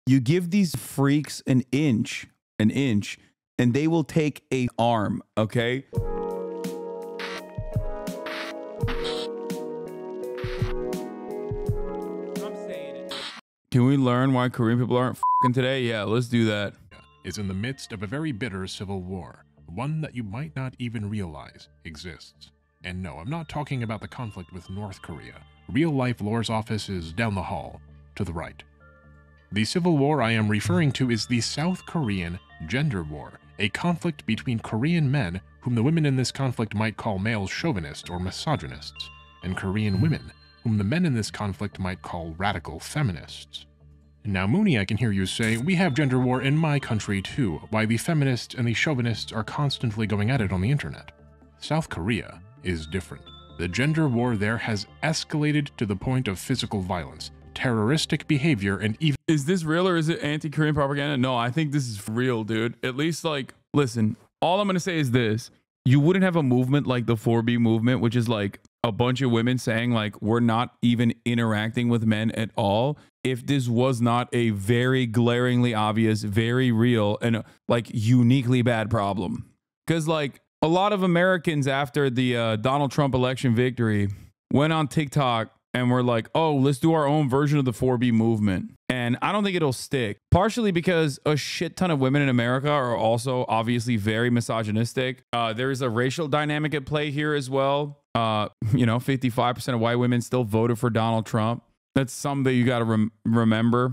You give these freaks an inch, and they will take an arm, okay? Can we learn why Korean people aren't f***ing today? Yeah, let's do that. Is in the midst of a very bitter civil war, one that you might not even realize exists. And no, I'm not talking about the conflict with North Korea. Real-life Lore's office is down the hall, to the right. The civil war I am referring to is the South Korean gender war, a conflict between Korean men, whom the women in this conflict might call male chauvinists or misogynists, and Korean women, whom the men in this conflict might call radical feminists. Now, Mooney, I can hear you say, we have gender war in my country too, why the feminists and the chauvinists are constantly going at it on the internet. South Korea is different. The gender war there has escalated to the point of physical violence, terroristic behavior, and even— Is this real or is it anti-Korean propaganda? No, I think this is real, dude. At least, like, listen, all I'm going to say is this. You wouldn't have a movement like the 4B movement, which is like a bunch of women saying like, we're not even interacting with men at all, if this was not a very glaringly obvious, very real, and like uniquely bad problem. Because like a lot of Americans after the Donald Trump election victory went on TikTok and were like, oh, let's do our own version of the 4B movement. And I don't think it'll stick, partially because a shit ton of women in America are also obviously very misogynistic. There is a racial dynamic at play here as well. You know, 55% of white women still voted for Donald Trump. That's something that you got to remember.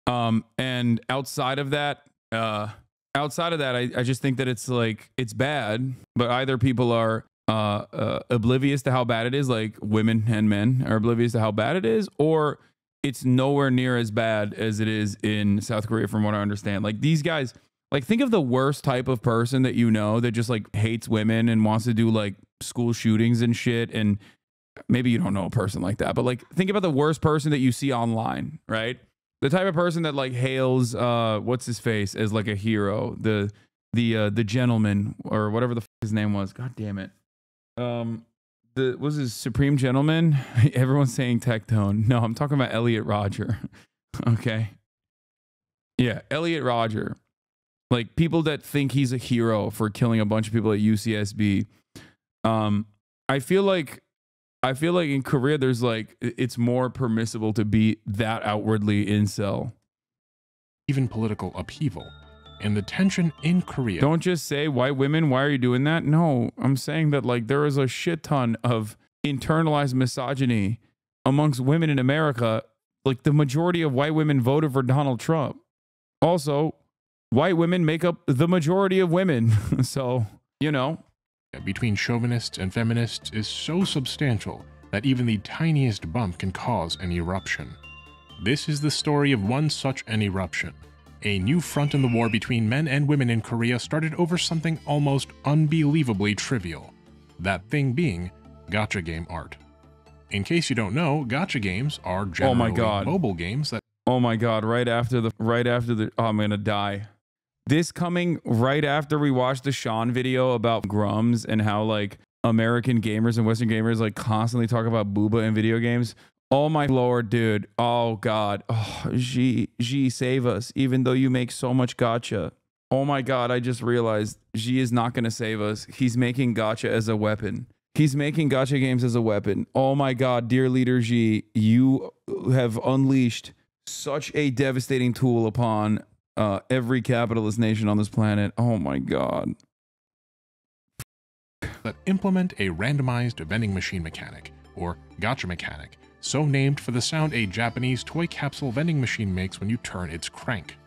And outside of that, I just think that it's like, it's bad, but either people are oblivious to how bad it is, like women and men are oblivious to how bad it is, or it's nowhere near as bad as it is in South Korea, from what I understand. Like these guys, like think of the worst type of person that you know that just like hates women and wants to do like school shootings and shit. And maybe you don't know a person like that, but like think about the worst person that you see online, right? The type of person that like hails what's his face as like a hero, the gentleman or whatever the f his name was. God damn it. Was his Supreme Gentleman? Everyone's saying Tectone. No, I'm talking about Elliot Rodger. Okay. Yeah, Elliot Rodger. Like people that think he's a hero for killing a bunch of people at UCSB. I feel like in Korea there's like it's more permissible to be that outwardly incel. even political upheaval. And the tension in Korea. Don't just say white women, why are you doing that? No, I'm saying that like there is a shit ton of internalized misogyny amongst women in America. Like the majority of white women voted for Donald Trump. Also, white women make up the majority of women. So, you know. Between chauvinists and feminists is so substantial that even the tiniest bump can cause an eruption. This is the story of one such an eruption. A new front in the war between men and women in Korea started over something almost unbelievably trivial. That thing being gacha game art. In case you don't know, gacha games are generally mobile games that— Oh my god, right after the oh, I'm gonna die. This coming right after we watched the Sean video about grums and how like American gamers and Western gamers like constantly talk about booba in video games. Oh my lord, dude. Oh god. Oh, G, save us. Even though you make so much gacha. Oh my god, I just realized G is not going to save us. He's making gacha as a weapon. He's making gacha games as a weapon. Oh my god, dear leader G, you have unleashed such a devastating tool upon every capitalist nation on this planet. Oh my god. That implement a randomized vending machine mechanic, or gacha mechanic, so named for the sound a Japanese toy capsule vending machine makes when you turn its crank.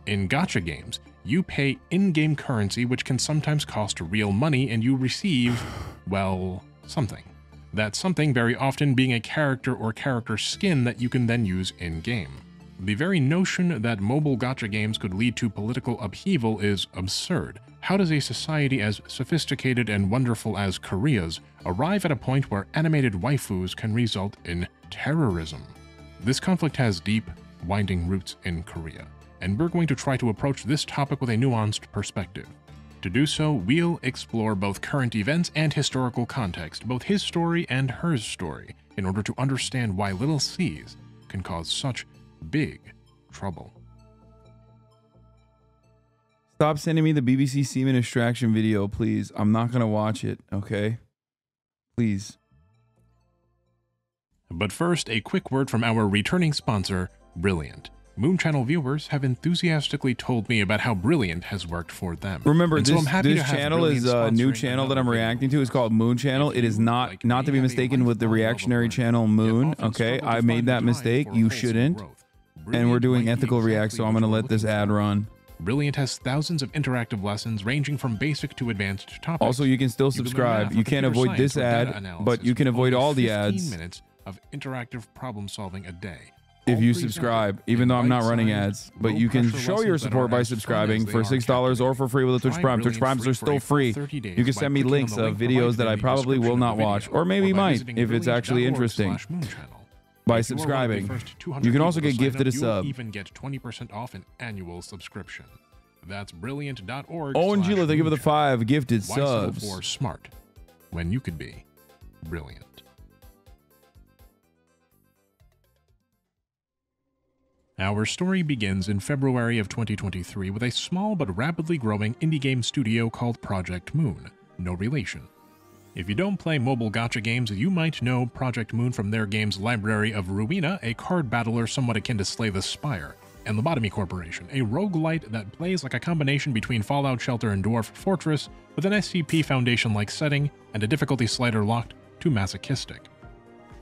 In gacha games, you pay in-game currency which can sometimes cost real money and you receive, well, something. That something very often being a character or character skin that you can then use in-game. The very notion that mobile gacha games could lead to political upheaval is absurd. How does a society as sophisticated and wonderful as Korea's arrive at a point where animated waifus can result in terrorism? This conflict has deep, winding roots in Korea, and we're going to try to approach this topic with a nuanced perspective. To do so, we'll explore both current events and historical context, both his story and hers story, in order to understand why little C's can cause such big trouble. Stop sending me the BBC semen extraction video, please. I'm not going to watch it, okay? Please. But first, a quick word from our returning sponsor, Brilliant. Moon Channel viewers have enthusiastically told me about how Brilliant has worked for them. Remember, so this channel is a new channel that I'm reacting to. It's called Moon Channel. It is not to be mistaken with the reactionary channel Moon, okay? I made that mistake. You shouldn't. And we're doing ethical react, so I'm going to let this ad run. Brilliant has thousands of interactive lessons ranging from basic to advanced topics. Also, you can still subscribe. You can't avoid this ad, but you can avoid all the ads. 15 minutes of interactive problem solving a day. If you subscribe, even though I'm not running ads, but you can show your support by subscribing for $6 or for free with a Twitch Prime. Twitch Primes are still free. You can send me links of videos that I probably will not watch, or maybe might if it's actually interesting, by subscribing. You can also get gifted a sub. Even get 20% off an annual subscription. That's brilliant.org. Oh, and Gila, thank you for the 5 gifted Why subs. So for smart when you could be brilliant. Our story begins in February of 2023 with a small but rapidly growing indie game studio called Project Moon. No relation. If you don't play mobile gacha games, you might know Project Moon from their games Library of Ruina, a card battler somewhat akin to Slay the Spire, and Lobotomy Corporation, a roguelite that plays like a combination between Fallout Shelter and Dwarf Fortress, with an SCP Foundation-like setting and a difficulty slider locked to masochistic.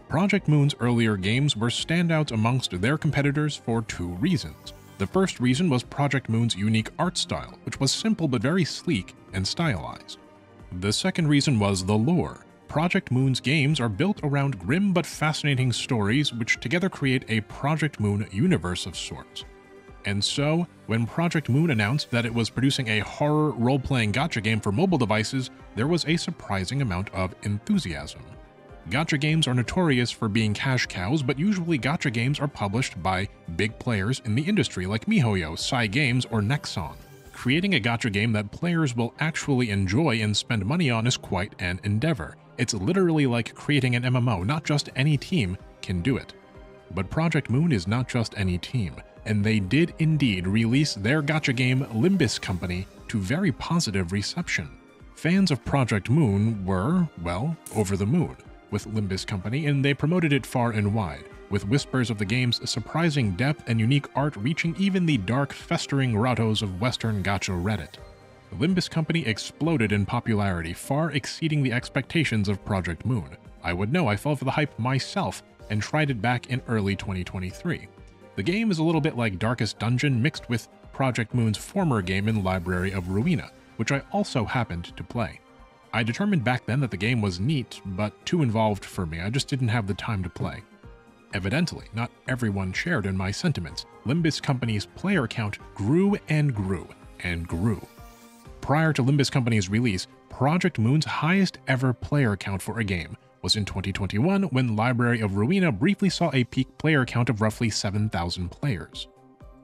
Project Moon's earlier games were standouts amongst their competitors for 2 reasons. The first reason was Project Moon's unique art style, which was simple but very sleek and stylized. The second reason was the lore. Project Moon's games are built around grim but fascinating stories which together create a Project Moon universe of sorts. And so, when Project Moon announced that it was producing a horror role-playing gacha game for mobile devices, there was a surprising amount of enthusiasm. Gacha games are notorious for being cash cows, but usually gacha games are published by big players in the industry like MiHoYo, Psy Games, or Nexon. Creating a gacha game that players will actually enjoy and spend money on is quite an endeavor. It's literally like creating an MMO, not just any team can do it. But Project Moon is not just any team, and they did indeed release their gacha game Limbus Company to very positive reception. Fans of Project Moon were, well, over the moon with Limbus Company, and they promoted it far and wide, with whispers of the game's surprising depth and unique art reaching even the dark, festering grottos of Western gacha Reddit. Limbus Company exploded in popularity, far exceeding the expectations of Project Moon. I would know, I fell for the hype myself and tried it back in early 2023. The game is a little bit like Darkest Dungeon mixed with Project Moon's former game in Library of Ruina, which I also happened to play. I determined back then that the game was neat, but too involved for me. I just didn't have the time to play. Evidently, not everyone shared in my sentiments. Limbus Company's player count grew and grew and grew. Prior to Limbus Company's release, Project Moon's highest ever player count for a game was in 2021 when Library of Ruina briefly saw a peak player count of roughly 7,000 players.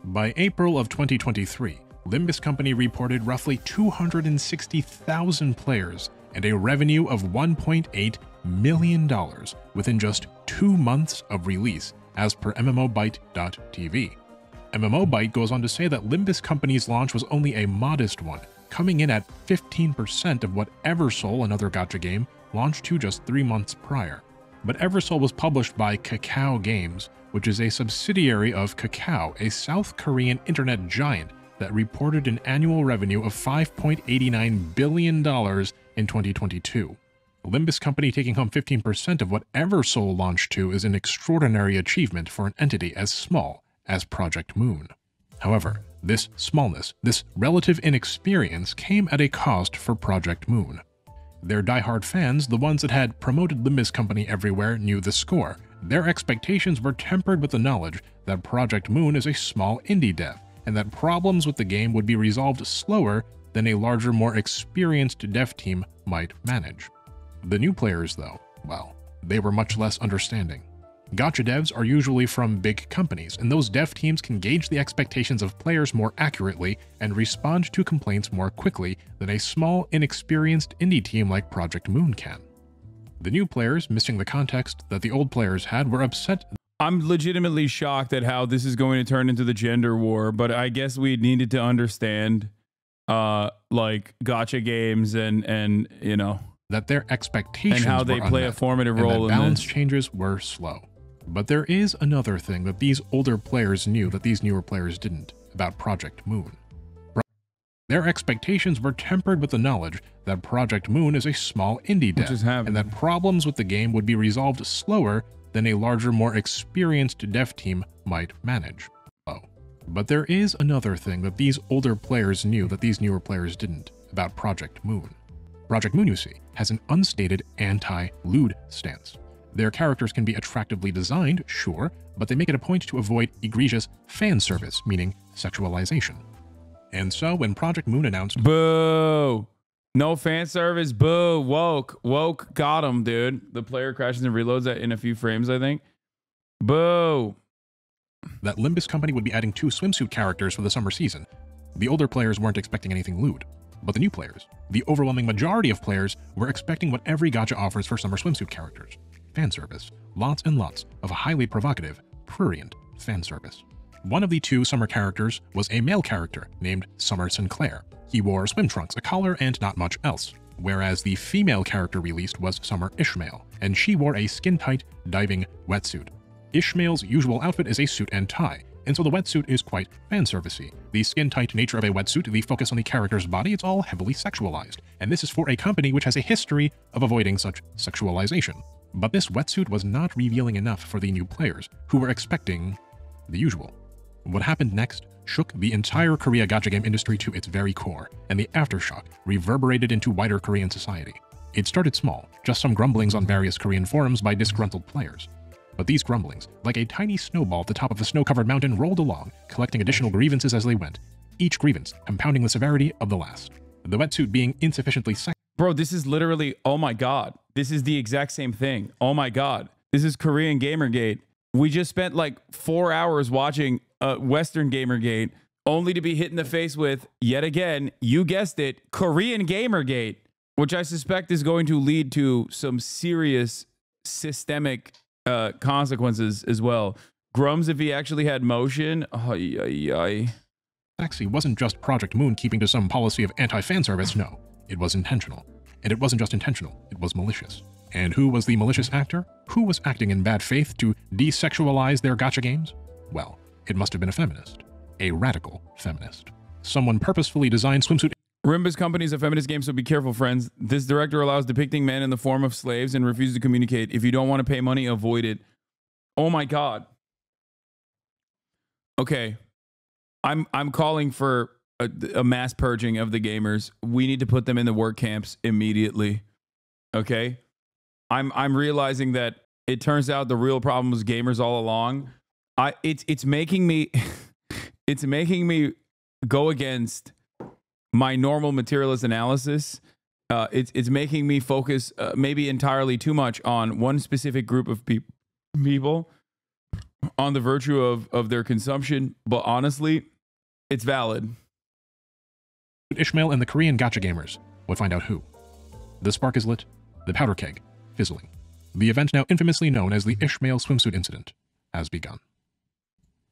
By April of 2023, Limbus Company reported roughly 260,000 players and a revenue of $1.8 million within just 2 months of release, as per MMObyte.tv. MMObyte goes on to say that Limbus Company's launch was only a modest one, coming in at 15% of what Eversoul, another gacha game, launched to just 3 months prior. But Eversoul was published by Kakao Games, which is a subsidiary of Kakao, a South Korean internet giant that reported an annual revenue of $5.89 billion in 2022. Limbus Company taking home 15% of what Eversoul launched to is an extraordinary achievement for an entity as small as Project Moon. However, this smallness, this relative inexperience came at a cost for Project Moon. Their diehard fans, the ones that had promoted Limbus Company everywhere, knew the score. Their expectations were tempered with the knowledge that Project Moon is a small indie dev, and that problems with the game would be resolved slower than a larger, more experienced dev team might manage. The new players, though, well, they were much less understanding. Gacha devs are usually from big companies, and those dev teams can gauge the expectations of players more accurately and respond to complaints more quickly than a small, inexperienced indie team like Project Moon can. The new players, missing the context that the old players had, were upset. I'm legitimately shocked at how this is going to turn into the gender war, but I guess we needed to understand like gotcha games and you know, that their expectations and how they were play a unmet, formative and role that in balance this. changes were slow. But there is another thing that these older players knew that these newer players didn't about Project Moon. Their expectations were tempered with the knowledge that Project Moon is a small indie dev, and that problems with the game would be resolved slower than a larger, more experienced dev team might manage. But there is another thing that these older players knew that these newer players didn't about Project Moon. Project Moon, you see, has an unstated anti-lewd stance. Their characters can be attractively designed, sure, but they make it a point to avoid egregious fan service, meaning sexualization. And so when Project Moon announced, boo, no fan service, boo, woke, got him, dude. The player crashes and reloads that in a few frames, I think. Boo. That Limbus Company would be adding 2 swimsuit characters for the summer season, the older players weren't expecting anything lewd. But the new players, the overwhelming majority of players, were expecting what every gacha offers for summer swimsuit characters. Fan service. Lots and lots of highly provocative, prurient fan service. One of the 2 summer characters was a male character named Summer Sinclair. He wore swim trunks, a collar, and not much else. Whereas the female character released was Summer Ishmael, and she wore a skin-tight diving wetsuit. Ishmael's usual outfit is a suit and tie, and so the wetsuit is quite fanservice-y. The skin-tight nature of a wetsuit, the focus on the character's body, it's all heavily sexualized, and this is for a company which has a history of avoiding such sexualization. But this wetsuit was not revealing enough for the new players, who were expecting the usual. What happened next shook the entire Korea gacha game industry to its very core, and the aftershock reverberated into wider Korean society. It started small, just some grumblings on various Korean forums by disgruntled players. But these grumblings, like a tiny snowball at the top of a snow-covered mountain, rolled along, collecting additional grievances as they went, each grievance compounding the severity of the last. The wetsuit being insufficiently sexy. Bro, this is literally, oh my god. This is the exact same thing. Oh my god. This is Korean Gamergate. We just spent like 4 hours watching Western Gamergate, only to be hit in the face with, yet again, you guessed it, Korean Gamergate, which I suspect is going to lead to some serious systemic consequences as well. Grums, if he actually had motion, Sexy wasn't just Project Moon keeping to some policy of anti-fan service, no. It was intentional. And it wasn't just intentional, it was malicious. And who was the malicious actor? Who was acting in bad faith to desexualize their gacha games? Well, it must have been a feminist. A radical feminist. Someone purposefully designed swimsuit. Rimba's company is a feminist game, so be careful, friends. This director allows depicting men in the form of slaves and refuses to communicate. If you don't want to pay money, avoid it. Oh my god. Okay. I'm calling for a mass purging of the gamers. We need to put them in the work camps immediately. Okay? I'm realizing that it turns out the real problem was gamers all along. It's making me it's making me go against my normal materialist analysis. It's making me focus maybe entirely too much on one specific group of people, on the virtue of their consumption. But honestly, it's valid. Ishmael and the Korean gacha gamers would find out who. The spark is lit, the powder keg fizzling. The event now infamously known as the Ishmael swimsuit incident has begun.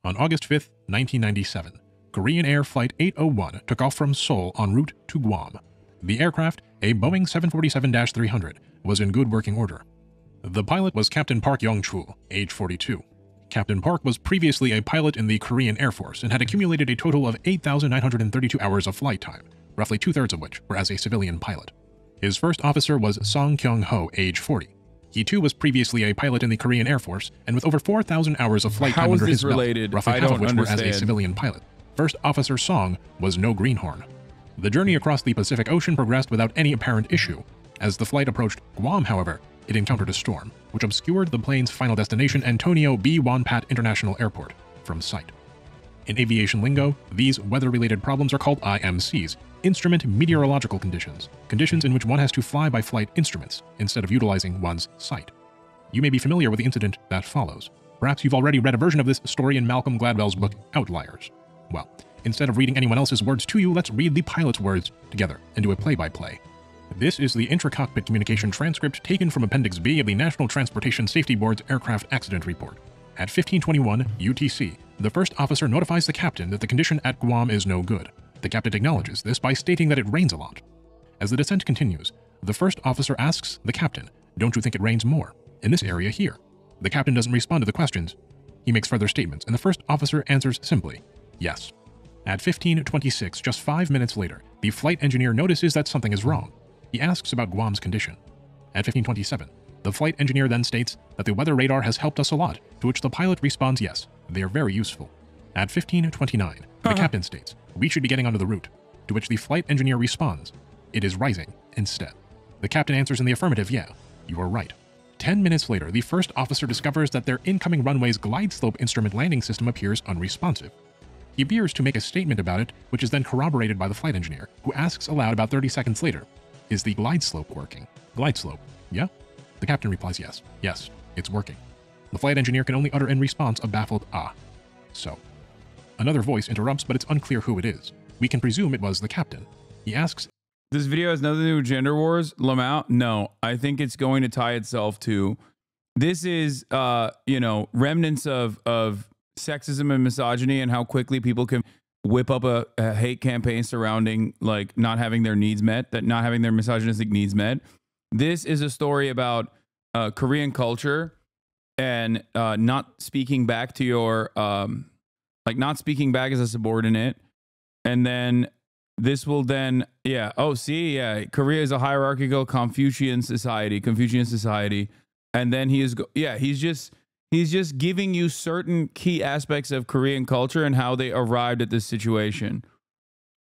On August 5th, 1997, Korean Air Flight 801 took off from Seoul en route to Guam. The aircraft, a Boeing 747-300, was in good working order. The pilot was Captain Park Young-chul, age 42. Captain Park was previously a pilot in the Korean Air Force and had accumulated a total of 8,932 hours of flight time, roughly 2/3 of which were as a civilian pilot. His first officer was Song Kyung-ho, age 40. He too was previously a pilot in the Korean Air Force, and with over 4,000 hours of flight time under his belt, roughly half of which were as a civilian pilot. First Officer Song was no greenhorn. The journey across the Pacific Ocean progressed without any apparent issue. As the flight approached Guam, however, it encountered a storm, which obscured the plane's final destination, Antonio B. Wonpat International Airport, from sight. In aviation lingo, these weather-related problems are called IMCs, Instrument Meteorological Conditions, conditions in which one has to fly by flight instruments instead of utilizing one's sight. You may be familiar with the incident that follows. Perhaps you've already read a version of this story in Malcolm Gladwell's book, Outliers. Well, instead of reading anyone else's words to you, let's read the pilot's words together and do a play-by-play. This is the intra-cockpit communication transcript taken from Appendix B of the National Transportation Safety Board's Aircraft Accident Report. At 1521 UTC, the first officer notifies the captain that the condition at Guam is no good. The captain acknowledges this by stating that it rains a lot. As the descent continues, the first officer asks the captain, "Don't you think it rains more in this area here?" The captain doesn't respond to the questions. He makes further statements, and the first officer answers simply, "Yes." At 15:26, just 5 minutes later, the flight engineer notices that something is wrong. He asks about Guam's condition. At 15:27, the flight engineer then states that the weather radar has helped us a lot, to which the pilot responds, "Yes, they are very useful." At 15:29, the captain states, "We should be getting onto the route," to which the flight engineer responds, "It is rising instead." The captain answers in the affirmative, "Yeah, you are right." 10 minutes later, the first officer discovers that their incoming runway's glide slope instrument landing system appears unresponsive. He appears to make a statement about it, which is then corroborated by the flight engineer, who asks aloud about 30 seconds later, "Is the glide slope working?" "Glide slope, yeah?" The captain replies, "Yes, yes, it's working." The flight engineer can only utter in response a baffled "ah." So, another voice interrupts, but it's unclear who it is. We can presume it was the captain. He asks, This video has nothing to do with gender wars, Lamau. No, I think it's going to tie itself to, this is, remnants of sexism and misogyny, and how quickly people can whip up a hate campaign surrounding like not having their needs met, that not having their misogynistic needs met. This is a story about Korean culture and not speaking back to your, not speaking back as a subordinate. And then this will then, Korea is a hierarchical Confucian society. And then he's just giving you certain key aspects of Korean culture and how they arrived at this situation.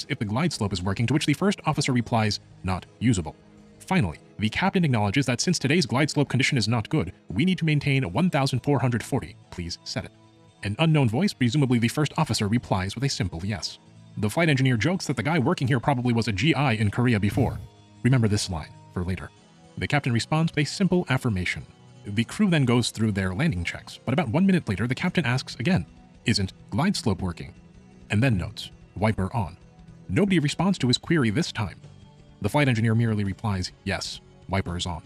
If the glide slope is working, to which the first officer replies, "Not usable." Finally, the captain acknowledges that since today's glide slope condition is not good, we need to maintain 1,440. Please set it. An unknown voice, presumably the first officer, replies with a simple yes. The flight engineer jokes that the guy working here probably was a GI in Korea before. Remember this line for later. The captain responds with a simple affirmation. The crew then goes through their landing checks, but about 1 minute later, the captain asks again, "Isn't glide slope working?" And then notes, "Wiper on." Nobody responds to his query this time. The flight engineer merely replies, "Yes, wiper is on."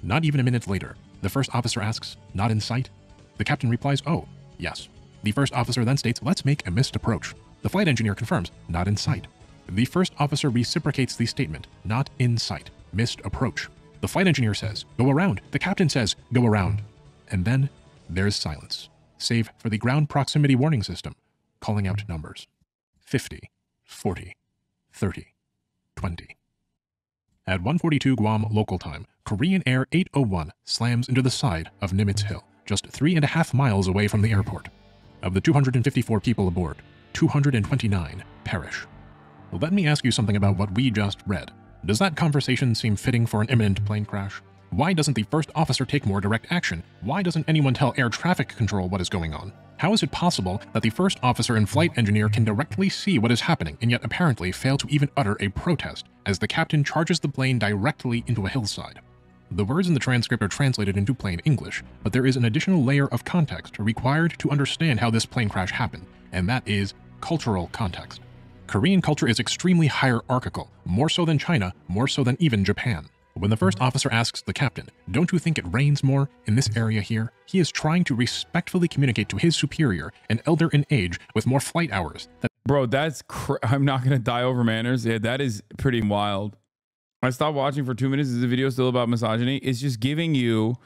Not even a minute later, the first officer asks, "Not in sight?" The captain replies, "Oh, yes." The first officer then states, "Let's make a missed approach." The flight engineer confirms, "Not in sight." The first officer reciprocates the statement, "Not in sight, missed approach." The flight engineer says, "Go around." The captain says, "Go around." And then there's silence, save for the ground proximity warning system, calling out numbers. 50, 40, 30, 20. At 1:42 Guam local time, Korean Air 801 slams into the side of Nimitz Hill, just 3.5 miles away from the airport. Of the 254 people aboard, 229 perish. Let me ask you something about what we just read. Does that conversation seem fitting for an imminent plane crash? Why doesn't the first officer take more direct action? Why doesn't anyone tell air traffic control what is going on? How is it possible that the first officer and flight engineer can directly see what is happening and yet apparently fail to even utter a protest as the captain charges the plane directly into a hillside? The words in the transcript are translated into plain English, but there is an additional layer of context required to understand how this plane crash happened, and that is cultural context. Korean culture is extremely hierarchical, more so than China, more so than even Japan. When the first officer asks the captain, "Don't you think it rains more in this area here?" he is trying to respectfully communicate to his superior, an elder in age with more flight hours. Bro, I'm not gonna die over manners. Yeah, that is pretty wild. I stopped watching for 2 minutes. Is the video still about misogyny? It's just giving you,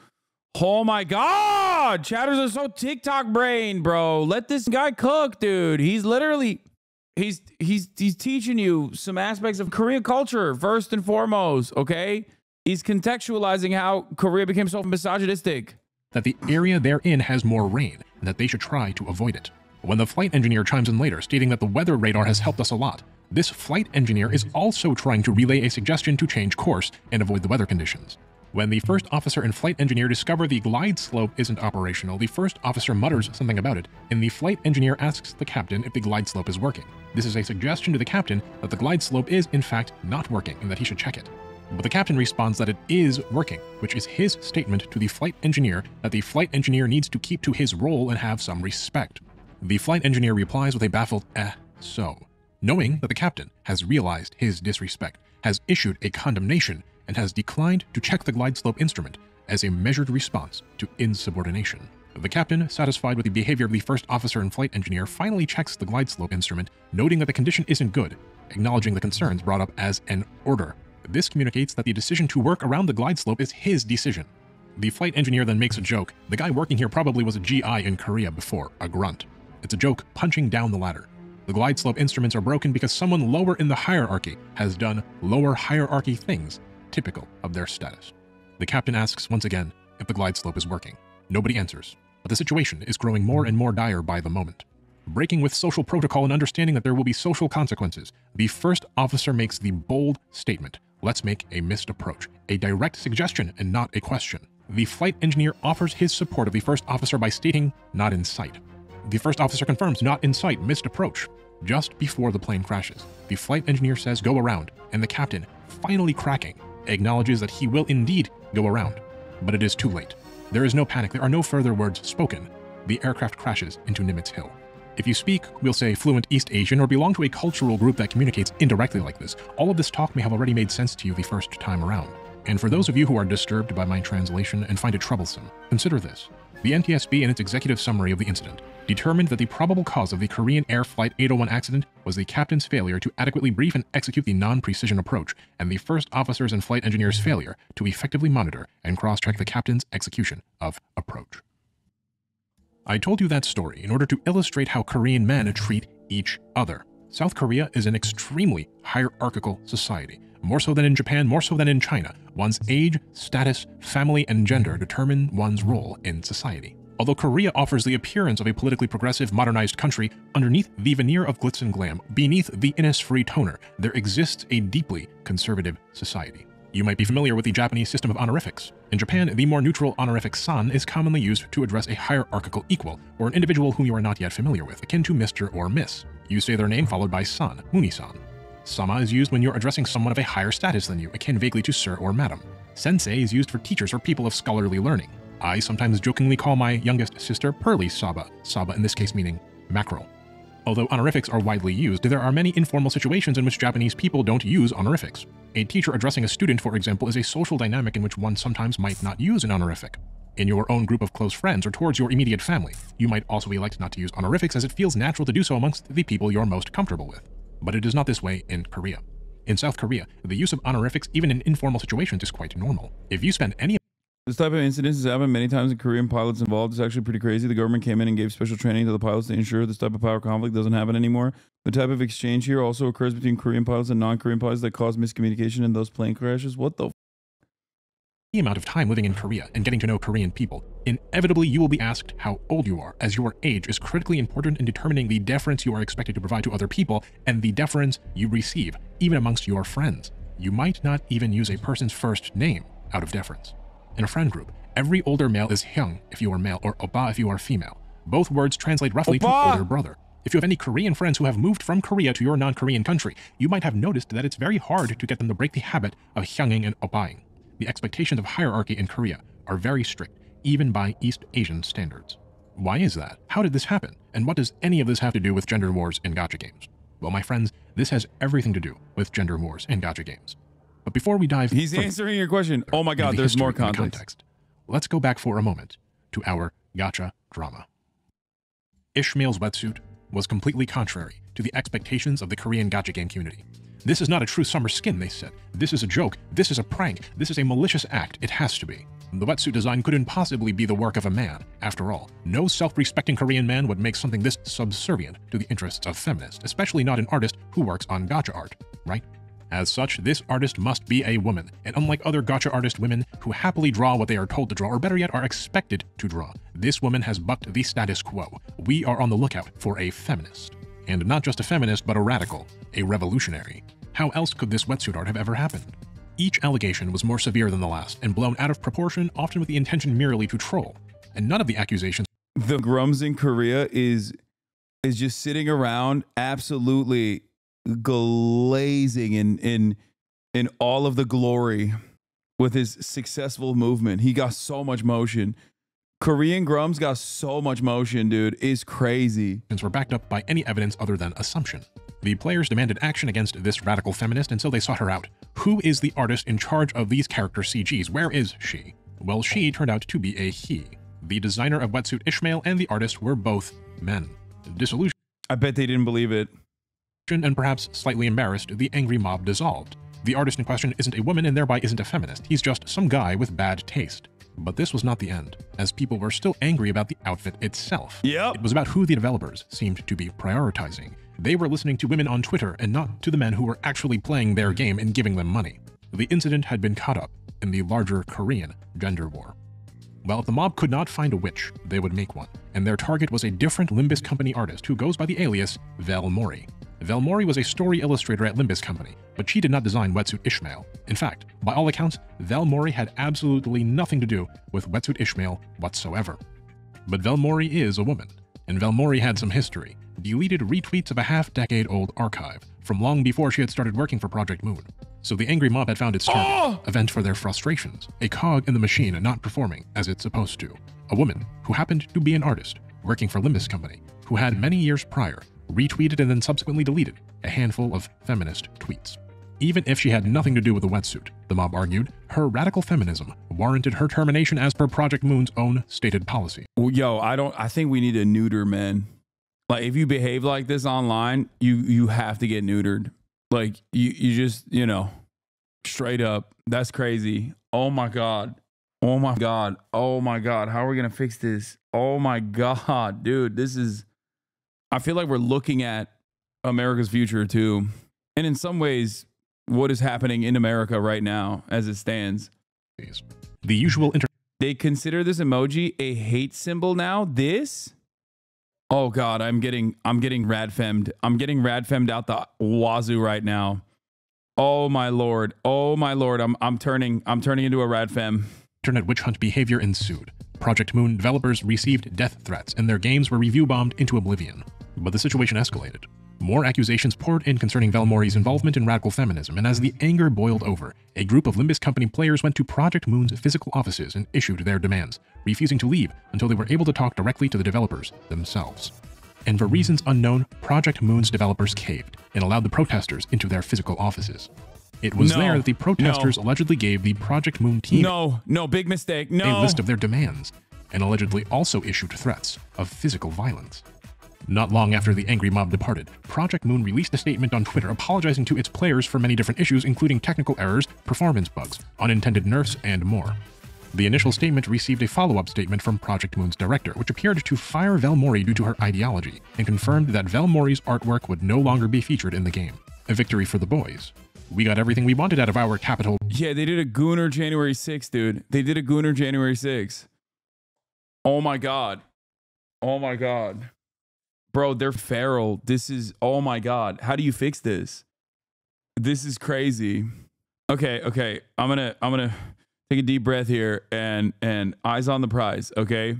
oh my god, chatters are so TikTok brain, bro. Let this guy cook, dude. He's literally, he's teaching you some aspects of Korean culture first and foremost. Okay, he's contextualizing how Korea became so misogynistic. That the area they're in has more rain, and that they should try to avoid it. When the flight engineer chimes in later, stating that the weather radar has helped us a lot, this flight engineer is also trying to relay a suggestion to change course and avoid the weather conditions. When the first officer and flight engineer discover the glide slope isn't operational, the first officer mutters something about it, and the flight engineer asks the captain if the glide slope is working. This is a suggestion to the captain that the glide slope is, in fact, not working and that he should check it. But the captain responds that it is working, which is his statement to the flight engineer that the flight engineer needs to keep to his role and have some respect. The flight engineer replies with a baffled, so, knowing that the captain has realized his disrespect, has issued a condemnation, and has declined to check the glide slope instrument as a measured response to insubordination. The captain, satisfied with the behavior of the first officer and flight engineer, finally checks the glide slope instrument, noting that the condition isn't good, acknowledging the concerns brought up as an order. This communicates that the decision to work around the glide slope is his decision. The flight engineer then makes a joke. The guy working here probably was a GI in Korea before, a grunt. It's a joke punching down the ladder. The glide slope instruments are broken because someone lower in the hierarchy has done lower hierarchy things, typical of their status. The captain asks once again if the glide slope is working. Nobody answers, but the situation is growing more and more dire by the moment. Breaking with social protocol and understanding that there will be social consequences, the first officer makes the bold statement, "Let's make a missed approach," a direct suggestion and not a question. The flight engineer offers his support of the first officer by stating, "Not in sight." The first officer confirms, "Not in sight, missed approach." Just before the plane crashes, the flight engineer says, "Go around," and the captain, finally cracking, acknowledges that he will indeed go around. But it is too late. There is no panic, there are no further words spoken. The aircraft crashes into Nimitz Hill. If you speak, we'll say, fluent East Asian or belong to a cultural group that communicates indirectly like this, all of this talk may have already made sense to you the first time around. And for those of you who are disturbed by my translation and find it troublesome, consider this. The NTSB, in its executive summary of the incident, determined that the probable cause of the Korean Air Flight 801 accident was the captain's failure to adequately brief and execute the non-precision approach, and the first officer's and flight engineer's failure to effectively monitor and cross-check the captain's execution of approach. I told you that story in order to illustrate how Korean men treat each other. South Korea is an extremely hierarchical society. More so than in Japan, more so than in China. One's age, status, family, and gender determine one's role in society. Although Korea offers the appearance of a politically progressive, modernized country, underneath the veneer of glitz and glam, beneath the Innisfree toner, there exists a deeply conservative society. You might be familiar with the Japanese system of honorifics. In Japan, the more neutral honorific san is commonly used to address a hierarchical equal, or an individual whom you are not yet familiar with, akin to Mr. or Miss. You say their name followed by san, Muni-san. Sama is used when you're addressing someone of a higher status than you, akin vaguely to sir or madam. Sensei is used for teachers or people of scholarly learning. I sometimes jokingly call my youngest sister Pearly Saba, Saba in this case meaning mackerel. Although honorifics are widely used, there are many informal situations in which Japanese people don't use honorifics. A teacher addressing a student, for example, is a social dynamic in which one sometimes might not use an honorific. In your own group of close friends or towards your immediate family, you might also elect not to use honorifics as it feels natural to do so amongst the people you're most comfortable with. But it is not this way in Korea. In South Korea, the use of honorifics even in informal situations is quite normal. If you spend any This type of incidents has happened many times in Korean pilots involved. It's actually pretty crazy. The government came in and gave special training to the pilots to ensure this type of power conflict doesn't happen anymore. The type of exchange here also occurs between Korean pilots and non-Korean pilots that cause miscommunication in those plane crashes. What the amount of time living in Korea and getting to know Korean people, inevitably you will be asked how old you are, as your age is critically important in determining the deference you are expected to provide to other people and the deference you receive, even amongst your friends. You might not even use a person's first name out of deference. In a friend group, every older male is hyung if you are male or oppa if you are female. Both words translate roughly to older brother. If you have any Korean friends who have moved from Korea to your non-Korean country, you might have noticed that it's very hard to get them to break the habit of hyunging and oppaing. The expectations of hierarchy in Korea are very strict, even by East Asian standards. Why is that? How did this happen? And what does any of this have to do with gender wars in gacha games? Well, my friends, this has everything to do with gender wars in gacha games. But before we dive He's answering your question. Oh my God, there's more context. Let's go back for a moment to our gacha drama. Ishmael's wetsuit was completely contrary to the expectations of the Korean gacha game community. This is not a true summer skin, they said. This is a joke. This is a prank. This is a malicious act. It has to be. The wetsuit design couldn't possibly be the work of a man. After all, no self-respecting Korean man would make something this subservient to the interests of feminists, especially not an artist who works on gacha art, right? As such, this artist must be a woman, and unlike other gacha artist women who happily draw what they are told to draw, or better yet, are expected to draw, this woman has bucked the status quo. We are on the lookout for a feminist. And not just a feminist, but a radical, a revolutionary. How else could this wetsuit art have ever happened? Each allegation was more severe than the last, and blown out of proportion, often with the intention merely to troll. And none of the accusations— The grums in Korea is just sitting around absolutely glazing in all of the glory with his successful movement. He got so much motion. Korean grums got so much motion, dude. It's crazy. Were backed up by any evidence other than assumption. The players demanded action against this radical feminist, and so they sought her out. Who is the artist in charge of these character CGs? Where is she? Well, she turned out to be a he. The designer of Wetsuit Ishmael and the artist were both men. Disillusioned I bet they didn't believe it. and perhaps slightly embarrassed, the angry mob dissolved. The artist in question isn't a woman and thereby isn't a feminist. He's just some guy with bad taste. But this was not the end, as people were still angry about the outfit itself. Yep. It was about who the developers seemed to be prioritizing. They were listening to women on Twitter and not to the men who were actually playing their game and giving them money. The incident had been caught up in the larger Korean gender war. Well, if the mob could not find a witch, they would make one, and their target was a different Limbus Company artist who goes by the alias Vel Mori. Vel Mori was a story illustrator at Limbus Company, but she did not design Wetsuit Ishmael. In fact, by all accounts, Vel Mori had absolutely nothing to do with Wetsuit Ishmael whatsoever. But Vel Mori is a woman, and Vel Mori had some history, deleted retweets of a half-decade-old archive from long before she had started working for Project Moon. So the angry mob had found its target, a vent for their frustrations, a cog in the machine not performing as it's supposed to. A woman who happened to be an artist working for Limbus Company, who had many years prior retweeted and then subsequently deleted a handful of feminist tweets. Even if she had nothing to do with the wetsuit, the mob argued, her radical feminism warranted her termination as per Project Moon's own stated policy. Well, yo, I think we need to neuter men. Like, if you behave like this online, you have to get neutered. Like, you just, you know, straight up. That's crazy. Oh my God. Oh my God. Oh my God. How are we going to fix this? Oh my God, dude, this is, I feel like we're looking at America's future too. And in some ways, what is happening in America right now as it stands. The usual They consider this emoji a hate symbol now? This? Oh God, I'm getting radfemmed. I'm getting radfemmed out the wazoo right now. Oh my Lord. Oh my Lord. I'm turning into a radfem. Internet witch hunt behavior ensued. Project Moon developers received death threats and their games were review bombed into oblivion. But the situation escalated. More accusations poured in concerning Vel Mori's involvement in radical feminism, and as the anger boiled over, a group of Limbus Company players went to Project Moon's physical offices and issued their demands, refusing to leave until they were able to talk directly to the developers themselves. And for reasons unknown, Project Moon's developers caved and allowed the protesters into their physical offices. It was there that the protesters allegedly gave the Project Moon team big mistake. a list of their demands, and allegedly also issued threats of physical violence. Not long after the angry mob departed, Project Moon released a statement on Twitter apologizing to its players for many different issues, including technical errors, performance bugs, unintended nerfs, and more. The initial statement received a follow-up statement from Project Moon's director, which appeared to fire Vel Mori due to her ideology, and confirmed that Vel Mori's artwork would no longer be featured in the game. A victory for the boys. We got everything we wanted out of our capital. Yeah, they did a Gooner January 6th, dude. They did a Gooner January 6th. Oh my God. Oh my God. Bro, they're feral. This is, oh my God. How do you fix this? This is crazy. Okay. I'm gonna take a deep breath here and eyes on the prize, okay?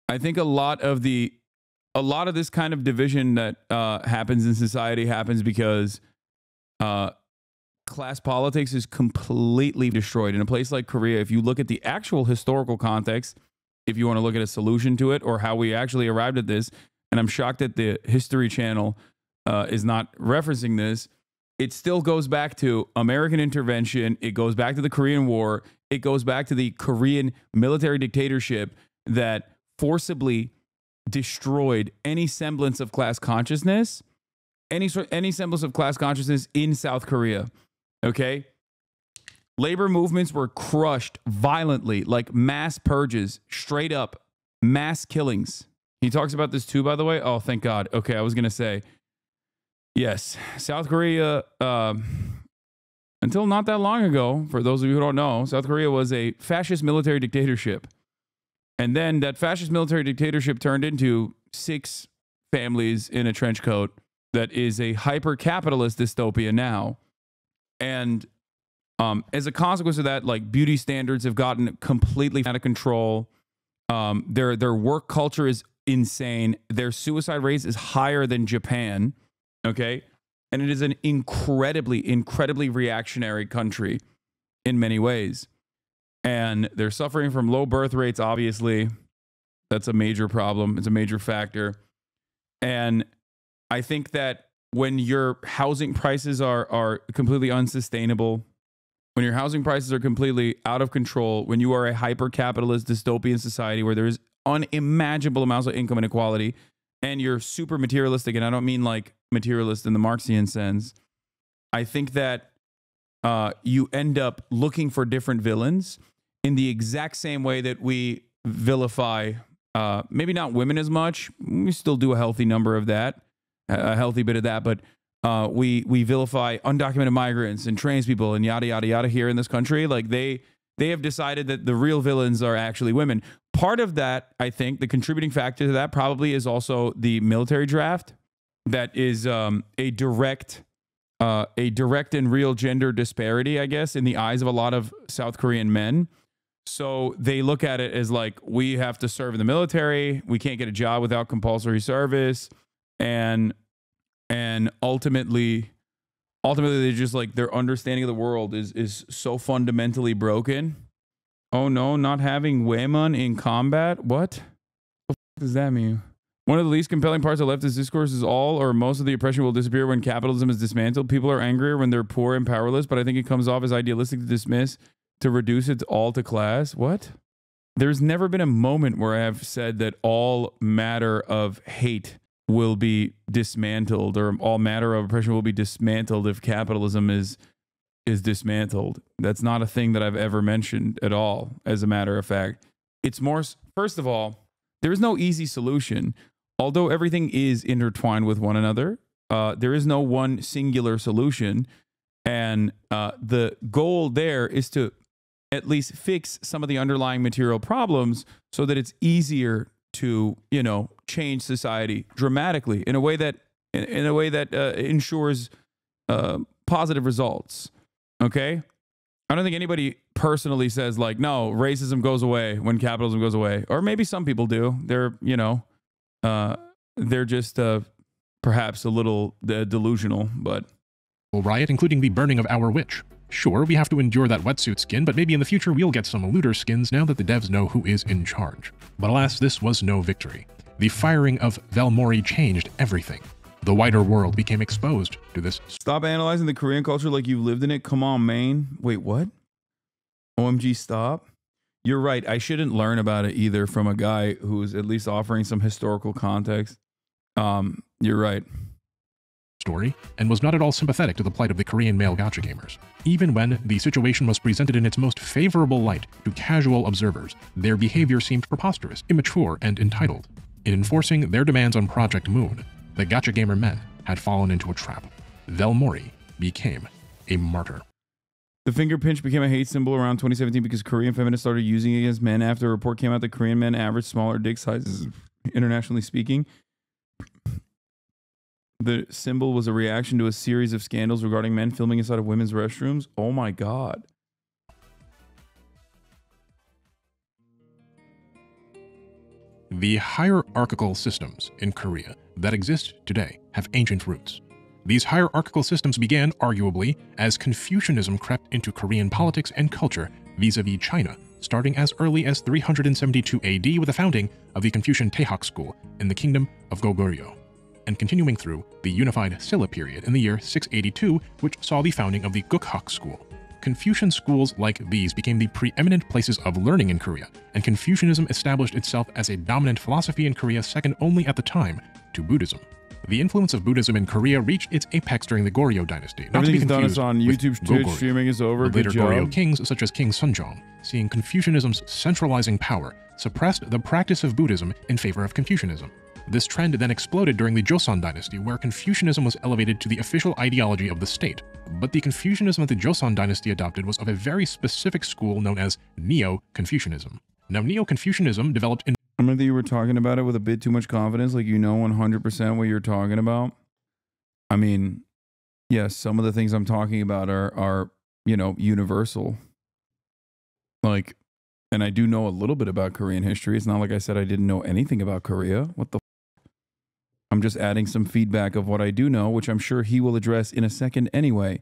I think a lot of this kind of division that happens in society happens because class politics is completely destroyed. In a place like Korea, if you look at the actual historical context, if you want to look at a solution to it or how we actually arrived at this, and I'm shocked that the History Channel is not referencing this, it still goes back to American intervention. It goes back to the Korean War. It goes back to the Korean military dictatorship that forcibly destroyed any semblance of class consciousness, any semblance of class consciousness in South Korea. Okay? Labor movements were crushed violently, like mass purges, straight up mass killings. He talks about this too, by the way. Oh, thank God. Okay, I was going to say, yes, South Korea, until not that long ago, for those of you who don't know, South Korea was a fascist military dictatorship. And then that fascist military dictatorship turned into 6 families in a trench coat that is a hyper-capitalist dystopia now. And as a consequence of that, like, beauty standards have gotten completely out of control. Their work culture is insane. Their suicide rate is higher than Japan. Okay. And it is an incredibly reactionary country in many ways. And they're suffering from low birth rates, obviously. That's a major problem. It's a major factor. And I think that when your housing prices are completely unsustainable, when your housing prices are completely out of control, when you are a hyper-capitalist dystopian society where there is unimaginable amounts of income inequality, and you're super materialistic, and I don't mean like materialist in the Marxian sense, I think that you end up looking for different villains in the exact same way that we vilify, maybe not women as much. We still do a healthy number of that, a healthy bit of that, but we vilify undocumented migrants and trans people and yada, yada, yada here in this country. Like they have decided that the real villains are actually women. Part of that, I think, the contributing factor to that probably is also the military draft. That is a direct and real gender disparity, I guess, in the eyes of a lot of South Korean men. So they look at it as like, we have to serve in the military. We can't get a job without compulsory service. And ultimately they just like, their understanding of the world is so fundamentally broken. Oh no, not having women in combat? What the fuck does that mean? One of the least compelling parts of leftist discourse is all or most of the oppression will disappear when capitalism is dismantled. People are angrier when they're poor and powerless, but I think it comes off as idealistic to reduce it all to class. What? There's never been a moment where I have said that all matter of hate will be dismantled or all matter of oppression will be dismantled if capitalism is dismantled. That's not a thing that I've ever mentioned at all, as a matter of fact. It's more, first of all, there is no easy solution. Although everything is intertwined with one another, there is no one singular solution. And the goal there is to at least fix some of the underlying material problems so that it's easier to, change society dramatically in a way that ensures positive results. Okay? I don't think anybody personally says like, no, racism goes away when capitalism goes away. Or maybe some people do. They're just perhaps a little delusional, but... riot, including the burning of our witch. Sure, we have to endure that wetsuit skin, but maybe in the future we'll get some looter skins now that the devs know who is in charge. But alas, this was no victory. The firing of Velmori changed everything. The wider world became exposed to this. Stop analyzing the Korean culture like you've lived in it. Come on, man. Wait, what? OMG, stop. You're right. I shouldn't learn about it either from a guy who's at least offering some historical context. You're right. Story, and was not at all sympathetic to the plight of the Korean male gacha gamers. Even when the situation was presented in its most favorable light to casual observers, their behavior seemed preposterous, immature, and entitled. In enforcing their demands on Project Moon, the gacha gamer men had fallen into a trap. Velmori became a martyr. The finger pinch became a hate symbol around 2017 because Korean feminists started using it against men after a report came out that Korean men average smaller dick sizes, internationally speaking. The symbol was a reaction to a series of scandals regarding men filming inside of women's restrooms. Oh my God. The hierarchical systems in Korea that exist today have ancient roots. These hierarchical systems began, arguably, as Confucianism crept into Korean politics and culture vis-a-vis China, starting as early as 372 AD with the founding of the Confucian Taehak school in the kingdom of Goguryeo, and continuing through the unified Silla period in the year 682, which saw the founding of the Gukhak school. Confucian schools like these became the preeminent places of learning in Korea, and Confucianism established itself as a dominant philosophy in Korea second only at the time to Buddhism. The influence of Buddhism in Korea reached its apex during the Goryeo dynasty, not to be confused on YouTube, Twitch, streaming is over. With later Goryeo kings such as King Sunjong, seeing Confucianism's centralizing power, suppressed the practice of Buddhism in favor of Confucianism. This trend then exploded during the Joseon dynasty, where Confucianism was elevated to the official ideology of the state. But the Confucianism that the Joseon dynasty adopted was of a very specific school known as Neo-Confucianism. Now, Neo-Confucianism developed in... I remember that you were talking about it with a bit too much confidence, like you know 100% what you're talking about. I mean, yes, some of the things I'm talking about are universal. Like, and I do know a little bit about Korean history. It's not like I said I didn't know anything about Korea. What the I'm just adding some feedback of what I do know, which I'm sure he will address in a second anyway.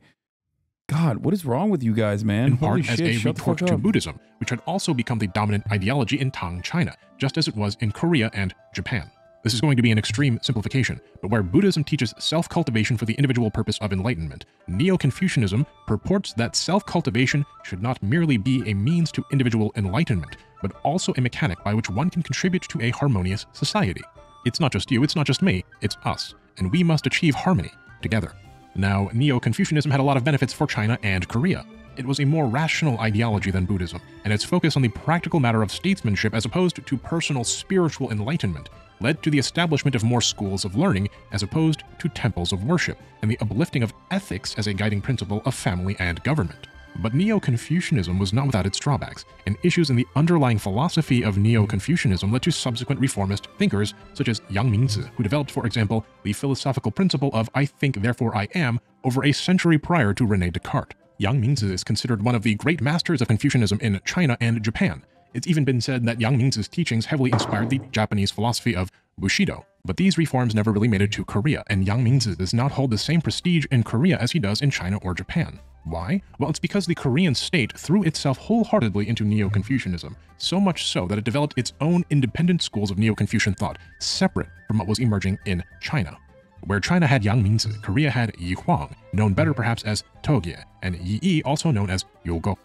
God, what is wrong with you guys, man? In part as a retort to Buddhism, which had also become the dominant ideology in Tang China, just as it was in Korea and Japan. This is going to be an extreme simplification, but where Buddhism teaches self-cultivation for the individual purpose of enlightenment, Neo-Confucianism purports that self-cultivation should not merely be a means to individual enlightenment, but also a mechanic by which one can contribute to a harmonious society. It's not just you, it's not just me, it's us, and we must achieve harmony together. Now, Neo-Confucianism had a lot of benefits for China and Korea. It was a more rational ideology than Buddhism, and its focus on the practical matter of statesmanship as opposed to personal spiritual enlightenment led to the establishment of more schools of learning as opposed to temples of worship, and the uplifting of ethics as a guiding principle of family and government. But Neo-Confucianism was not without its drawbacks, and issues in the underlying philosophy of Neo-Confucianism led to subsequent reformist thinkers such as Yang Mingzi, who developed, for example, the philosophical principle of I think, therefore I am, over a century prior to René Descartes. Yang Mingzi is considered one of the great masters of Confucianism in China and Japan. It's even been said that Yang Mingzi's teachings heavily inspired the Japanese philosophy of Bushido. But these reforms never really made it to Korea, and Yang Mingzi does not hold the same prestige in Korea as he does in China or Japan. Why? Well, it's because the Korean state threw itself wholeheartedly into Neo-Confucianism, so much so that it developed its own independent schools of Neo-Confucian thought, separate from what was emerging in China. Where China had Yang Mingzi, Korea had Yi Huang, known better perhaps as Togye, and Yi Yi, also known as Yogo.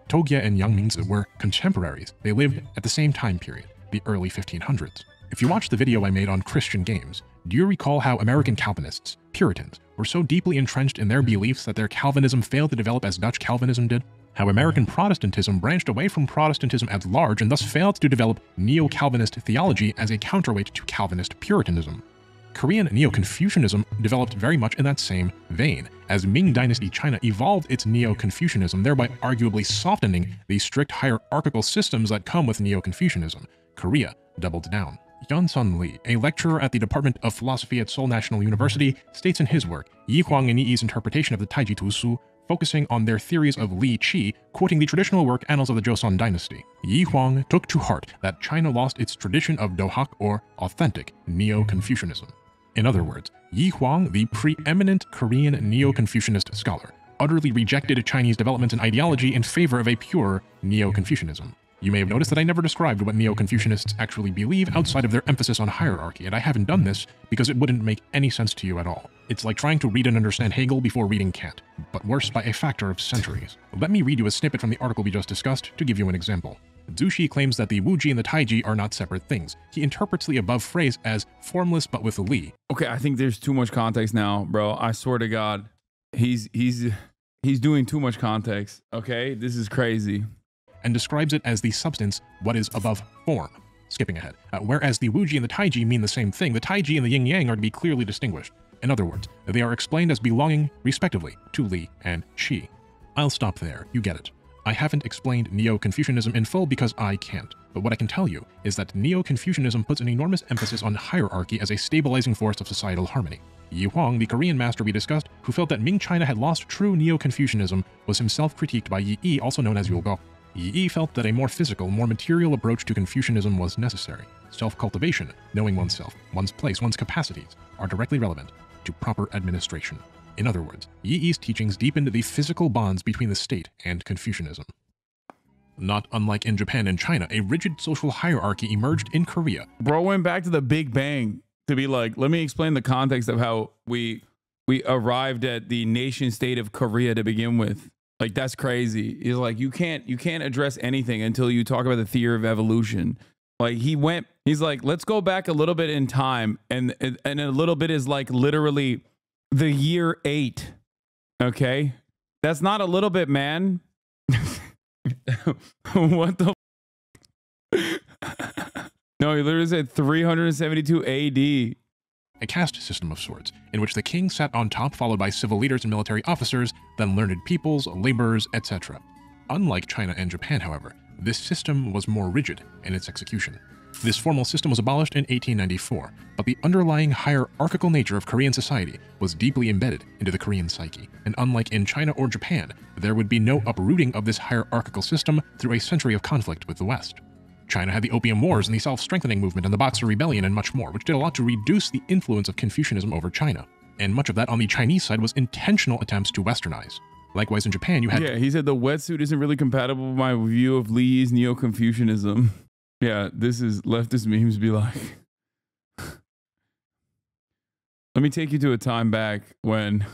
Togye and Yang Mingzi were contemporaries. They lived at the same time period, the early 1500s. If you watch the video I made on Christian games, do you recall how American Calvinists, Puritans, were so deeply entrenched in their beliefs that their Calvinism failed to develop as Dutch Calvinism did? How American Protestantism branched away from Protestantism at large and thus failed to develop Neo-Calvinist theology as a counterweight to Calvinist Puritanism? Korean Neo-Confucianism developed very much in that same vein, as Ming Dynasty China evolved its Neo-Confucianism, thereby arguably softening the strict hierarchical systems that come with Neo-Confucianism. Korea doubled down. Hyun-Sun Lee, a lecturer at the Department of Philosophy at Seoul National University, states in his work, Yi Huang and Yi Yi's interpretation of the Taiji Tusu, focusing on their theories of Li Qi, quoting the traditional work Annals of the Joseon Dynasty. Yi Huang took to heart that China lost its tradition of Dohak, or authentic Neo-Confucianism. In other words, Yi Huang, the preeminent Korean Neo-Confucianist scholar, utterly rejected Chinese development and ideology in favor of a pure Neo-Confucianism. You may have noticed that I never described what Neo-Confucianists actually believe outside of their emphasis on hierarchy, and I haven't done this because it wouldn't make any sense to you at all. It's like trying to read and understand Hegel before reading Kant, but worse by a factor of centuries. Let me read you a snippet from the article we just discussed to give you an example. Zushi claims that the Wuji and the Taiji are not separate things. He interprets the above phrase as formless but with Li. Okay, I think there's too much context now, bro. I swear to God, he's doing too much context. Okay, this is crazy. And describes it as the substance, what is above form. Skipping ahead. Whereas the Wuji and the Taiji mean the same thing, the Taiji and the Yin-Yang are to be clearly distinguished. In other words, they are explained as belonging, respectively, to Li and Qi. I'll stop there, you get it. I haven't explained Neo-Confucianism in full because I can't, but what I can tell you is that Neo-Confucianism puts an enormous emphasis on hierarchy as a stabilizing force of societal harmony. Yi Huang, the Korean master we discussed, who felt that Ming China had lost true Neo-Confucianism, was himself critiqued by Yi Yi, also known as Yogo. Yi Yi felt that a more physical, more material approach to Confucianism was necessary. Self-cultivation, knowing oneself, one's place, one's capacities, are directly relevant to proper administration. In other words, Yi Yi's teachings deepened the physical bonds between the state and Confucianism. Not unlike in Japan and China, a rigid social hierarchy emerged in Korea. Bro went back to the Big Bang to be like, let me explain the context of how we arrived at the nation state of Korea to begin with. Like, that's crazy. He's like, you can't address anything until you talk about the theory of evolution. Like, he's like, let's go back a little bit in time, and a little bit is like literally the year 8. Okay, that's not a little bit, man. What the no, he literally said 372 AD. A caste system of sorts, in which the king sat on top, followed by civil leaders and military officers, then learned peoples, laborers, etc. Unlike China and Japan, however, this system was more rigid in its execution. This formal system was abolished in 1894, but the underlying hierarchical nature of Korean society was deeply embedded into the Korean psyche, and unlike in China or Japan, there would be no uprooting of this hierarchical system through a century of conflict with the West. China had the Opium Wars and the Self-Strengthening Movement and the Boxer Rebellion and much more, which did a lot to reduce the influence of Confucianism over China. And much of that on the Chinese side was intentional attempts to westernize. Likewise in Japan, you had— Yeah, he said the wetsuit isn't really compatible with my view of Lee's Neo-Confucianism. Yeah, this is leftist memes be like, Let me take you to a time back when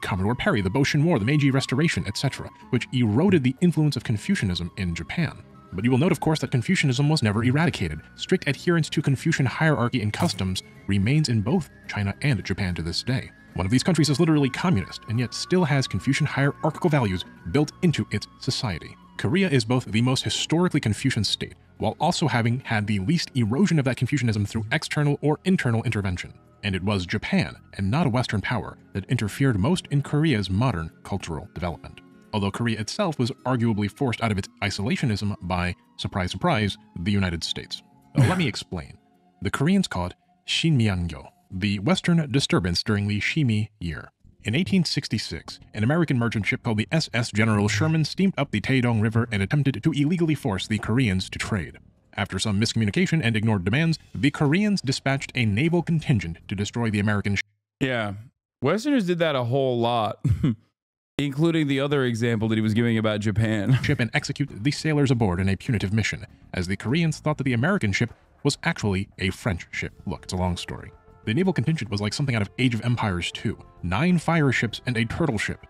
Commodore Perry, the Boshin War, the Meiji Restoration, etc., which eroded the influence of Confucianism in Japan. But you will note, of course, that Confucianism was never eradicated. Strict adherence to Confucian hierarchy and customs remains in both China and Japan to this day. One of these countries is literally communist, and yet still has Confucian hierarchical values built into its society. Korea is both the most historically Confucian state, while also having had the least erosion of that Confucianism through external or internal intervention. And it was Japan, and not a Western power, that interfered most in Korea's modern cultural development. Although Korea itself was arguably forced out of its isolationism by, surprise, surprise, the United States. Let me explain. The Koreans call it Shinmyeongyo, the Western disturbance during the Shimi year. In 1866, an American merchant ship called the SS General Sherman steamed up the Taedong River and attempted to illegally force the Koreans to trade. After some miscommunication and ignored demands, the Koreans dispatched a naval contingent to destroy the American ship. Yeah, Westerners did that a whole lot, including the other example that he was giving about Japan. And execute the sailors aboard in a punitive mission, as the Koreans thought that the American ship was actually a French ship. Look, it's a long story. The naval contingent was like something out of Age of Empires 2, 9 fire ships and a turtle ship.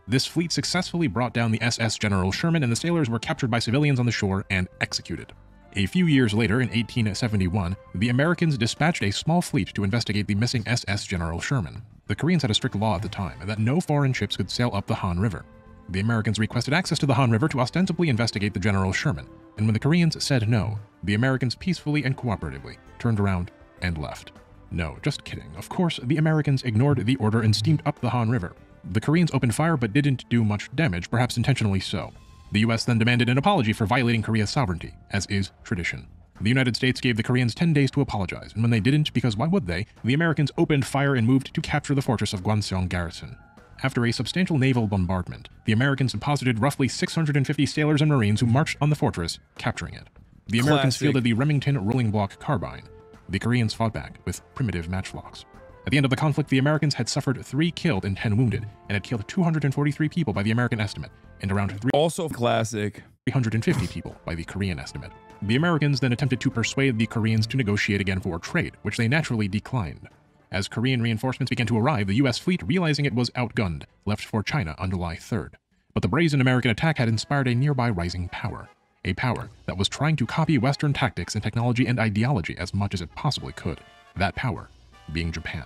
This fleet successfully brought down the SS General Sherman, and the sailors were captured by civilians on the shore and executed. A few years later, in 1871, the Americans dispatched a small fleet to investigate the missing SS General Sherman. The Koreans had a strict law at the time that no foreign ships could sail up the Han River. The Americans requested access to the Han River to ostensibly investigate the General Sherman, and when the Koreans said no, the Americans peacefully and cooperatively turned around and left. No, just kidding. Of course, the Americans ignored the order and steamed up the Han River. The Koreans opened fire but didn't do much damage, perhaps intentionally so. The US then demanded an apology for violating Korea's sovereignty, as is tradition. The United States gave the Koreans 10 days to apologize, and when they didn't, because why would they, the Americans opened fire and moved to capture the fortress of Gwanseong Garrison. After a substantial naval bombardment, the Americans deposited roughly 650 sailors and Marines who marched on the fortress, capturing it. The Americans fielded the Remington rolling block carbine. The Koreans fought back with primitive matchlocks. At the end of the conflict, the Americans had suffered 3 killed and 10 wounded, and had killed 243 people by the American estimate, and around 350 people by the Korean estimate. The Americans then attempted to persuade the Koreans to negotiate again for trade, which they naturally declined. As Korean reinforcements began to arrive, the US fleet, realizing it was outgunned, left for China on July 3rd. But the brazen American attack had inspired a nearby rising power. A power that was trying to copy Western tactics and technology and ideology as much as it possibly could. That power being Japan.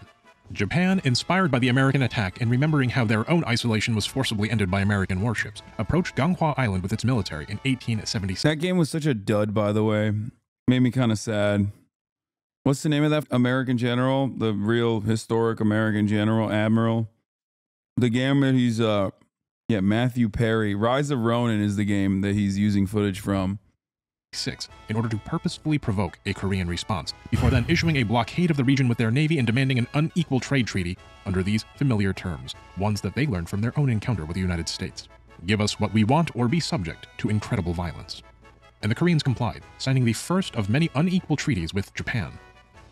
Japan, inspired by the American attack and remembering how their own isolation was forcibly ended by American warships, approached Ganghwa Island with its military in 1876. That game was such a dud, by the way. Made me kind of sad. What's the name of that American general? The real historic American general, admiral? The game that he's, Matthew Perry. Rise of Ronin is the game that he's using footage from. In order to purposefully provoke a Korean response, before then issuing a blockade of the region with their navy and demanding an unequal trade treaty under these familiar terms, ones that they learned from their own encounter with the United States. Give us what we want or be subject to incredible violence. And the Koreans complied, signing the first of many unequal treaties with Japan.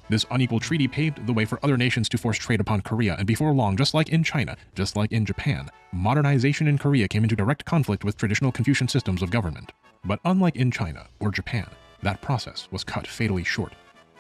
This unequal treaty paved the way for other nations to force trade upon Korea, and before long, just like in China, just like in Japan, modernization in Korea came into direct conflict with traditional Confucian systems of government. But unlike in China or Japan, that process was cut fatally short.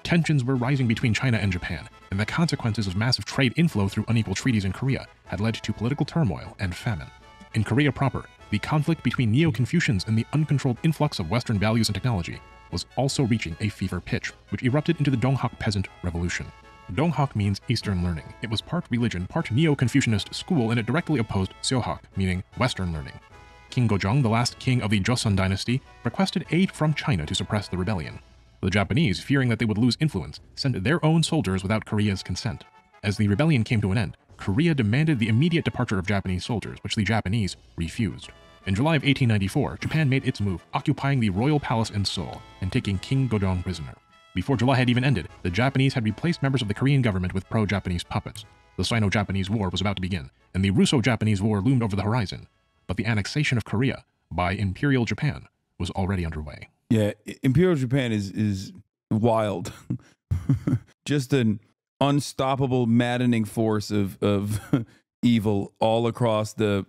Tensions were rising between China and Japan, and the consequences of massive trade inflow through unequal treaties in Korea had led to political turmoil and famine. In Korea proper, the conflict between Neo-Confucians and the uncontrolled influx of Western values and technology was also reaching a fever pitch, which erupted into the Donghak Peasant Revolution. Donghak means Eastern learning. It was part religion, part Neo-Confucianist school, and it directly opposed Seohak, meaning Western learning. King Gojong, the last king of the Joseon dynasty, requested aid from China to suppress the rebellion. The Japanese, fearing that they would lose influence, sent their own soldiers without Korea's consent. As the rebellion came to an end, Korea demanded the immediate departure of Japanese soldiers, which the Japanese refused. In July of 1894, Japan made its move, occupying the royal palace in Seoul and taking King Gojong prisoner. Before July had even ended, the Japanese had replaced members of the Korean government with pro-Japanese puppets. The Sino-Japanese War was about to begin, and the Russo-Japanese War loomed over the horizon. But the annexation of Korea by Imperial Japan was already underway. Yeah, Imperial Japan is wild. Just an unstoppable, maddening force of evil all across the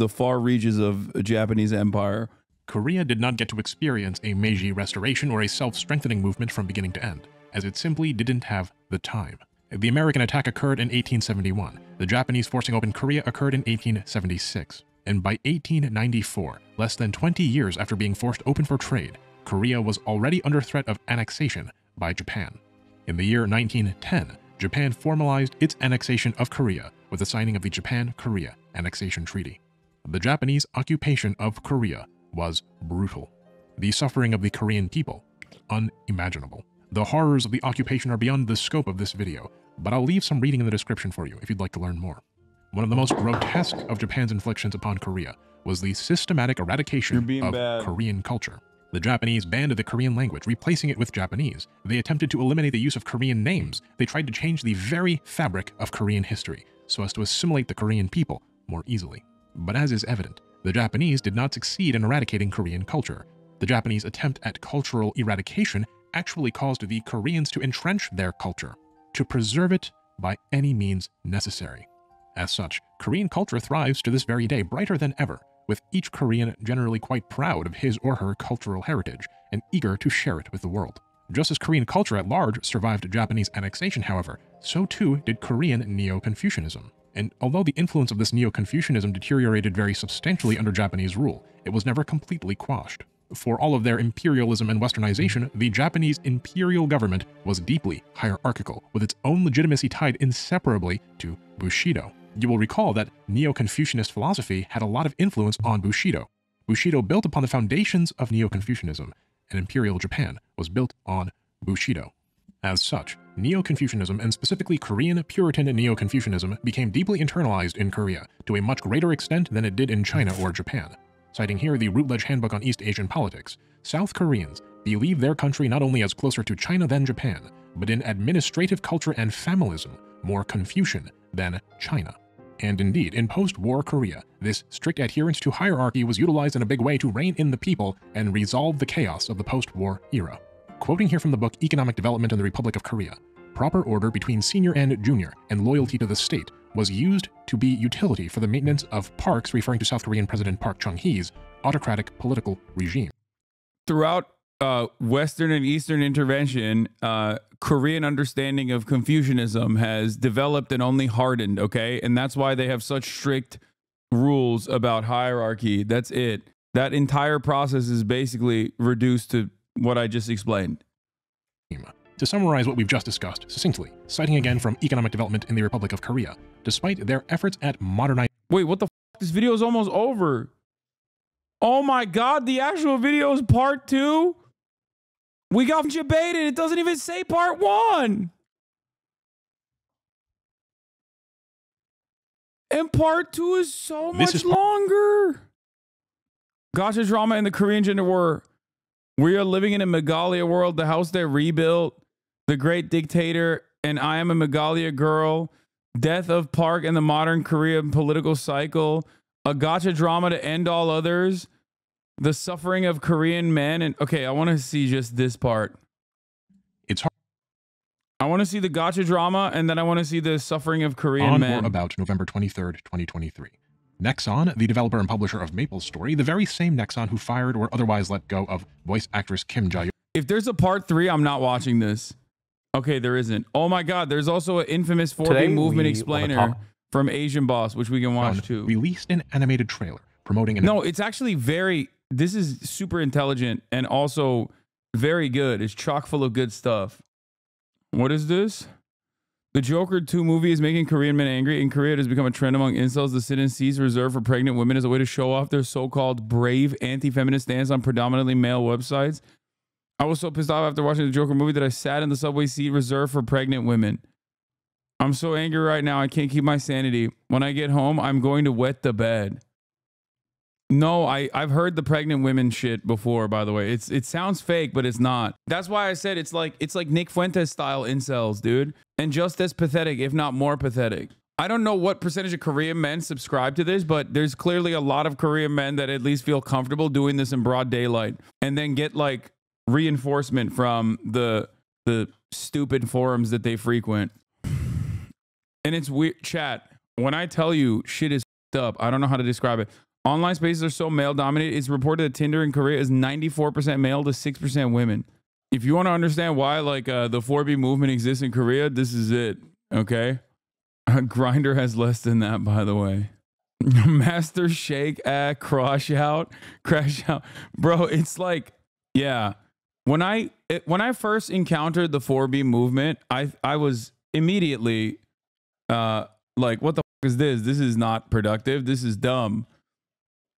far reaches of Japanese empire. Korea did not get to experience a Meiji Restoration or a self-strengthening movement from beginning to end, as it simply didn't have the time. The American attack occurred in 1871. The Japanese forcing open Korea occurred in 1876. And by 1894, less than 20 years after being forced open for trade, Korea was already under threat of annexation by Japan. In the year 1910, Japan formalized its annexation of Korea with the signing of the Japan-Korea Annexation Treaty. The Japanese occupation of Korea was brutal. The suffering of the Korean people, unimaginable. The horrors of the occupation are beyond the scope of this video, but I'll leave some reading in the description for you if you'd like to learn more. One of the most grotesque of Japan's inflictions upon Korea was the systematic eradication of Korean culture. The Japanese banned the Korean language, replacing it with Japanese. They attempted to eliminate the use of Korean names. They tried to change the very fabric of Korean history so as to assimilate the Korean people more easily. But as is evident, the Japanese did not succeed in eradicating Korean culture. The Japanese attempt at cultural eradication actually caused the Koreans to entrench their culture, to preserve it by any means necessary. As such, Korean culture thrives to this very day, brighter than ever, with each Korean generally quite proud of his or her cultural heritage and eager to share it with the world. Just as Korean culture at large survived Japanese annexation, however, so too did Korean Neo-Confucianism. And although the influence of this Neo-Confucianism deteriorated very substantially under Japanese rule, it was never completely quashed. For all of their imperialism and westernization, the Japanese imperial government was deeply hierarchical, with its own legitimacy tied inseparably to Bushido. You will recall that Neo-Confucianist philosophy had a lot of influence on Bushido. Bushido built upon the foundations of Neo-Confucianism, and Imperial Japan was built on Bushido. As such, Neo-Confucianism, and specifically Korean Puritan Neo-Confucianism, became deeply internalized in Korea to a much greater extent than it did in China or Japan. Citing here the Routledge Handbook on East Asian Politics, South Koreans believe their country not only as closer to China than Japan, but in administrative culture and familism, more Confucian than China. And indeed, in post-war Korea, this strict adherence to hierarchy was utilized in a big way to rein in the people and resolve the chaos of the post-war era. Quoting here from the book Economic Development in the Republic of Korea, proper order between senior and junior and loyalty to the state was used to be utility for the maintenance of Park's, referring to South Korean President Park Chung-hee's, autocratic political regime. Throughout Western and Eastern intervention, Korean understanding of Confucianism has developed and only hardened, okay? And that's why they have such strict rules about hierarchy. That's it. That entire process is basically reduced to what I just explained. To summarize what we've just discussed succinctly, citing again from Economic Development in the Republic of Korea, despite their efforts at modernizing— Wait, what the f? This video is almost over. Oh my God, the actual video is part 2? We got debated. It doesn't even say part 1. And part 2 is so much longer. Gacha drama in the Korean gender war. We are living in a Megalia world, the house that rebuilt, the great dictator, and I am a Megalia girl, death of Park and the modern Korean political cycle, a gacha drama to end all others, the suffering of Korean men. And okay, I want to see just this part. It's hard. I want to see the gacha drama, and then I want to see the suffering of Korean men. On or about November 23rd, 2023. Nexon, the developer and publisher of MapleStory, the very same Nexon who fired or otherwise let go of voice actress Kim Jae. If there's a part 3, I'm not watching this. Okay, there isn't. Oh my God, there's also an infamous 4B movement explainer from Asian Boss, which we can watch too. Released an animated trailer promoting an— No, it's actually very— this is super intelligent and also very good. It's chock full of good stuff. What is this? The Joker 2 movie is making Korean men angry. In Korea, it has become a trend among incels to sit in seats reserved for pregnant women as a way to show off their so-called brave anti-feminist stance on predominantly male websites. I was so pissed off after watching the Joker movie that I sat in the subway seat reserved for pregnant women. I'm so angry right now, I can't keep my sanity. When I get home, I'm going to wet the bed. No, I've heard the pregnant women shit before, by the way. It sounds fake, but it's not. That's why I said it's like Nick Fuentes style incels, dude. And just as pathetic, if not more pathetic. I don't know what percentage of Korean men subscribe to this, but there's clearly a lot of Korean men that at least feel comfortable doing this in broad daylight and then get like reinforcement from the stupid forums that they frequent. And it's weird, chat. When I tell you shit is up, I don't know how to describe it. Online spaces are so male dominated. It's reported that Tinder in Korea is 94% male to 6% women. If you want to understand why like the 4B movement exists in Korea, this is it. Okay. Grinder has less than that, by the way. Master Shake, crash out. Bro, it's like, yeah. When I first encountered the 4B movement, I was immediately like, what the fuck is this? This is not productive. This is dumb.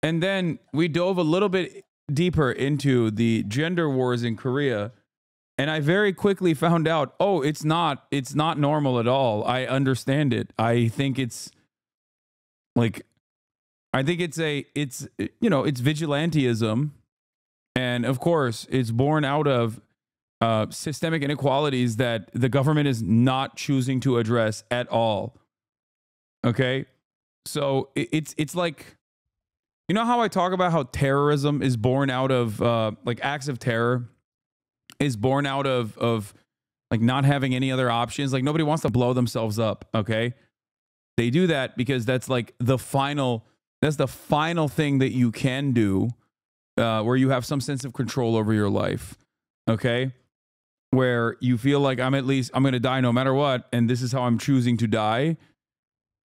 And then we dove a little bit deeper into the gender wars in Korea, and I very quickly found out, oh, it's not normal at all. I understand it. I think it's like, it's vigilantism, and of course it's born out of systemic inequalities that the government is not choosing to address at all. Okay, so it's like, you know how I talk about how terrorism is born out of like acts of terror is born out of like not having any other options. Like nobody wants to blow themselves up. Okay, they do that because that's like the final thing that you can do, where you have some sense of control over your life. Okay, where you feel like I'm going to die no matter what, and this is how I'm choosing to die.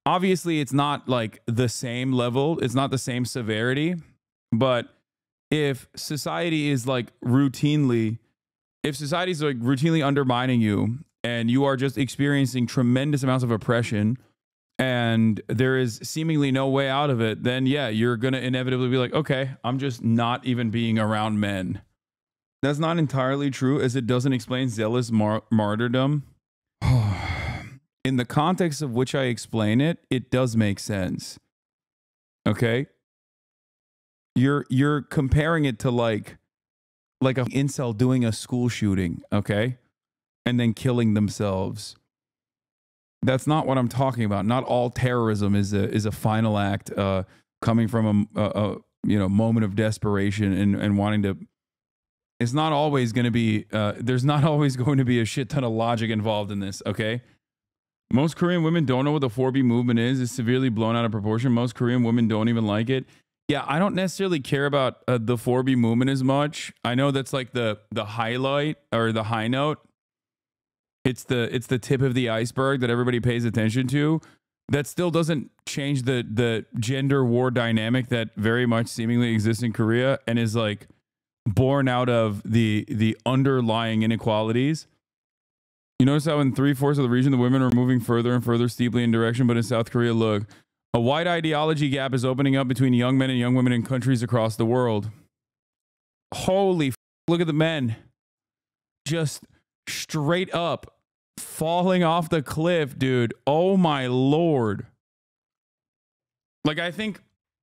Obviously, it's not like the same level. It's not the same severity. But if society is like routinely undermining you, and you are just experiencing tremendous amounts of oppression, and there is seemingly no way out of it, then yeah, you're going to inevitably be like, okay, I'm just not even being around men. That's not entirely true, as it doesn't explain zealous martyrdom. In the context of which I explain it, it does make sense. Okay? You're comparing it to like a incel doing a school shooting, okay? And then killing themselves. That's not what I'm talking about. Not all terrorism is a final act coming from a moment of desperation and wanting to. It's not always going to be there's not always going to be a shit ton of logic involved in this, okay? Most Korean women don't know what the 4B movement is. It's severely blown out of proportion. Most Korean women don't even like it. Yeah, I don't necessarily care about the 4B movement as much. I know that's like the highlight or the high note. It's the tip of the iceberg that everybody pays attention to. That still doesn't change the gender war dynamic that very much seemingly exists in Korea and is like born out of the underlying inequalities. You notice how in 3/4 of the region, the women are moving further and further steeply in direction, but in South Korea, look, a wide ideology gap is opening up between young men and young women in countries across the world. Holy look at the men. Just straight up falling off the cliff, dude. Oh my Lord. Like, I think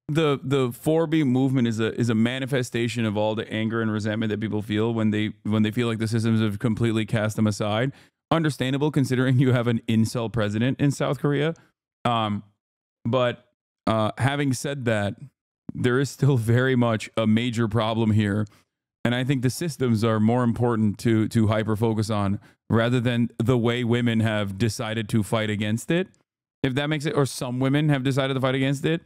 the 4B movement is a manifestation of all the anger and resentment that people feel when they feel like the systems have completely cast them aside. Understandable, considering you have an incel president in South Korea. But having said that, there is still very much a major problem here. And I think the systems are more important to hyper focus on rather than the way women have decided to fight against it. If that makes it, or some women have decided to fight against it.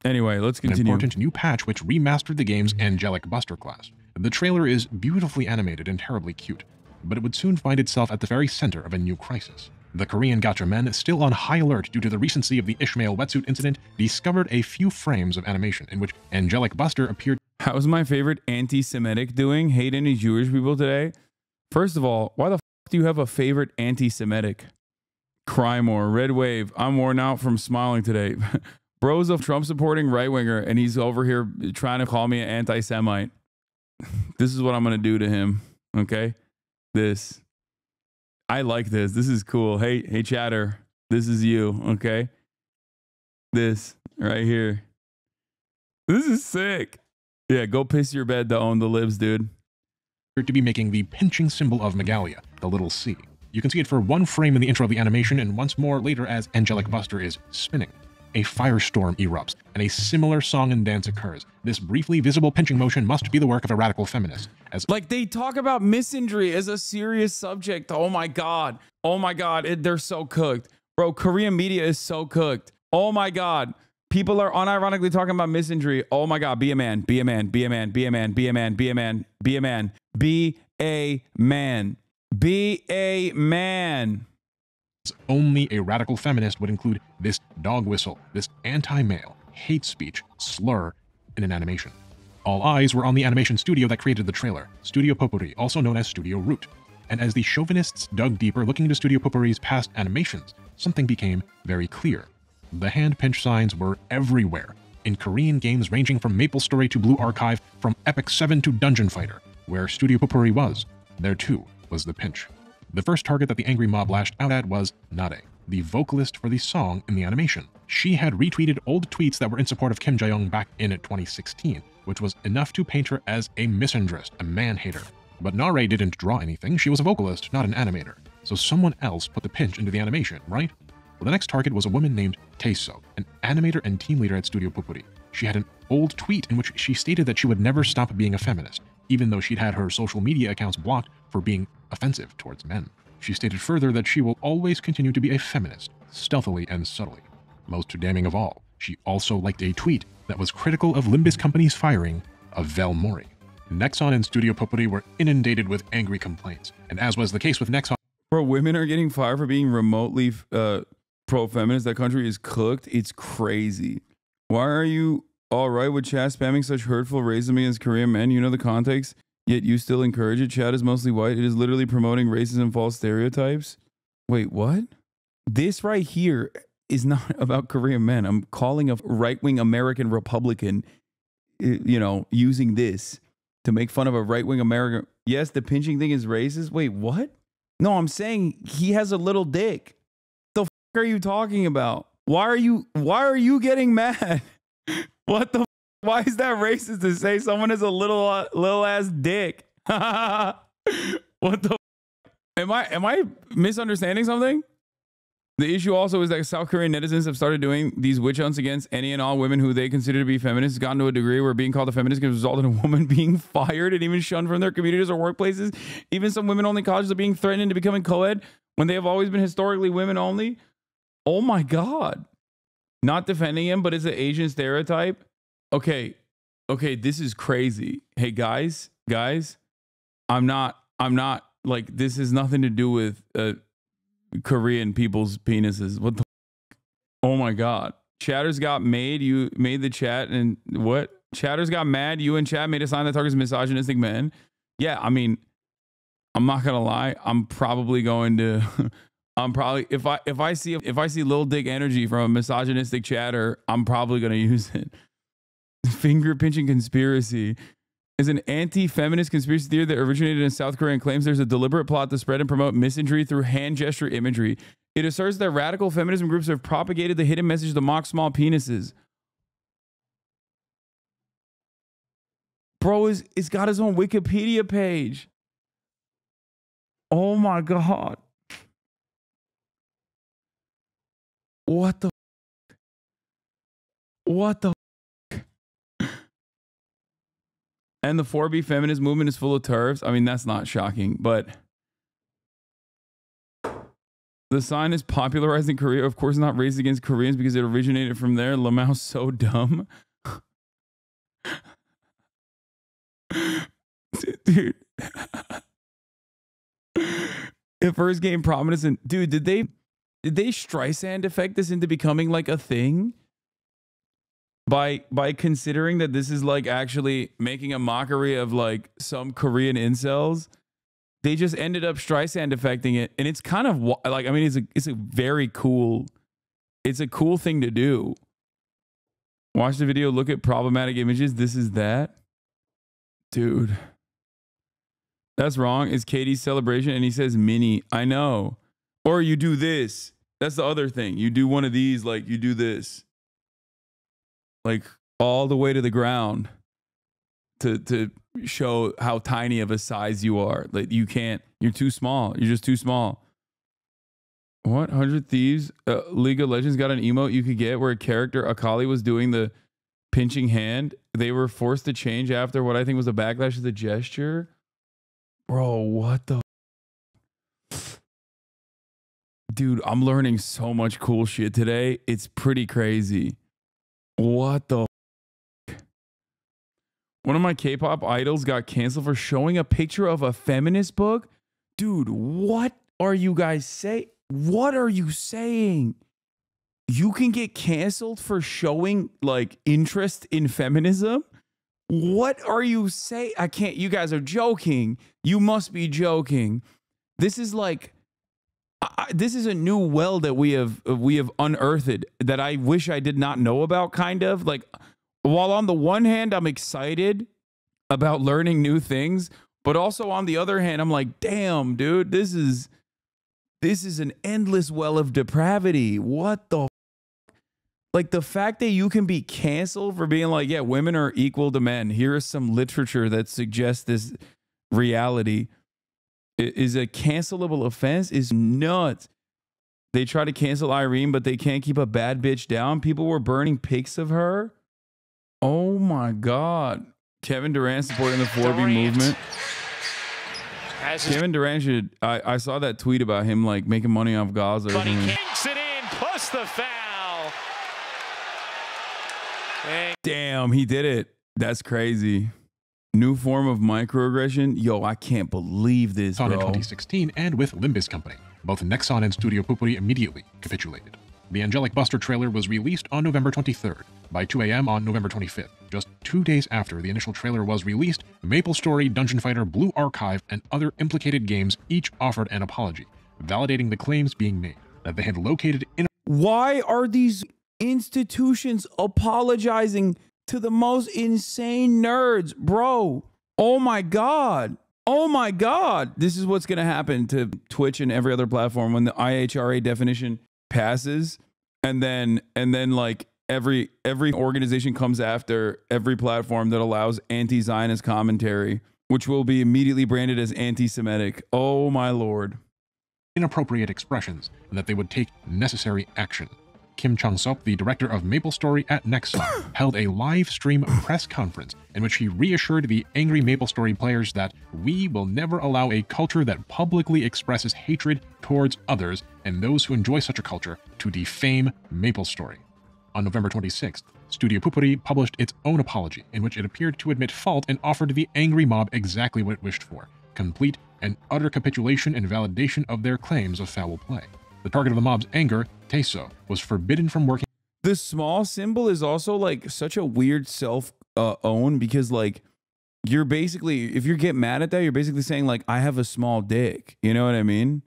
Anyway, let's continue. An important new patch which remastered the game's angelic buster class. The trailer is beautifully animated and terribly cute, but it would soon find itself at the very center of a new crisis. The Korean gacha men, still on high alert due to the recency of the Ishmael wetsuit incident, discovered a few frames of animation in which Angelic Buster appeared. How's my favorite anti-Semitic doing? Hate any Jewish people today? First of all, why the f do you have a favorite anti-Semitic? Cry more. Red Wave. I'm worn out from smiling today. Bro's a Trump-supporting right-winger, and he's over here trying to call me an anti-Semite. This is what I'm going to do to him, okay? This. I like this. This is cool. Hey, chatter. This is you, okay? This right here. This is sick. Yeah, go piss your bed to own the libs, dude. To be making the pinching symbol of Megalia, the little C. You can see it for one frame in the intro of the animation and once more later as Angelic Buster is spinning. A firestorm erupts, and a similar song and dance occurs. This briefly visible pinching motion must be the work of a radical feminist. As like, they talk about misandry as a serious subject. Oh my God. Oh my God. They're so cooked. Bro, Korean media is so cooked. Oh my God. People are unironically talking about misandry. Oh my God. Be a man. Be a man. Be a man. Be a man. Be a man. Be a man. Be a man. Be a man. Be a man. only a radical feminist would include this dog whistle, this anti-male, hate speech, slur in an animation. All eyes were on the animation studio that created the trailer, Studio Potpourri, also known as Studio Root. And as the chauvinists dug deeper looking into Studio Potpourri's past animations, something became very clear. The hand pinch signs were everywhere, in Korean games ranging from MapleStory to Blue Archive, from Epic 7 to Dungeon Fighter. Where Studio Potpourri was, there too was the pinch. The first target that the angry mob lashed out at was Nade, the vocalist for the song in the animation. She had retweeted old tweets that were in support of Kim Jae-young back in 2016, which was enough to paint her as a misandrist, a man-hater. But Nare didn't draw anything, she was a vocalist, not an animator. So someone else put the pinch into the animation, right? Well, the next target was a woman named Taeso, an animator and team leader at Studio Potpourri. She had an old tweet in which she stated that she would never stop being a feminist, even though she'd had her social media accounts blocked for being offensive towards men. She stated further that she will always continue to be a feminist, stealthily and subtly. Most damning of all, she also liked a tweet that was critical of Limbus Company's firing of Vel Mori. Nexon and Studio Potpourri were inundated with angry complaints, and as was the case with Nexon, Bro, women are getting fired for being remotely pro-feminist. That country is cooked. It's crazy. Why are you all right with chat spamming such hurtful racism against Korean men? You know the context, yet you still encourage it. Chat is mostly white. It is literally promoting racism, false stereotypes. Wait, what? This right here is not about Korean men. I'm calling a right-wing American Republican, you know, using this to make fun of a right-wing American. Yes, the pinching thing is racist. Wait, what? No, I'm saying he has a little dick. The f are you talking about? Why are you getting mad? What the f? Why is that racist to say someone has a little ass dick? What the f? Am I misunderstanding something? The issue also is that South Korean netizens have started doing these witch hunts against any and all women who they consider to be feminists. It's gotten to a degree where being called a feminist can result in a woman being fired and even shunned from their communities or workplaces. Even some women-only colleges are being threatened into becoming co-ed when they have always been historically women-only. Oh my God. Not defending him, but it's an Asian stereotype. Okay, this is crazy. Hey, guys, I'm not like, this has nothing to do with Korean people's penises. What the oh my God. Chatters got made. You made the chat and what? Chatters got mad. You and chat made a sign that targets misogynistic men. Yeah, I mean, I'm not gonna lie. I'm probably going to I'm probably if I see little dick energy from a misogynistic chatter, I'm probably gonna use it. Finger pinching conspiracy is an anti-feminist conspiracy theory that originated in South Korea and claims there's a deliberate plot to spread and promote misandry through hand gesture imagery. It asserts that radical feminism groups have propagated the hidden message to mock small penises. Bro, it's got his own Wikipedia page. Oh my God. What the? What the? And the 4B feminist movement is full of turfs. I mean, that's not shocking, but the sign is popularized in Korea. Of course, not raised against Koreans because it originated from there. Lamau's so dumb. Dude. It first gained prominence in, dude, did they Streisand affect this into becoming like a thing? By considering that this is like actually making a mockery of like some Korean incels, they just ended up Streisand affecting it, and it's kind of like, I mean, it's a very cool, it's a cool thing to do. Watch the video, look at problematic images. This is that, dude. That's wrong. It's Katie's celebration, and he says mini. I know. Or you do this. That's the other thing. You do one of these, like you do this. Like all the way to the ground to show how tiny of a size you are. Like you can't, you're too small. You're just too small. What? 100 Thieves? League of Legends got an emote you could get where a character, Akali, was doing the pinching hand. They were forced to change after what I think was a backlash to the gesture. Bro, what the? Dude, I'm learning so much cool shit today. It's pretty crazy. What the? One of my K-pop idols got canceled for showing a picture of a feminist book. Dude, what are you guys saying? What are you saying? You can get canceled for showing like interest in feminism? What are you saying? I can't. You guys are joking. You must be joking. This is like this is a new well that we have unearthed that I wish I did not know about. Kind of like, while on the one hand I'm excited about learning new things, but also on the other hand I'm like, damn, dude, this is an endless well of depravity. What the like, the fact that you can be canceled for being like, yeah, women are equal to men. Here is some literature that suggests this reality is a cancelable offense is nuts. They try to cancel Irene, but they can't keep a bad bitch down. People were burning pics of her. Oh my God. Kevin Durant supporting the 4B movement. Kevin Durant should, I saw that tweet about him like making money off Gaza. But he kicks it in, plus the foul. Damn, he did it. That's crazy. New form of microaggression. Yo, I can't believe this, bro. In 2016 and with Limbus Company. Both Nexon and Studio Pupuri immediately capitulated. The Angelic Buster trailer was released on November 23rd, by 2 a.m. on November 25th. Just 2 days after the initial trailer was released, MapleStory, Dungeon Fighter, Blue Archive, and other implicated games each offered an apology, validating the claims being made that they had located in. Why are these institutions apologizing to the most insane nerds, bro? Oh my God. Oh my God. This is what's going to happen to Twitch and every other platform when the IHRA definition passes, and then like every organization comes after every platform that allows anti-Zionist commentary, which will be immediately branded as anti-Semitic. Oh my Lord. Inappropriate expressions, and that they would take necessary action. Kim Chang-sop, the director of MapleStory at Nexon, held a live stream press conference in which he reassured the angry MapleStory players that we will never allow a culture that publicly expresses hatred towards others and those who enjoy such a culture to defame MapleStory. On November 26th, Studio Pupuri published its own apology in which it appeared to admit fault and offered the angry mob exactly what it wished for: complete and utter capitulation and validation of their claims of foul play. The target of the mob's anger, Teso, was forbidden from working. The small symbol is also like such a weird self-own, because like you're basically, if you get mad at that, you're basically saying like, I have a small dick. You know what I mean?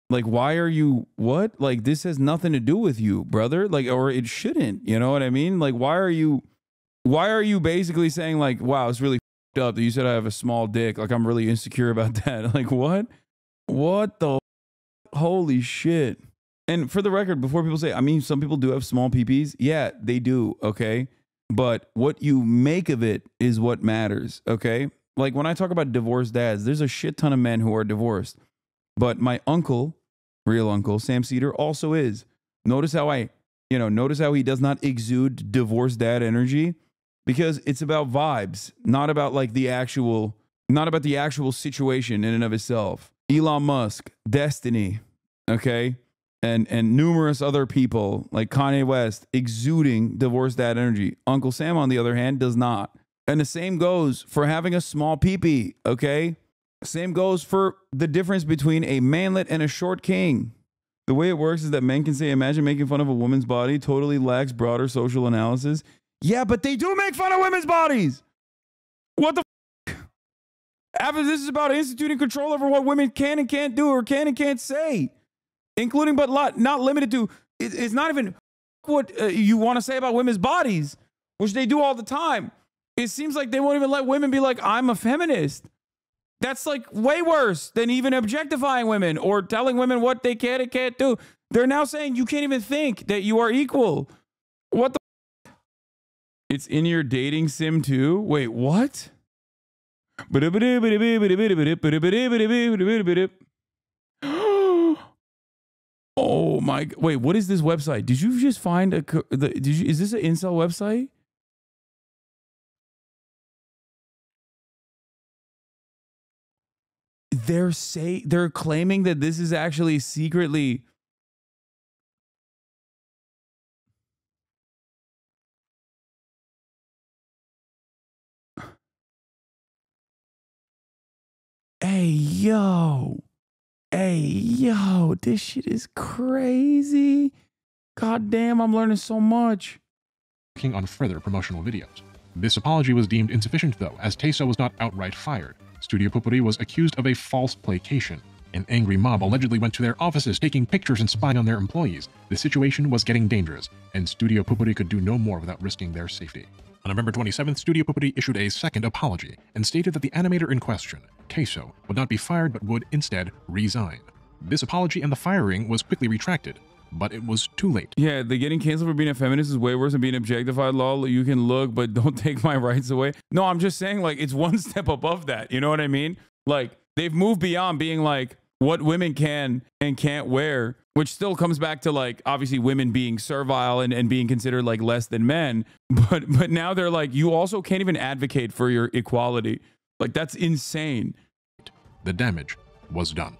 Like, why are you, what? Like, this has nothing to do with you, brother. Like, or it shouldn't, you know what I mean? Like, why are you basically saying like, wow, it's really f***ed up that you said I have a small dick. Like, I'm really insecure about that. Like, what? What the holy shit. And for the record, before people say, I mean, some people do have small peepees. Yeah, they do. Okay. But what you make of it is what matters. Okay. Like when I talk about divorced dads, there's a shit ton of men who are divorced. But my uncle, real uncle, Sam Cedar, also is. Notice how notice how he does not exude divorced dad energy, because it's about vibes, not about the actual situation in and of itself. Elon Musk, Destiny, okay, and numerous other people like Kanye West exuding divorced dad energy. Uncle Sam, on the other hand, does not. And the same goes for having a small peepee, okay? Same goes for the difference between a manlet and a short king. The way it works is that men can say, imagine making fun of a woman's body, totally lacks broader social analysis. Yeah, but they do make fun of women's bodies. What the After this is about instituting control over what women can and can't do, or can and can't say, including but not limited to. It's not even what you want to say about women's bodies, which they do all the time. It seems like they won't even let women be like, I'm a feminist. That's like way worse than even objectifying women or telling women what they can and can't do. They're now saying you can't even think that you are equal. What the? It's in your dating sim too? Wait, what? Oh my, wait, what is this website? Did you just find is this an incel website? They're claiming that this is actually secretly. Hey, yo. Hey, yo, this shit is crazy. God damn, I'm learning so much. Working on further promotional videos. This apology was deemed insufficient though, as Taeso was not outright fired. Studio Pupuri was accused of a false placation. An angry mob allegedly went to their offices, taking pictures and spying on their employees. The situation was getting dangerous, and Studio Pupuri could do no more without risking their safety. On November 27th, Studio Pupuri issued a second apology and stated that the animator in question, Taeso, would not be fired but would instead resign. This apology and the firing was quickly retracted, but it was too late. Yeah, the getting canceled for being a feminist is way worse than being objectified, lol. You can look, but don't take my rights away. No, I'm just saying, like, it's one step above that. You know what I mean? Like, they've moved beyond being like what women can and can't wear, which still comes back to like obviously women being servile and being considered like less than men. But now they're like, you also can't even advocate for your equality. Like, that's insane. The damage was done.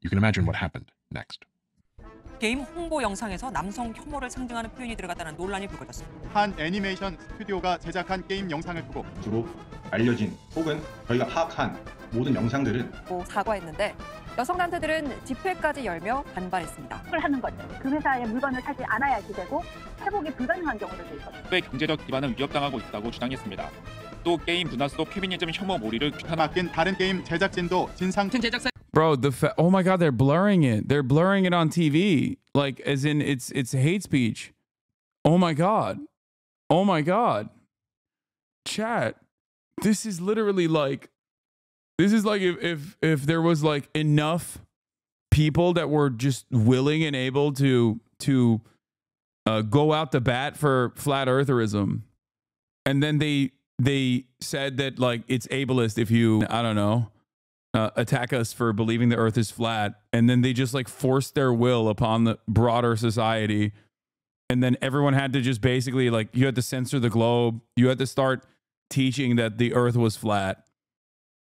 You can imagine what happened next. 게임 홍보 영상에서 남성 혐오를 상징하는 표현이 들어갔다는 논란이 불거졌습니다. 한 애니메이션 스튜디오가 제작한 게임 영상을 두고 주로 알려진 혹은 저희가 파악한 모든 영상들은 사과했는데 여성 단체들은 집회까지 열며 반발했습니다. 하는 거죠. 그 회사의 물건을 사지 않아야지 되고 회복이 불가능한 경우도 있거든요. 의 경제적 기반을 위협당하고 있다고 주장했습니다. 또 게임 문화 속 페미니즘 혐오 몰이를 맡긴 다른 게임 제작진도 진상 제작사 Bro, oh my God, they're blurring it. They're blurring it on TV. Like, as in it's hate speech. Oh my God. Oh my God. Chat. This is literally like, if there was like enough people that were just willing and able to go out the bat for flat eartherism, and then they said that like it's ableist if you, I don't know, attack us for believing the earth is flat, and then they just like forced their will upon the broader society, and then everyone had to just basically like, you had to censor the globe, you had to start teaching that the earth was flat.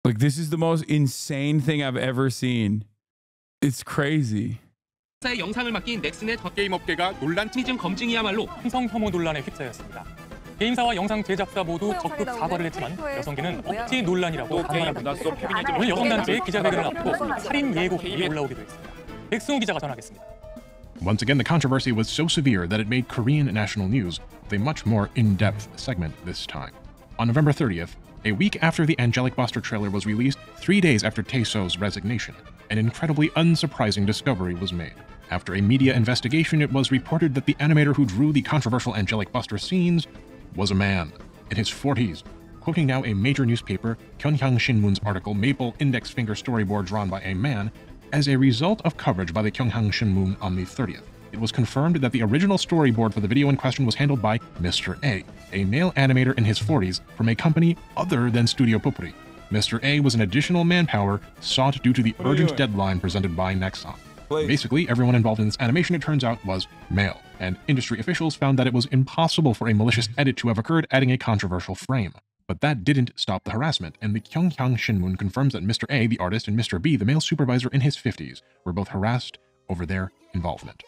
Like, this is the most insane thing I've ever seen. It's crazy. 의 영상을 맡긴 넥슨의 게임 업계가 논란 페미니즘 검증이야말로 성혐오 논란에 휩싸였습니다. 게임사와 영상 제작사 모두 적극 사과를 했지만 여성계는 억지 논란이라고 반발합니다. 오늘 여성단체의 기자회견을 앞두고 살인 예고편이 올라오기도 했습니다. 백승우 기자가 전하겠습니다. Once again, the controversy was so severe that it made Korean national news with a much more in-depth segment this time. On November 30th, a week after the Angelic Buster trailer was released, 3 days after Taeso's resignation, an incredibly unsurprising discovery was made. After a media investigation, it was reported that the animator who drew the controversial Angelic Buster scenes was a man, in his 40s. Quoting now a major newspaper, Gyeongyang Shinmun's article, Maple Index Finger Storyboard Drawn by a Man, as a result of coverage by the Gyeongyang Shinmun on the 30th. It was confirmed that the original storyboard for the video in question was handled by Mr. A male animator in his 40s from a company other than Studio Pupuri. Mr. A was an additional manpower sought due to the urgent deadline presented by Nexon. Basically, everyone involved in this animation, it turns out, was male, and industry officials found that it was impossible for a malicious edit to have occurred, adding a controversial frame. But that didn't stop the harassment, and the Gyeongyang Shinmun confirms that Mr. A, the artist, and Mr. B, the male supervisor in his 50s, were both harassed over their involvement.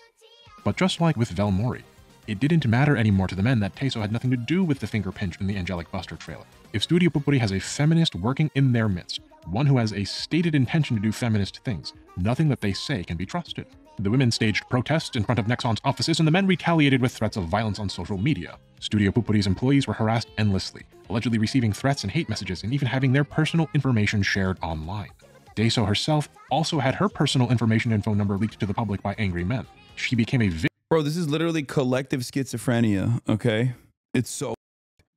But just like with Vel Mori, it didn't matter anymore to the men that Taeso had nothing to do with the finger pinch in the Angelic Buster trailer. If Studio Pupuri has a feminist working in their midst, one who has a stated intention to do feminist things, nothing that they say can be trusted. The women staged protests in front of Nexon's offices, and the men retaliated with threats of violence on social media. Studio Pupuri's employees were harassed endlessly, allegedly receiving threats and hate messages, and even having their personal information shared online. Taeso herself also had her personal information and phone number leaked to the public by angry men. She became a victim. Bro, this is literally collective schizophrenia, okay? It's so...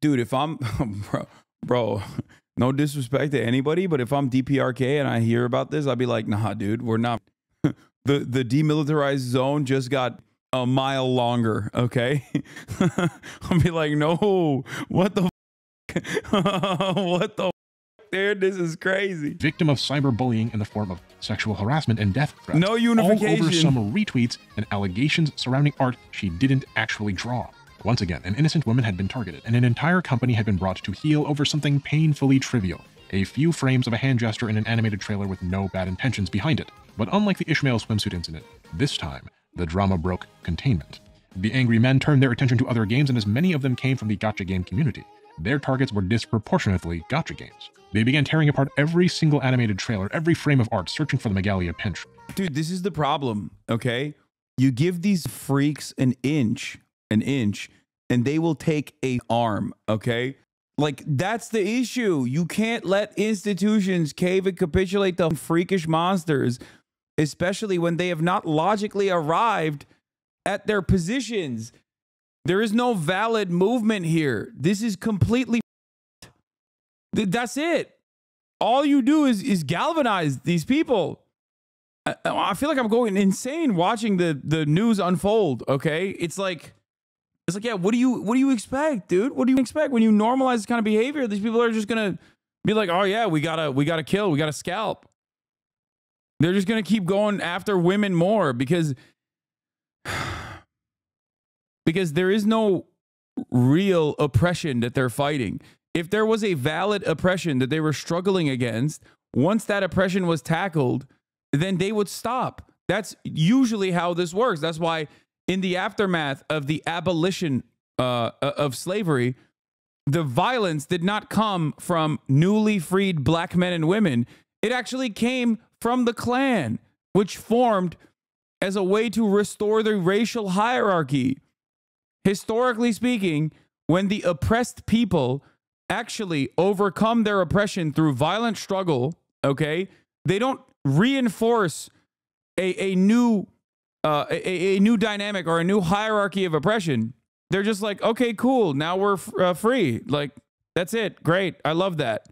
Dude, if I'm... bro, no disrespect to anybody, but if I'm DPRK and I hear about this, I'd be like, nah, dude, we're not... the demilitarized zone just got a mile longer, okay? I'll be like, no, what the... what the... Dude, this is crazy. Victim of cyberbullying in the form of sexual harassment and death threats. No unification. All over some retweets and allegations surrounding art she didn't actually draw. Once again, an innocent woman had been targeted, and an entire company had been brought to heel over something painfully trivial. A few frames of a hand gesture in an animated trailer with no bad intentions behind it. But unlike the Ishmael swimsuit incident, this time, the drama broke containment. The angry men turned their attention to other games, and as many of them came from the gacha game community, their targets were disproportionately gacha games. They began tearing apart every single animated trailer, every frame of art, searching for the Megalia pinch. Dude, this is the problem, okay? You give these freaks an inch, and they will take an arm, okay? Like, that's the issue. You can't let institutions cave and capitulate to freakish monsters, especially when they have not logically arrived at their positions. There is no valid movement here. This is completely that's it. All you do is galvanize these people. I feel like I'm going insane watching the news unfold, okay? It's like, yeah, what do you expect, dude? What do you expect when you normalize this kind of behavior? These people are just gonna be like, oh yeah, we gotta kill, we gotta scalp. They're just gonna keep going after women more because there is no real oppression that they're fighting. If there was a valid oppression that they were struggling against, once that oppression was tackled, then they would stop. That's usually how this works. That's why in the aftermath of the abolition of slavery, the violence did not come from newly freed black men and women. It actually came from the Klan, which formed as a way to restore the racial hierarchy. Historically speaking, when the oppressed people actually overcome their oppression through violent struggle, okay, they don't reinforce a new dynamic or a new hierarchy of oppression. They're just like, okay, cool, now we're free. Like, that's it. Great. I love that.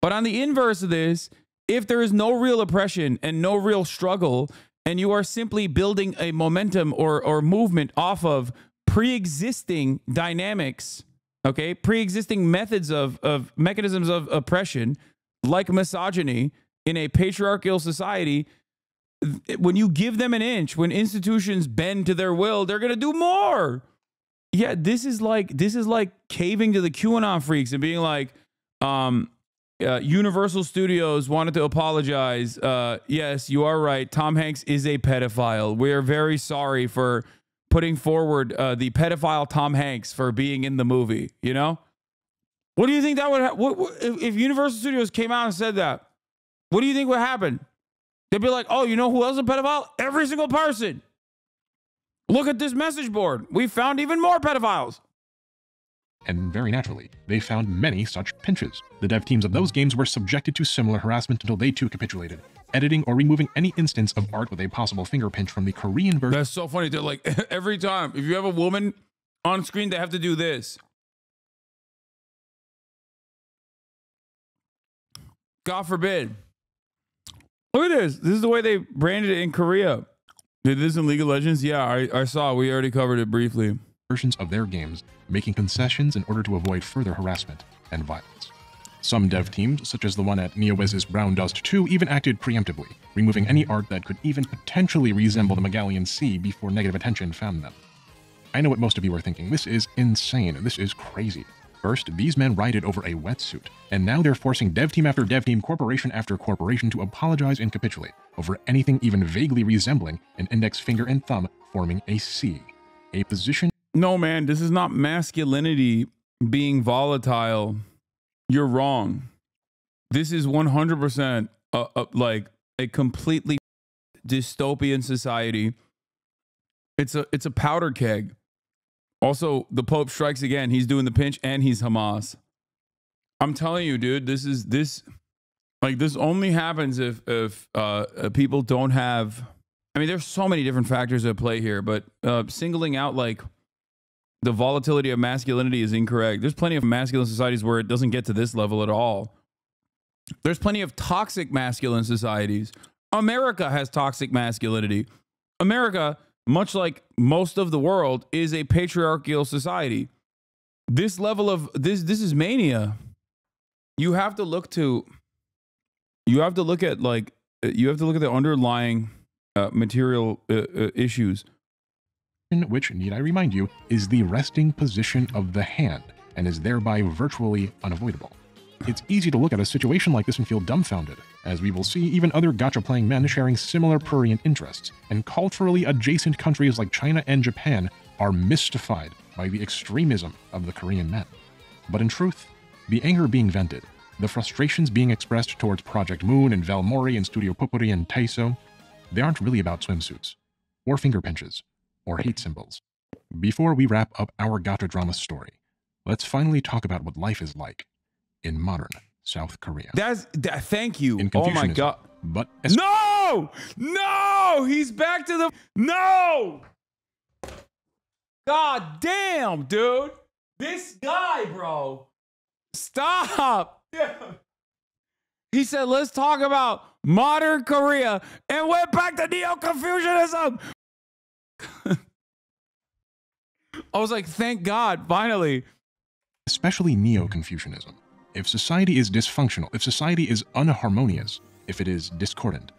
But on the inverse of this, if there is no real oppression and no real struggle, and you are simply building a momentum or movement off of pre-existing dynamics, okay, pre-existing methods of mechanisms of oppression, like misogyny in a patriarchal society, when you give them an inch, when institutions bend to their will, they're gonna do more. Yeah, this is like caving to the QAnon freaks and being like, Universal Studios wanted to apologize. Yes, you are right. Tom Hanks is a pedophile. We are very sorry for putting forward the pedophile Tom Hanks for being in the movie. You know, what do you think that would if Universal Studios came out and said that? What do you think would happen? They'd be like, oh, you know who else is a pedophile? Every single person. Look at this message board. We found even more pedophiles. And very naturally, they found many such pinches. The dev teams of those games were subjected to similar harassment until they too capitulated, editing or removing any instance of art with a possible finger pinch from the Korean version. That's so funny. They're like, every time, if you have a woman on screen, they have to do this. God forbid. Look at this. This is the way they branded it in Korea. Did this in League of Legends? Yeah, I saw. We already covered it briefly. Versions of their games, making concessions in order to avoid further harassment and violence. Some dev teams, such as the one at NeoWiz's Brown Dust 2, even acted preemptively, removing any art that could even potentially resemble the Megalian Sea before negative attention found them. I know what most of you are thinking. This is insane. This is crazy. First, these men rioted over a wetsuit, and now they're forcing dev team after dev team, corporation after corporation to apologize and capitulate over anything even vaguely resembling an index finger and thumb forming a C. A position. No, man, this is not masculinity being volatile. You're wrong. This is 100% like a completely dystopian society. It's a powder keg. Also, the Pope strikes again. He's doing the pinch and he's Hamas. I'm telling you, dude, this only happens if people don't have. I mean, there's so many different factors at play here, but singling out like the volatility of masculinity is incorrect. There's plenty of masculine societies where it doesn't get to this level at all. There's plenty of toxic masculine societies. America has toxic masculinity. America, much like most of the world, is a patriarchal society. This level of this is mania. You have to look at the underlying material issues. Which, need I remind you, is the resting position of the hand and is thereby virtually unavoidable. It's easy to look at a situation like this and feel dumbfounded, as we will see even other gacha-playing men sharing similar prurient interests, and culturally adjacent countries like China and Japan are mystified by the extremism of the Korean men. But in truth, the anger being vented, the frustrations being expressed towards Project Moon and Valmori and Studio Popuri and Taiso, they aren't really about swimsuits, or finger pinches, or hate symbols. Before we wrap up our Gacha drama story, let's finally talk about what life is like in modern South Korea. Thank you. In Oh my God. But no, he's back to the no. God damn, dude. This guy, bro. Stop. He said, let's talk about modern Korea and went back to Neo-Confucianism. I was like, thank God, finally. Especially Neo-Confucianism. If society is dysfunctional, if society is unharmonious, if it is discordant,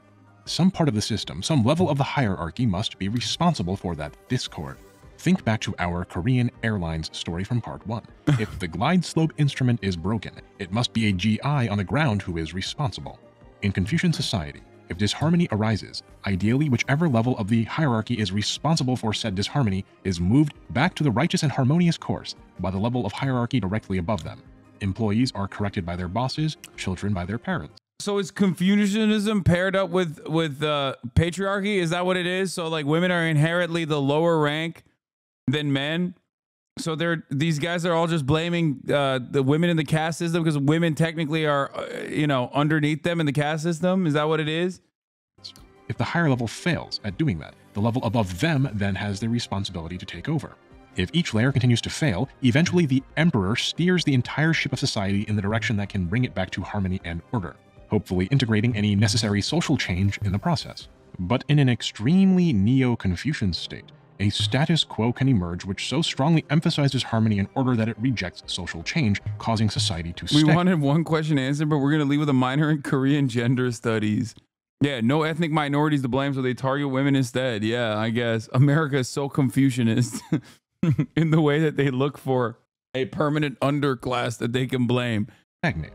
some part of the system, some level of the hierarchy must be responsible for that discord. Think back to our Korean Airlines story from part 1. If the glide slope instrument is broken, it must be a GI on the ground who is responsible. In Confucian society, if disharmony arises, ideally whichever level of the hierarchy is responsible for said disharmony is moved back to the righteous and harmonious course by the level of hierarchy directly above them. Employees are corrected by their bosses, children by their parents. So is Confucianism paired up with patriarchy? Is that what it is? So like women are inherently the lower rank than men. So these guys are all just blaming the women in the caste system because women technically are, underneath them in the caste system. Is that what it is? If the higher level fails at doing that, the level above them then has the responsibility to take over. If each layer continues to fail, eventually the emperor steers the entire ship of society in the direction that can bring it back to harmony and order, hopefully integrating any necessary social change in the process. But in an extremely Neo-Confucian state, a status quo can emerge which so strongly emphasizes harmony and order that it rejects social change, causing society to stay. We wanted one question answered, but we're going to leave with a minor in Korean gender studies. Yeah, no ethnic minorities to blame, so they target women instead. Yeah, I guess. America is so Confucianist in the way that they look for a permanent underclass that they can blame. Stagnate.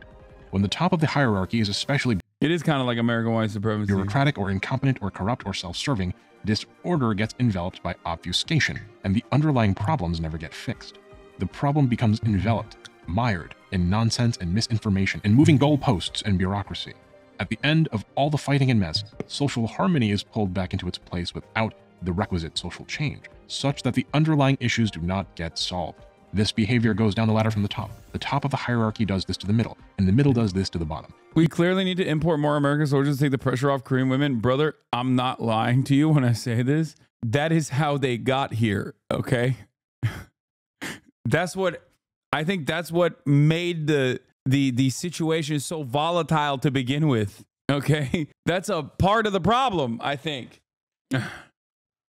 When the top of the hierarchy is especially... It is kind of like American white supremacy. ...bureaucratic or incompetent or corrupt or self-serving, disorder gets enveloped by obfuscation, and the underlying problems never get fixed. The problem becomes enveloped, mired in nonsense and misinformation, and moving goalposts and bureaucracy. At the end of all the fighting and mess, social harmony is pulled back into its place without the requisite social change, such that the underlying issues do not get solved. This behavior goes down the ladder from the top. The top of the hierarchy does this to the middle, and the middle does this to the bottom. We clearly need to import more American soldiers to take the pressure off Korean women. Brother, I'm not lying to you when I say this. That is how they got here, okay? I think that's what made the situation so volatile to begin with, okay? That's a part of the problem, I think.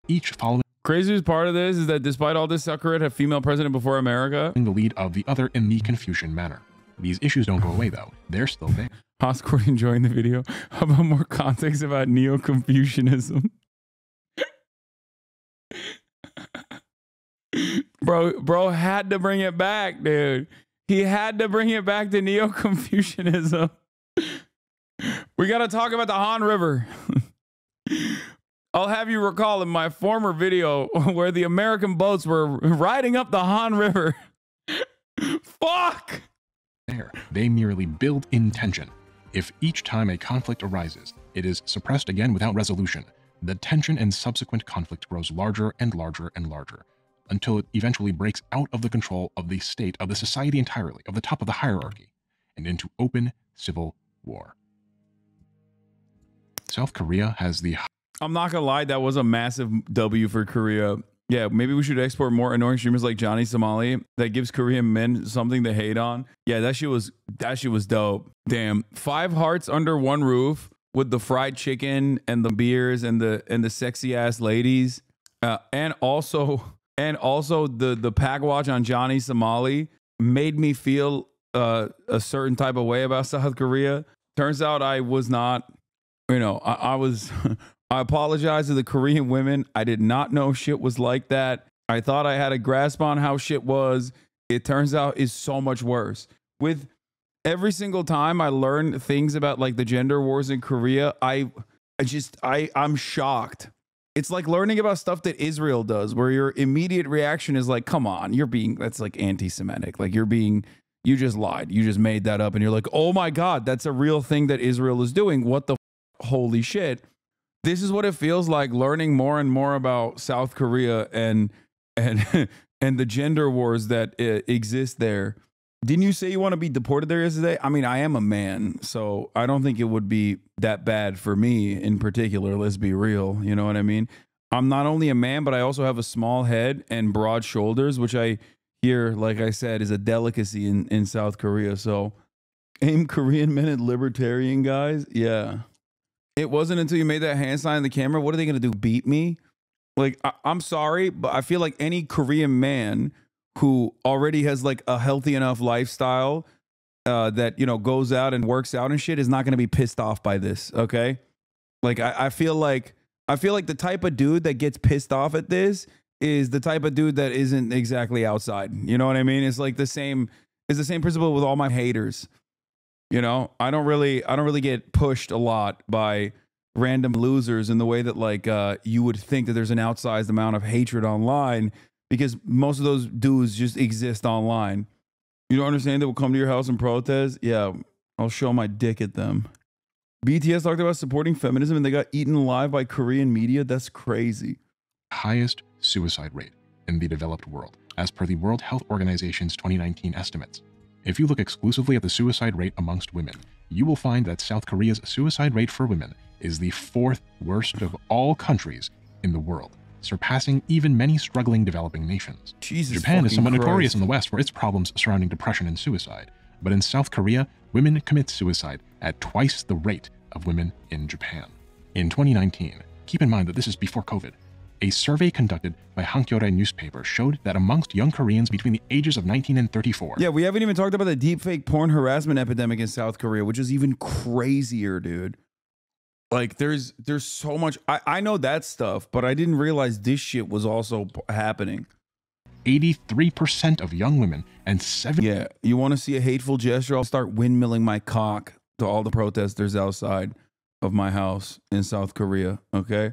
Each following... Craziest part of this is that despite all this, South Korea had a female president before America. ...in the lead of the other in the Confucian manner. These issues don't go away, though. They're still there. Oscord enjoying the video. How about more context about Neo-Confucianism? Bro had to bring it back, dude. He had to bring it back to Neo-Confucianism. We got to talk about the Han River. I'll have you recall in my former video where the American boats were riding up the Han River. Fuck! They merely build in tension. If each time a conflict arises, it is suppressed again without resolution, the tension and subsequent conflict grows larger and larger and larger, until it eventually breaks out of the control of the state, of the society entirely, of the top of the hierarchy, and into open civil war. South Korea has the... I'm not gonna lie, that was a massive W for Korea. Yeah, maybe we should export more annoying streamers like Johnny Somali that gives Korean men something to hate on. Yeah, that shit was dope. Damn, 5 hearts under one roof with the fried chicken and the beers and the sexy ass ladies, and also the pack watch on Johnny Somali made me feel a certain type of way about South Korea. Turns out I was not, I was. I apologize to the Korean women. I did not know shit was like that. I thought I had a grasp on how shit was. It turns out it's so much worse. With every single time I learn things about like the gender wars in Korea, I'm shocked. It's like learning about stuff that Israel does, where your immediate reaction is like, come on, that's like anti-Semitic. Like you're being you just lied. You just made that up and you're like, oh my God, that's a real thing that Israel is doing. What the holy shit. This is what it feels like learning more and more about South Korea and and the gender wars that exist there. Didn't you say you want to be deported there yesterday? I mean, I am a man, so I don't think it would be that bad for me in particular. Let's be real. You know what I mean? I'm not only a man, but I also have a small head and broad shoulders, which I hear, like I said, is a delicacy in South Korea. So aim Korean men at libertarian guys. Yeah. It wasn't until you made that hand sign in the camera. What are they going to do? Beat me? Like, I'm sorry, but I feel like any Korean man who already has like a healthy enough lifestyle that, you know, goes out and works out and shit is not going to be pissed off by this. Okay. Like, I feel like the type of dude that gets pissed off at this is the type of dude that isn't exactly outside. You know what I mean? It's like the same principle with all my haters. You know, I don't really get pushed a lot by random losers in the way that like you would think that there's an outsized amount of hatred online, because most of those dudes just exist online. You don't understand? They will come to your house and protest. Yeah, I'll show my dick at them. BTS talked about supporting feminism and they got eaten alive by Korean media. That's crazy. Highest suicide rate in the developed world, as per the World Health Organization's 2019 estimates. If you look exclusively at the suicide rate amongst women, you will find that South Korea's suicide rate for women is the 4th worst of all countries in the world, surpassing even many struggling developing nations. Japan is somewhat notorious in the West for its problems surrounding depression and suicide, but in South Korea, women commit suicide at twice the rate of women in Japan. In 2019, keep in mind that this is before COVID, a survey conducted by Hankyoreh newspaper showed that amongst young Koreans between the ages of 19 and 34. Yeah, we haven't even talked about the deepfake porn harassment epidemic in South Korea, which is even crazier, dude. Like, there's so much. I know that stuff, but I didn't realize this shit was also happening. 83% of young women and 7. Yeah, you want to see a hateful gesture? I'll start windmilling my cock to all the protesters outside of my house in South Korea, okay?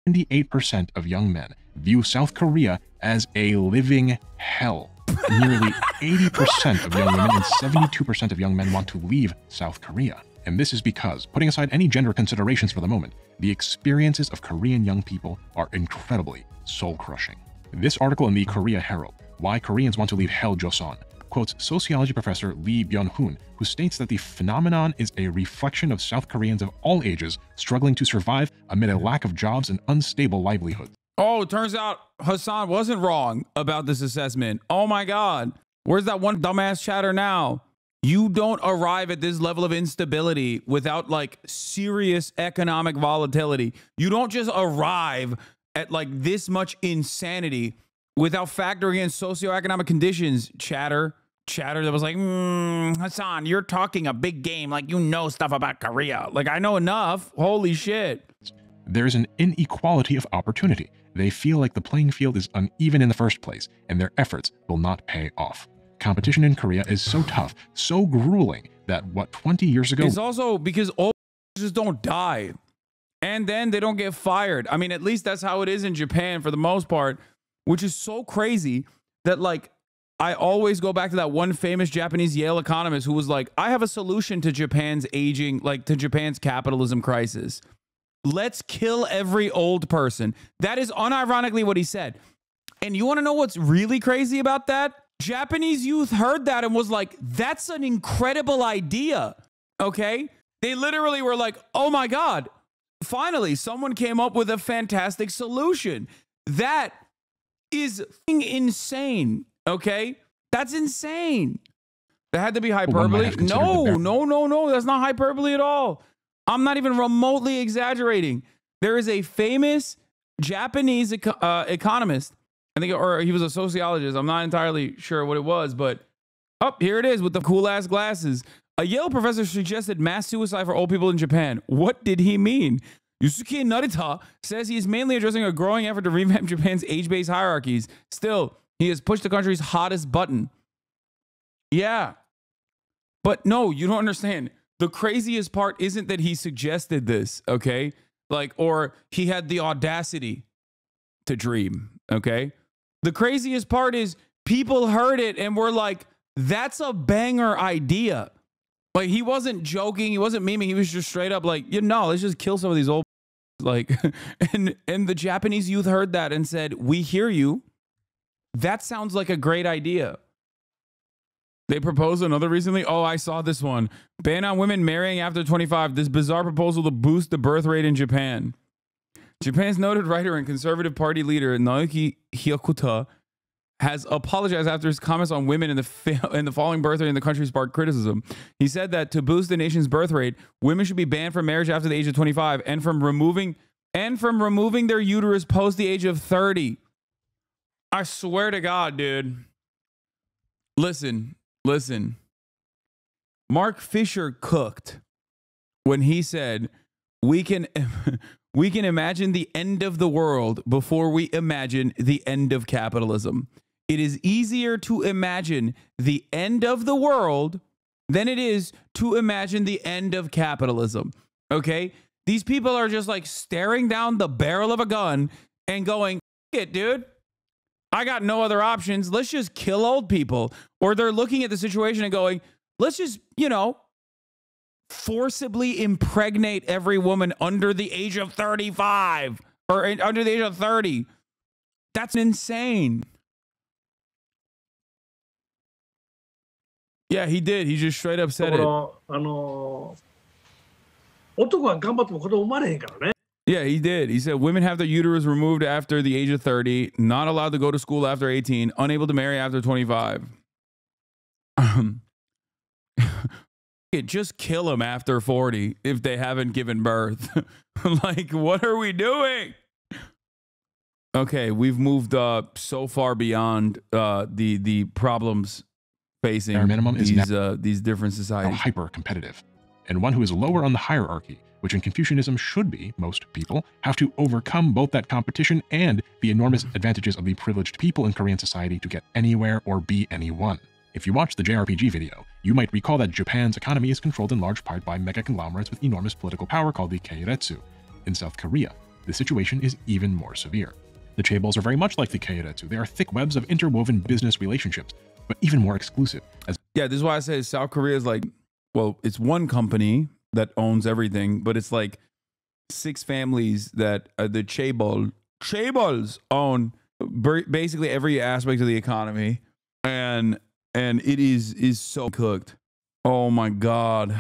78% of young men view South Korea as a living hell. Nearly 80% of young women and 72% of young men want to leave South Korea. And this is because, putting aside any gender considerations for the moment, the experiences of Korean young people are incredibly soul-crushing. This article in the Korea Herald, Why Koreans Want to Leave Hell Joseon, quotes sociology professor Lee Byung-hoon, who states that the phenomenon is a reflection of South Koreans of all ages struggling to survive amid a lack of jobs and unstable livelihoods. Oh, it turns out Hasan wasn't wrong about this assessment. Oh my God. Where's that one dumbass chatter now? You don't arrive at this level of instability without like serious economic volatility. You don't just arrive at like this much insanity without factoring in socioeconomic conditions, chatter that was like, Hasan, you're talking a big game like you know stuff about Korea. Like, I know enough. Holy shit. There's an inequality of opportunity. They feel like the playing field is uneven in the first place, and their efforts will not pay off. Competition in Korea is so tough, so grueling, that 20 years ago... It's also because all just don't die. And then they don't get fired. I mean, at least that's how it is in Japan for the most part, which is so crazy that, like, I always go back to that one famous Japanese Yale economist who was like, I have a solution to Japan's aging, like to Japan's capitalism crisis. Let's kill every old person. That is unironically what he said. And you want to know what's really crazy about that? Japanese youth heard that and was like, that's an incredible idea. Okay? They literally were like, oh my God, finally, someone came up with a fantastic solution. That is insane. Okay? That's insane. That had to be hyperbole. No. That's not hyperbole at all. I'm not even remotely exaggerating. There is a famous Japanese economist, I think, or he was a sociologist. I'm not entirely sure what it was, but here it is with the cool ass glasses. A Yale professor suggested mass suicide for old people in Japan. What did he mean? Yusuke Narita says he is mainly addressing a growing effort to revamp Japan's age-based hierarchies. Still, he has pushed the country's hottest button. Yeah. But no, you don't understand. The craziest part isn't that he suggested this, okay? Like, or he had the audacity to dream, okay? The craziest part is people heard it and were like, That's a banger idea. Like, he wasn't joking. He wasn't memeing. He was just straight up like, let's just kill some of these old like, and the Japanese youth heard that and said, we hear you. That sounds like a great idea. They proposed another recently. Oh, I saw this one. Ban on women marrying after 25. This bizarre proposal to boost the birth rate in Japan. Japan's noted writer and conservative party leader Naoki Hyakuta has apologized after his comments on women in the falling birth rate in the country sparked criticism. He said that to boost the nation's birth rate, women should be banned from marriage after the age of 25 and from removing their uterus post the age of 30. I swear to God, dude. Listen. Mark Fisher cooked when he said, we can imagine the end of the world before we imagine the end of capitalism. It is easier to imagine the end of the world than it is to imagine the end of capitalism. Okay? These people are just like staring down the barrel of a gun and going, it, dude. I got no other options. Let's just kill old people. Or they're looking at the situation and going, let's just, forcibly impregnate every woman under the age of 35 or under the age of 30. That's insane. Yeah, he did. He just straight up said it. Yeah, he did. He said women have their uterus removed after the age of 30, not allowed to go to school after 18, unable to marry after 25. Just kill them after 40 if they haven't given birth. Like, what are we doing? Okay, we've moved so far beyond the problems facing these different societies. Hyper competitive, and one who is lower on the hierarchy, which in Confucianism should be, most people, have to overcome both that competition and the enormous advantages of the privileged people in Korean society to get anywhere or be anyone. If you watch the JRPG video, you might recall that Japan's economy is controlled in large part by mega conglomerates with enormous political power called the Keiretsu. In South Korea, the situation is even more severe. The chaebols are very much like the Keiretsu. They are thick webs of interwoven business relationships, but even more exclusive. Yeah, this is why I say South Korea is like, well, it's one company that owns everything, but it's like 6 families that the chaebols own basically every aspect of the economy, and it is so cooked. Oh my God.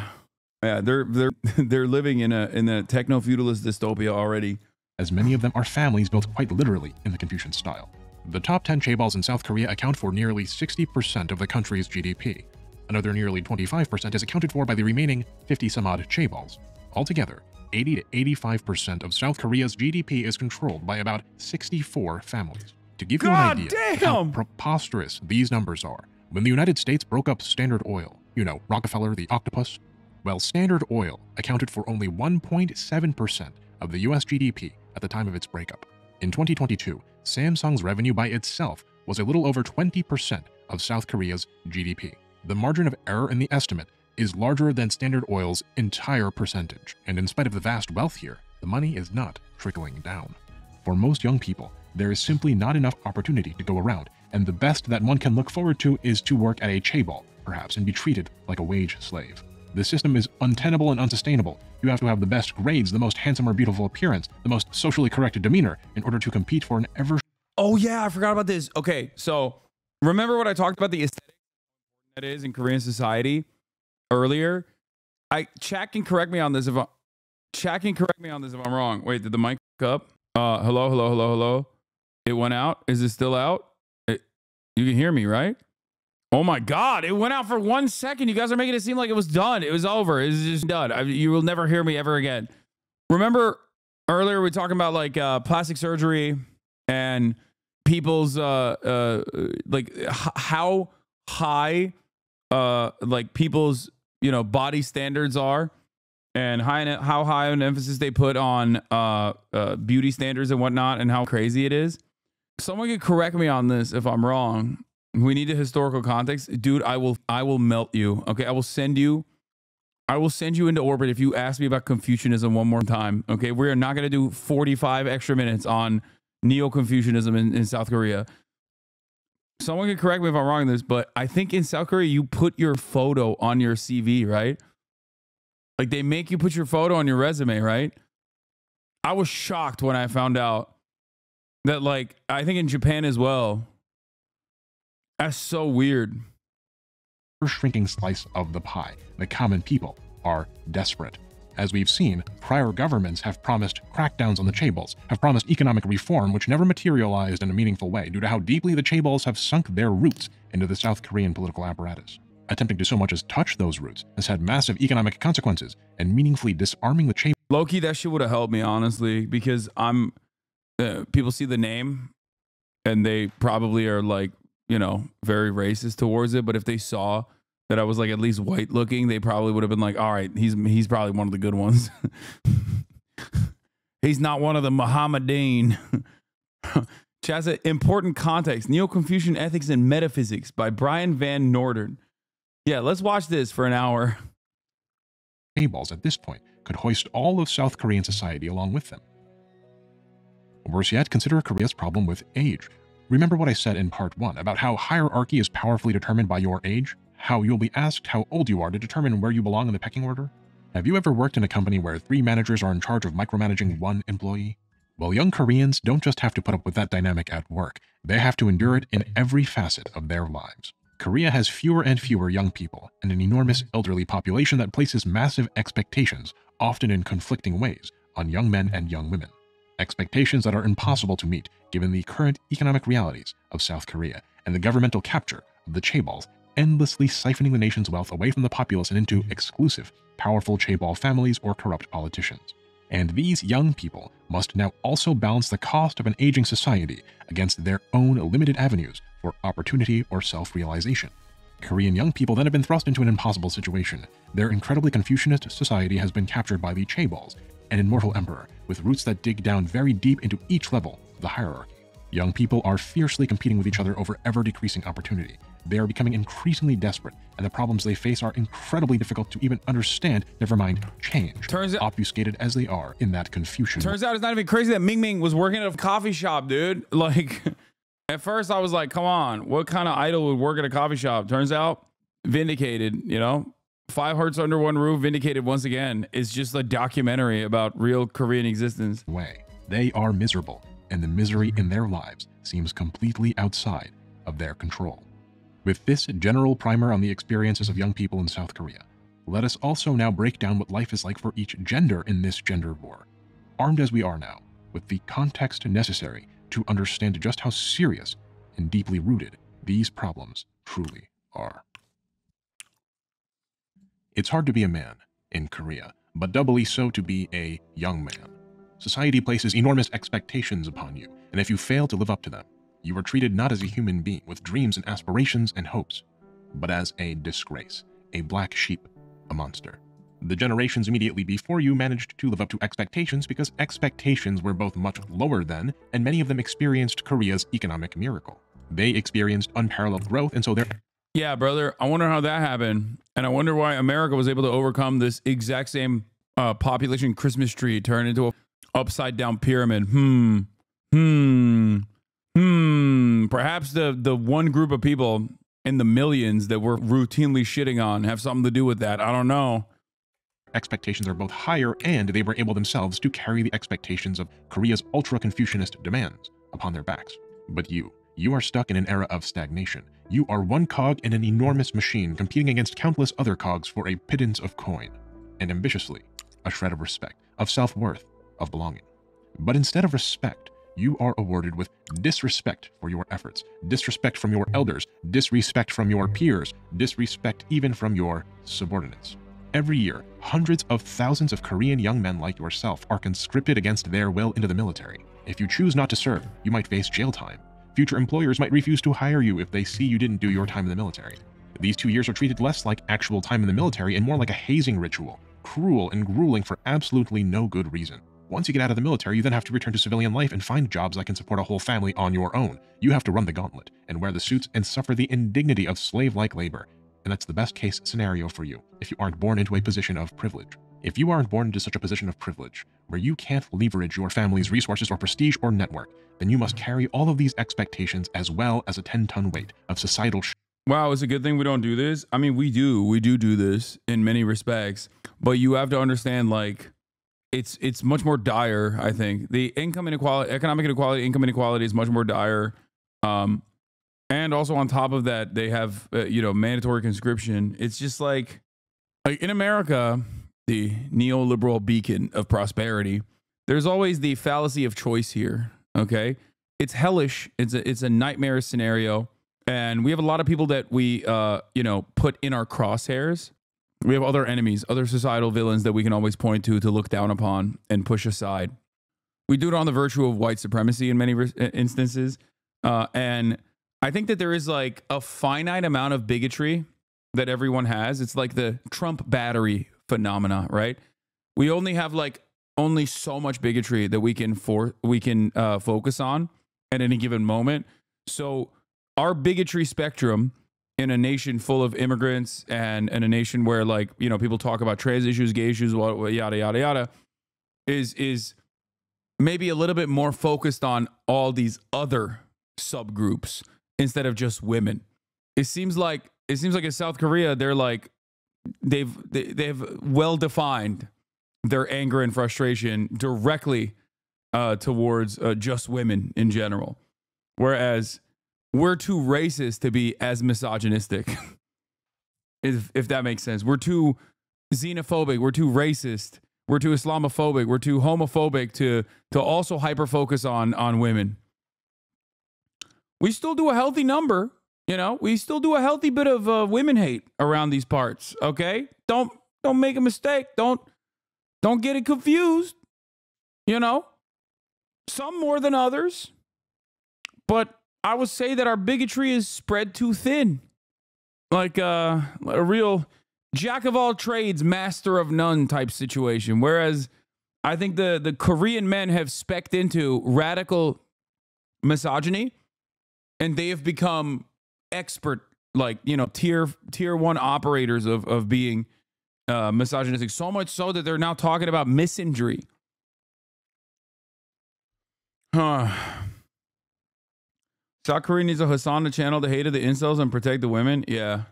Yeah, they're living in a techno-feudalist dystopia already. As many of them are families built quite literally in the Confucian style. The top 10 chaebols in South Korea account for nearly 60% of the country's GDP. Another nearly 25% is accounted for by the remaining 50-some-odd chaebols. Altogether, 80 to 85% of South Korea's GDP is controlled by about 64 families. To give you an idea how preposterous these numbers are, when the United States broke up Standard Oil, Rockefeller the octopus, well, Standard Oil accounted for only 1.7% of the US GDP at the time of its breakup. In 2022, Samsung's revenue by itself was a little over 20% of South Korea's GDP. The margin of error in the estimate is larger than Standard Oil's entire percentage, and in spite of the vast wealth here, the money is not trickling down. For most young people, there is simply not enough opportunity to go around, and the best that one can look forward to is to work at a chaebol, perhaps, and be treated like a wage slave. The system is untenable and unsustainable. You have to have the best grades, the most handsome or beautiful appearance, the most socially correct demeanor in order to compete for an ever... Oh yeah, I forgot about this. Okay, so remember what I talked about the aesthetic that is in Korean society earlier? Chat can correct me on this if I'm wrong. Wait, did the mic up? Hello. It went out. Is it still out? You can hear me, right? Oh my God, it went out for 1 second. You guys are making it seem like it was done. It was over. It's just done. You will never hear me ever again. Remember earlier we were talking about like plastic surgery and people's like how high like people's body standards are, and how high an emphasis they put on beauty standards and whatnot, and how crazy it is. Someone could correct me on this if I'm wrong. We need a historical context, dude. I will melt you. Okay, I will send you into orbit if you ask me about Confucianism one more time. Okay, we are not going to do 45 extra minutes on neo-Confucianism in South Korea. someone can correct me if I'm wrong in this, but I think in South Korea, you put your photo on your CV, right? Like they make you put your photo on your resume, right? I was shocked when I found out that, like, I think in Japan as well. That's so weird. Shrinking slice of the pie. The common people are desperate. As we've seen, prior governments have promised crackdowns on the chaebols, have promised economic reform which never materialized in a meaningful way due to how deeply the chaebols have sunk their roots into the South Korean political apparatus. Attempting to so much as touch those roots has had massive economic consequences, and meaningfully disarming the chaebols. Low-key, that shit would have helped me, honestly, because people see the name and they probably are like, you know, very racist towards it. But if they saw that I was like at least white looking, they probably would have been like, all right, he's probably one of the good ones. He's not one of the Mohammedan. Chat said, important context, Neo-Confucian Ethics and Metaphysics by Brian Van Norden. Yeah, let's watch this for an hour. Chaebols at this point could hoist all of South Korean society along with them. Worse yet, consider Korea's problem with age. Remember what I said in part 1 about how hierarchy is powerfully determined by your age? How you'll be asked how old you are to determine where you belong in the pecking order? Have you ever worked in a company where 3 managers are in charge of micromanaging 1 employee? Well, young Koreans don't just have to put up with that dynamic at work, they have to endure it in every facet of their lives. Korea has fewer and fewer young people and an enormous elderly population that places massive expectations, often in conflicting ways, on young men and young women. Expectations that are impossible to meet given the current economic realities of South Korea and the governmental capture of the chaebols, endlessly siphoning the nation's wealth away from the populace and into exclusive, powerful chaebol families or corrupt politicians. And these young people must now also balance the cost of an aging society against their own limited avenues for opportunity or self-realization. Korean young people then have been thrust into an impossible situation. Their incredibly Confucianist society has been captured by the chaebols, an immortal emperor with roots that dig down very deep into each level of the hierarchy. Young people are fiercely competing with each other over ever-decreasing opportunity. They are becoming increasingly desperate, and the problems they face are incredibly difficult to even understand, never mind change, obfuscated as they are in that confusion. Turns out it's not even crazy that Ming Ming was working at a coffee shop, dude. Like, at first I was like, come on, what kind of idol would work at a coffee shop? Turns out, vindicated, you know? 5 Hearts Under One Roof, vindicated once again. It's just a documentary about real Korean existence. They are miserable, and the misery in their lives seems completely outside of their control. With this general primer on the experiences of young people in South Korea, let us also now break down what life is like for each gender in this gender war, armed as we are now with the context necessary to understand just how serious and deeply rooted these problems truly are. It's hard to be a man in Korea, but doubly so to be a young man. Society places enormous expectations upon you, and if you fail to live up to them, you are treated not as a human being with dreams and aspirations and hopes, but as a disgrace, a black sheep, a monster. The generations immediately before you managed to live up to expectations because expectations were both much lower than, and many of them experienced Korea's economic miracle. They experienced unparalleled growth, and so their— Yeah, brother, I wonder how that happened. And I wonder why America was able to overcome this exact same population Christmas tree turned into a upside down pyramid. Perhaps the one group of people in the millions that we're routinely shitting on have something to do with that. I don't know. Expectations are both higher, and they were able themselves to carry the expectations of Korea's ultra-Confucianist demands upon their backs. But you are stuck in an era of stagnation. You are one cog in an enormous machine competing against countless other cogs for a pittance of coin, and ambitiously, a shred of respect, of self-worth, of belonging. But instead of respect, you are awarded with disrespect for your efforts, disrespect from your elders, disrespect from your peers, disrespect even from your subordinates. Every year, hundreds of thousands of Korean young men like yourself are conscripted against their will into the military. If you choose not to serve, you might face jail time. Future employers might refuse to hire you if they see you didn't do your time in the military. These 2 years are treated less like actual time in the military and more like a hazing ritual, cruel and grueling for absolutely no good reason. Once you get out of the military, you then have to return to civilian life and find jobs that can support a whole family on your own. You have to run the gauntlet and wear the suits and suffer the indignity of slave-like labor. And that's the best case scenario for you if you aren't born into a position of privilege. If you aren't born into such a position of privilege, where you can't leverage your family's resources or prestige or network, then you must carry all of these expectations as well as a 10-ton weight of societal Wow, it's a good thing we don't do this. I mean, we do this in many respects, but you have to understand, like, it's much more dire. I think the income inequality, economic inequality, income inequality is much more dire. And also on top of that, they have mandatory conscription. It's just like in America, the neoliberal beacon of prosperity, there's always the fallacy of choice here. Okay, it's hellish. It's a nightmare scenario. And we have a lot of people that we, put in our crosshairs. We have other enemies, other societal villains that we can always point to look down upon and push aside. We do it on the virtue of white supremacy in many instances. And I think that there is like a finite amount of bigotry that everyone has. It's like the Trump battery phenomena, right? We only have only so much bigotry that we can focus on at any given moment. So our bigotry spectrum in a nation full of immigrants and in a nation where people talk about trans issues, gay issues, yada, yada, yada, is maybe a little bit more focused on all these other subgroups instead of just women. It seems like in South Korea, they've well defined their anger and frustration directly towards just women in general. Whereas we're too racist to be as misogynistic, if that makes sense. We're too xenophobic. We're too racist. We're too Islamophobic. We're too homophobic to also hyper focus on women. We still do a healthy number, We still do a healthy bit of women hate around these parts. Okay, don't make a mistake. Don't get it confused. Some more than others, but I would say that our bigotry is spread too thin, like a real jack of all trades, master of none type situation. Whereas I think the Korean men have specced into radical misogyny, and they have become expert, tier one operators of being misogynistic. So much so that they're now talking about misandry. South Korea needs a Hasan to channel the hate of the incels and protect the women. Yeah.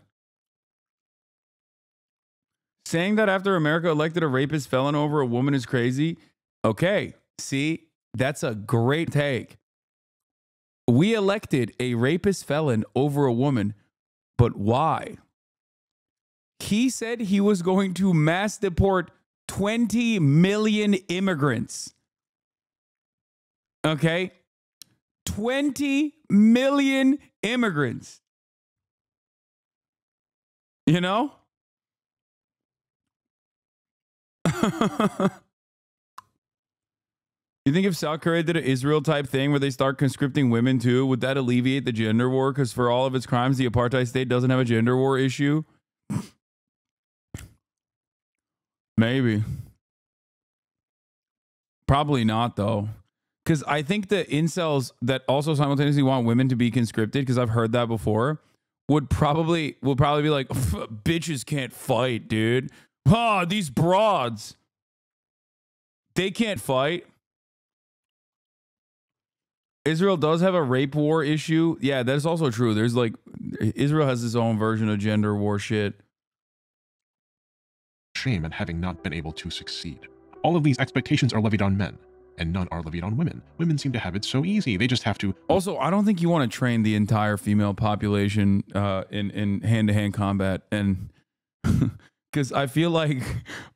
Saying that after America elected a rapist felon over a woman is crazy. Okay. See, that's a great take. We elected a rapist felon over a woman, but why? He said he was going to mass deport 20 million immigrants. Okay. 20 million immigrants. You think if South Korea did an Israel type thing where they start conscripting women too, would that alleviate the gender war? Because for all of its crimes, the apartheid state doesn't have a gender war issue. Maybe. Probably not, though. Because I think the incels that also simultaneously want women to be conscripted, because I've heard that before, would probably be like, bitches can't fight, dude. These broads, they can't fight. Israel does have a rape war issue. Yeah, that is also true. There's Israel has its own version of gender war shit. Shame at having not been able to succeed. All of these expectations are levied on men, and none are levied on women. Women seem to have it so easy. They just have to. Also, I don't think you want to train the entire female population in hand-to-hand combat, and because I feel like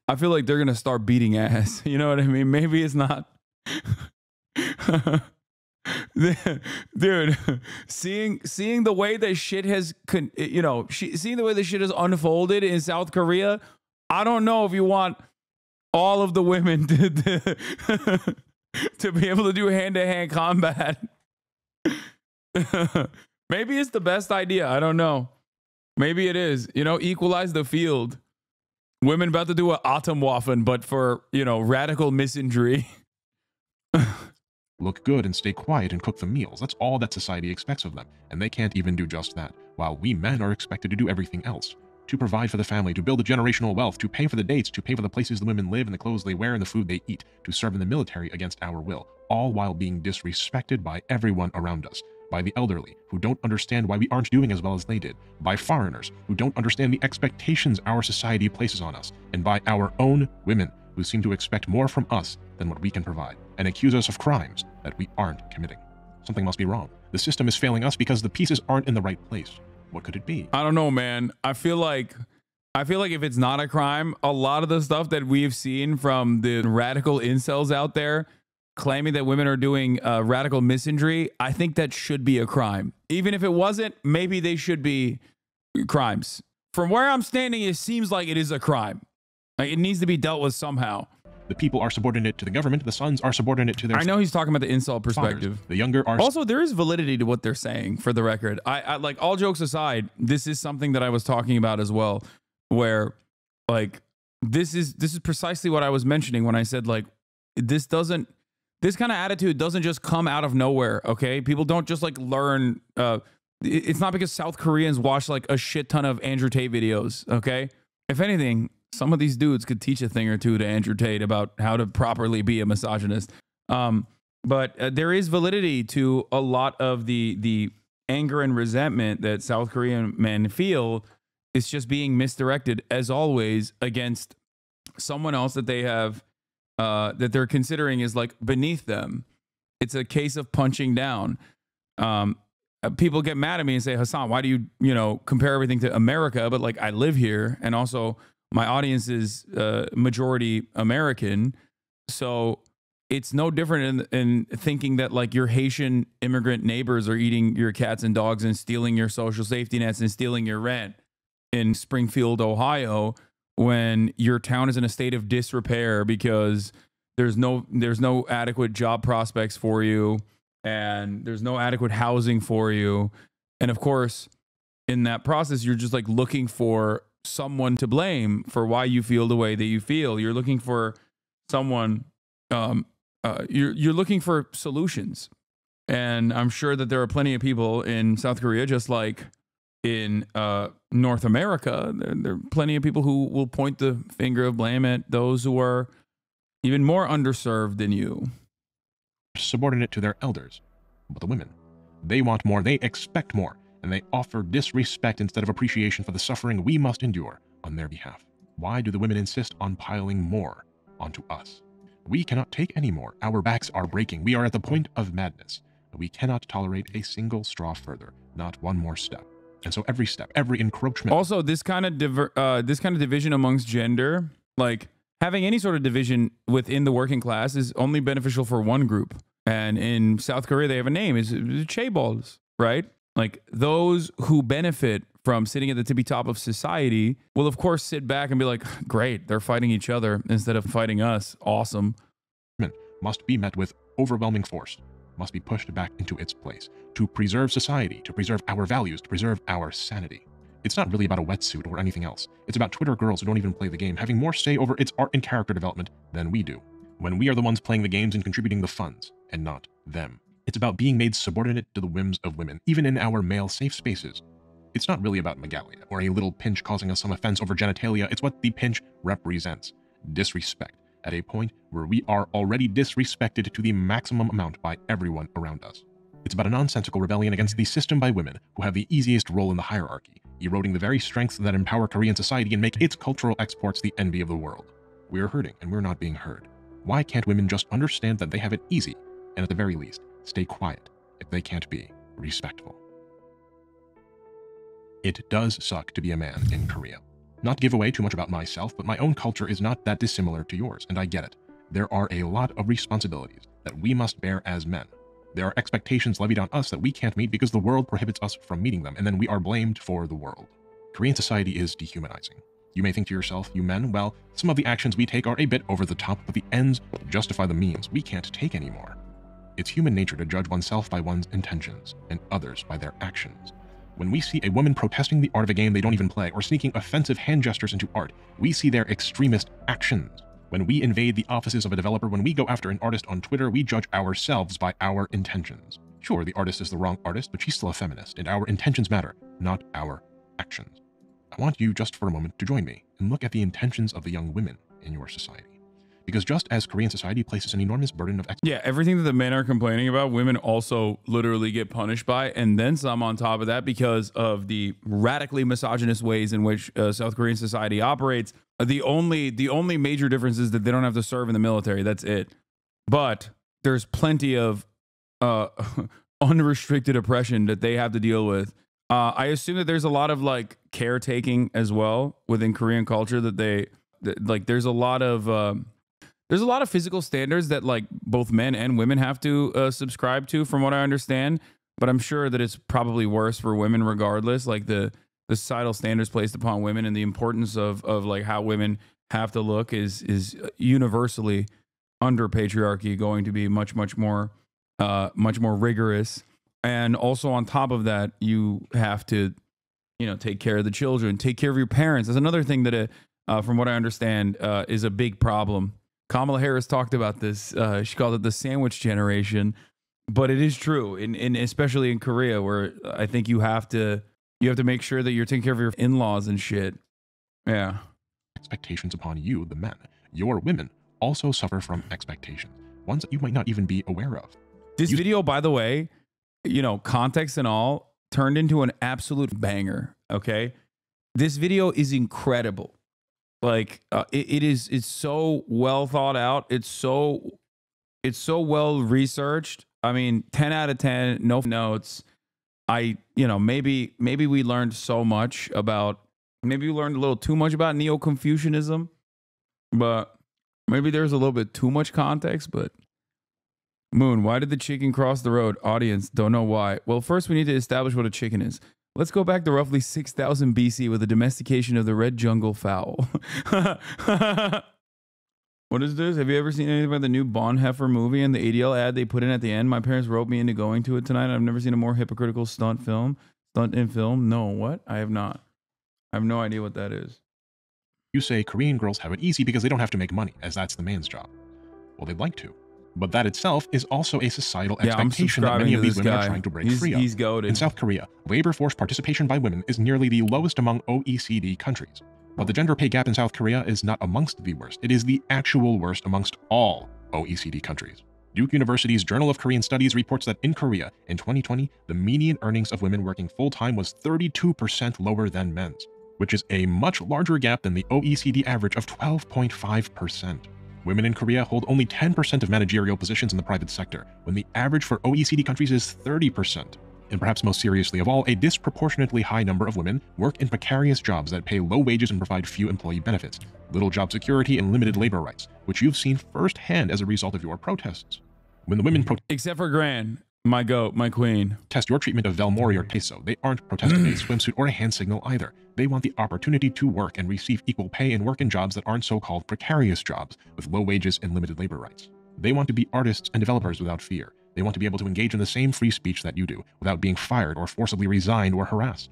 they're gonna start beating ass. You know what I mean? Maybe it's not. Dude, seeing the way that shit has, seeing the way this shit has unfolded in South Korea, I don't know if you want all of the women to be able to do hand-to-hand combat. Maybe it's the best idea. I don't know. Maybe it is. Equalize the field. Women about to do an Atomwaffen, but for, radical misandry. Look good and stay quiet and cook the meals. That's all that society expects of them, and they can't even do just that, while we men are expected to do everything else. to provide for the family, to build a generational wealth, to pay for the dates, to pay for the places the women live and the clothes they wear and the food they eat, to serve in the military against our will, all while being disrespected by everyone around us, by the elderly, who don't understand why we aren't doing as well as they did, by foreigners, who don't understand the expectations our society places on us, and by our own women, who seem to expect more from us than what we can provide, and accuse us of crimes that we aren't committing. Something must be wrong. The system is failing us because the pieces aren't in the right place. What could it be? I don't know, man. I feel like if it's not a crime, a lot of the stuff that we've seen from the radical incels out there claiming that women are doing radical misandry, I think that should be a crime. Even if it wasn't, maybe they should be crimes. From where I'm standing, it seems like it is a crime. Like, it needs to be dealt with somehow. The people are subordinate to the government. The sons are subordinate to their... I know he's talking about the incel perspective. Fathers. The younger are... Also, there is validity to what they're saying, for the record. I like, all jokes aside, this is something that I was talking about as well, where, like, this is precisely what I was mentioning when I said, like, this kind of attitude doesn't just come out of nowhere, okay? People don't just, like, learn... it's not because South Koreans watch, like, a shit ton of Andrew Tate videos, okay? If anything... some of these dudes could teach a thing or two to Andrew Tate about how to properly be a misogynist. But there is validity to a lot of the anger and resentment that South Korean men feel. It's just being misdirected, as always, against someone else that they have, that they're considering is like beneath them. It's a case of punching down. People get mad at me and say, Hasan, why do you compare everything to America? But like, I live here, and also my audience is majority American, so it's no different in thinking that like your Haitian immigrant neighbors are eating your cats and dogs and stealing your social safety nets and stealing your rent in Springfield, Ohio, when your town is in a state of disrepair because there's no adequate job prospects for you and there's no adequate housing for you. And of course, in that process, you're just like looking for someone to blame for why you feel the way that you feel. You're looking for someone, you're looking for solutions. And I'm sure that there are plenty of people in South Korea, just like in North America, there are plenty of people who will point the finger of blame at those who are even more underserved than you. Subordinate to their elders. But the women, they want more, they expect more, and they offer disrespect instead of appreciation for the suffering we must endure on their behalf. Why do the women insist on piling more onto us? We cannot take any more. Our backs are breaking. We are at the point of madness. We cannot tolerate a single straw further, not one more step. And so every step, every encroachment... Also, this kind of division amongst gender, like having any sort of division within the working class is only beneficial for one group. And in South Korea, they have a name. It's chaebols, right? Like, those who benefit from sitting at the tippy top of society will, of course, sit back and be like, great, they're fighting each other instead of fighting us. Awesome. Must be met with overwhelming force, must be pushed back into its place to preserve society, to preserve our values, to preserve our sanity. It's not really about a wetsuit or anything else. It's about Twitter girls who don't even play the game having more say over its art and character development than we do, when we are the ones playing the games and contributing the funds, and not them. It's about being made subordinate to the whims of women, even in our male safe spaces. It's not really about Megalia or a little pinch causing us some offense over genitalia. It's what the pinch represents. Disrespect, at a point where we are already disrespected to the maximum amount by everyone around us. It's about a nonsensical rebellion against the system by women who have the easiest role in the hierarchy, eroding the very strengths that empower Korean society and make its cultural exports the envy of the world. We're hurting and we're not being heard. Why can't women just understand that they have it easy, and at the very least, stay quiet if they can't be respectful? It does suck to be a man in Korea. Not to give away too much about myself, but my own culture is not that dissimilar to yours, and I get it. There are a lot of responsibilities that we must bear as men. There are expectations levied on us that we can't meet because the world prohibits us from meeting them, and then we are blamed for the world. Korean society is dehumanizing. You may think to yourself, you men, well, some of the actions we take are a bit over the top, but the ends justify the means. We can't take anymore. It's human nature to judge oneself by one's intentions, and others by their actions. When we see a woman protesting the art of a game they don't even play, or sneaking offensive hand gestures into art, we see their extremist actions. When we invade the offices of a developer, when we go after an artist on Twitter, we judge ourselves by our intentions. Sure, the artist is the wrong artist, but she's still a feminist, and our intentions matter, not our actions. I want you just for a moment to join me and look at the intentions of the young women in your society. Because just as Korean society places an enormous burden of everything that the men are complaining about, women also literally get punished by, and then some on top of that because of the radically misogynist ways in which South Korean society operates. The only major difference is that they don't have to serve in the military. That's it. But there's plenty of unrestricted oppression that they have to deal with. I assume that there's a lot of like caretaking as well within Korean culture there's a lot of physical standards that like both men and women have to subscribe to, from what I understand. But I'm sure that it's probably worse for women regardless. Like the societal standards placed upon women and the importance of like how women have to look is universally under patriarchy going to be much more rigorous. And also on top of that, you have to, take care of the children, take care of your parents. That's another thing that, from what I understand, is a big problem. Kamala Harris talked about this. She called it the sandwich generation, but it is true, especially in Korea, where I think you have to make sure that you're taking care of your in-laws and shit. Yeah. Expectations upon you, the men. Your women also suffer from expectations, ones that you might not even be aware of. This video, by the way, context and all, turned into an absolute banger. Okay, this video is incredible. Like it's so well thought out. It's so well researched. I mean, 10 out of 10, no notes. Maybe we learned maybe we learned a little too much about Neo-Confucianism, but maybe there's a little bit too much context. But Moon, why did the chicken cross the road? Audience, don't know why. Well, first we need to establish what a chicken is. Let's go back to roughly 6,000 BC with the domestication of the red jungle fowl. What is this? Have you ever seen anything about the new Bonhoeffer movie and the ADL ad they put in at the end? My parents roped me into going to it tonight. I've never seen a more hypocritical stunt in film. No, what? I have not. I have no idea what that is. You say Korean girls have it easy because they don't have to make money, as that's the man's job. Well, they'd like to. But that itself is also a societal expectation that many of these women are trying to break free of. In South Korea, labor force participation by women is nearly the lowest among OECD countries. But the gender pay gap in South Korea is not amongst the worst. It is the actual worst amongst all OECD countries. Duke University's Journal of Korean Studies reports that in Korea, in 2020, the median earnings of women working full-time was 32% lower than men's, which is a much larger gap than the OECD average of 12.5%. Women in Korea hold only 10% of managerial positions in the private sector, when the average for OECD countries is 30%. And perhaps most seriously of all, a disproportionately high number of women work in precarious jobs that pay low wages and provide few employee benefits, little job security, and limited labor rights, which you've seen firsthand as a result of your protests. When the women except for Gran, my goat, my queen, test your treatment of Velmori or Peso, they aren't protesting a swimsuit or a hand signal either. They want the opportunity to work and receive equal pay and work in jobs that aren't so-called precarious jobs with low wages and limited labor rights. They want to be artists and developers without fear. They want to be able to engage in the same free speech that you do without being fired or forcibly resigned or harassed.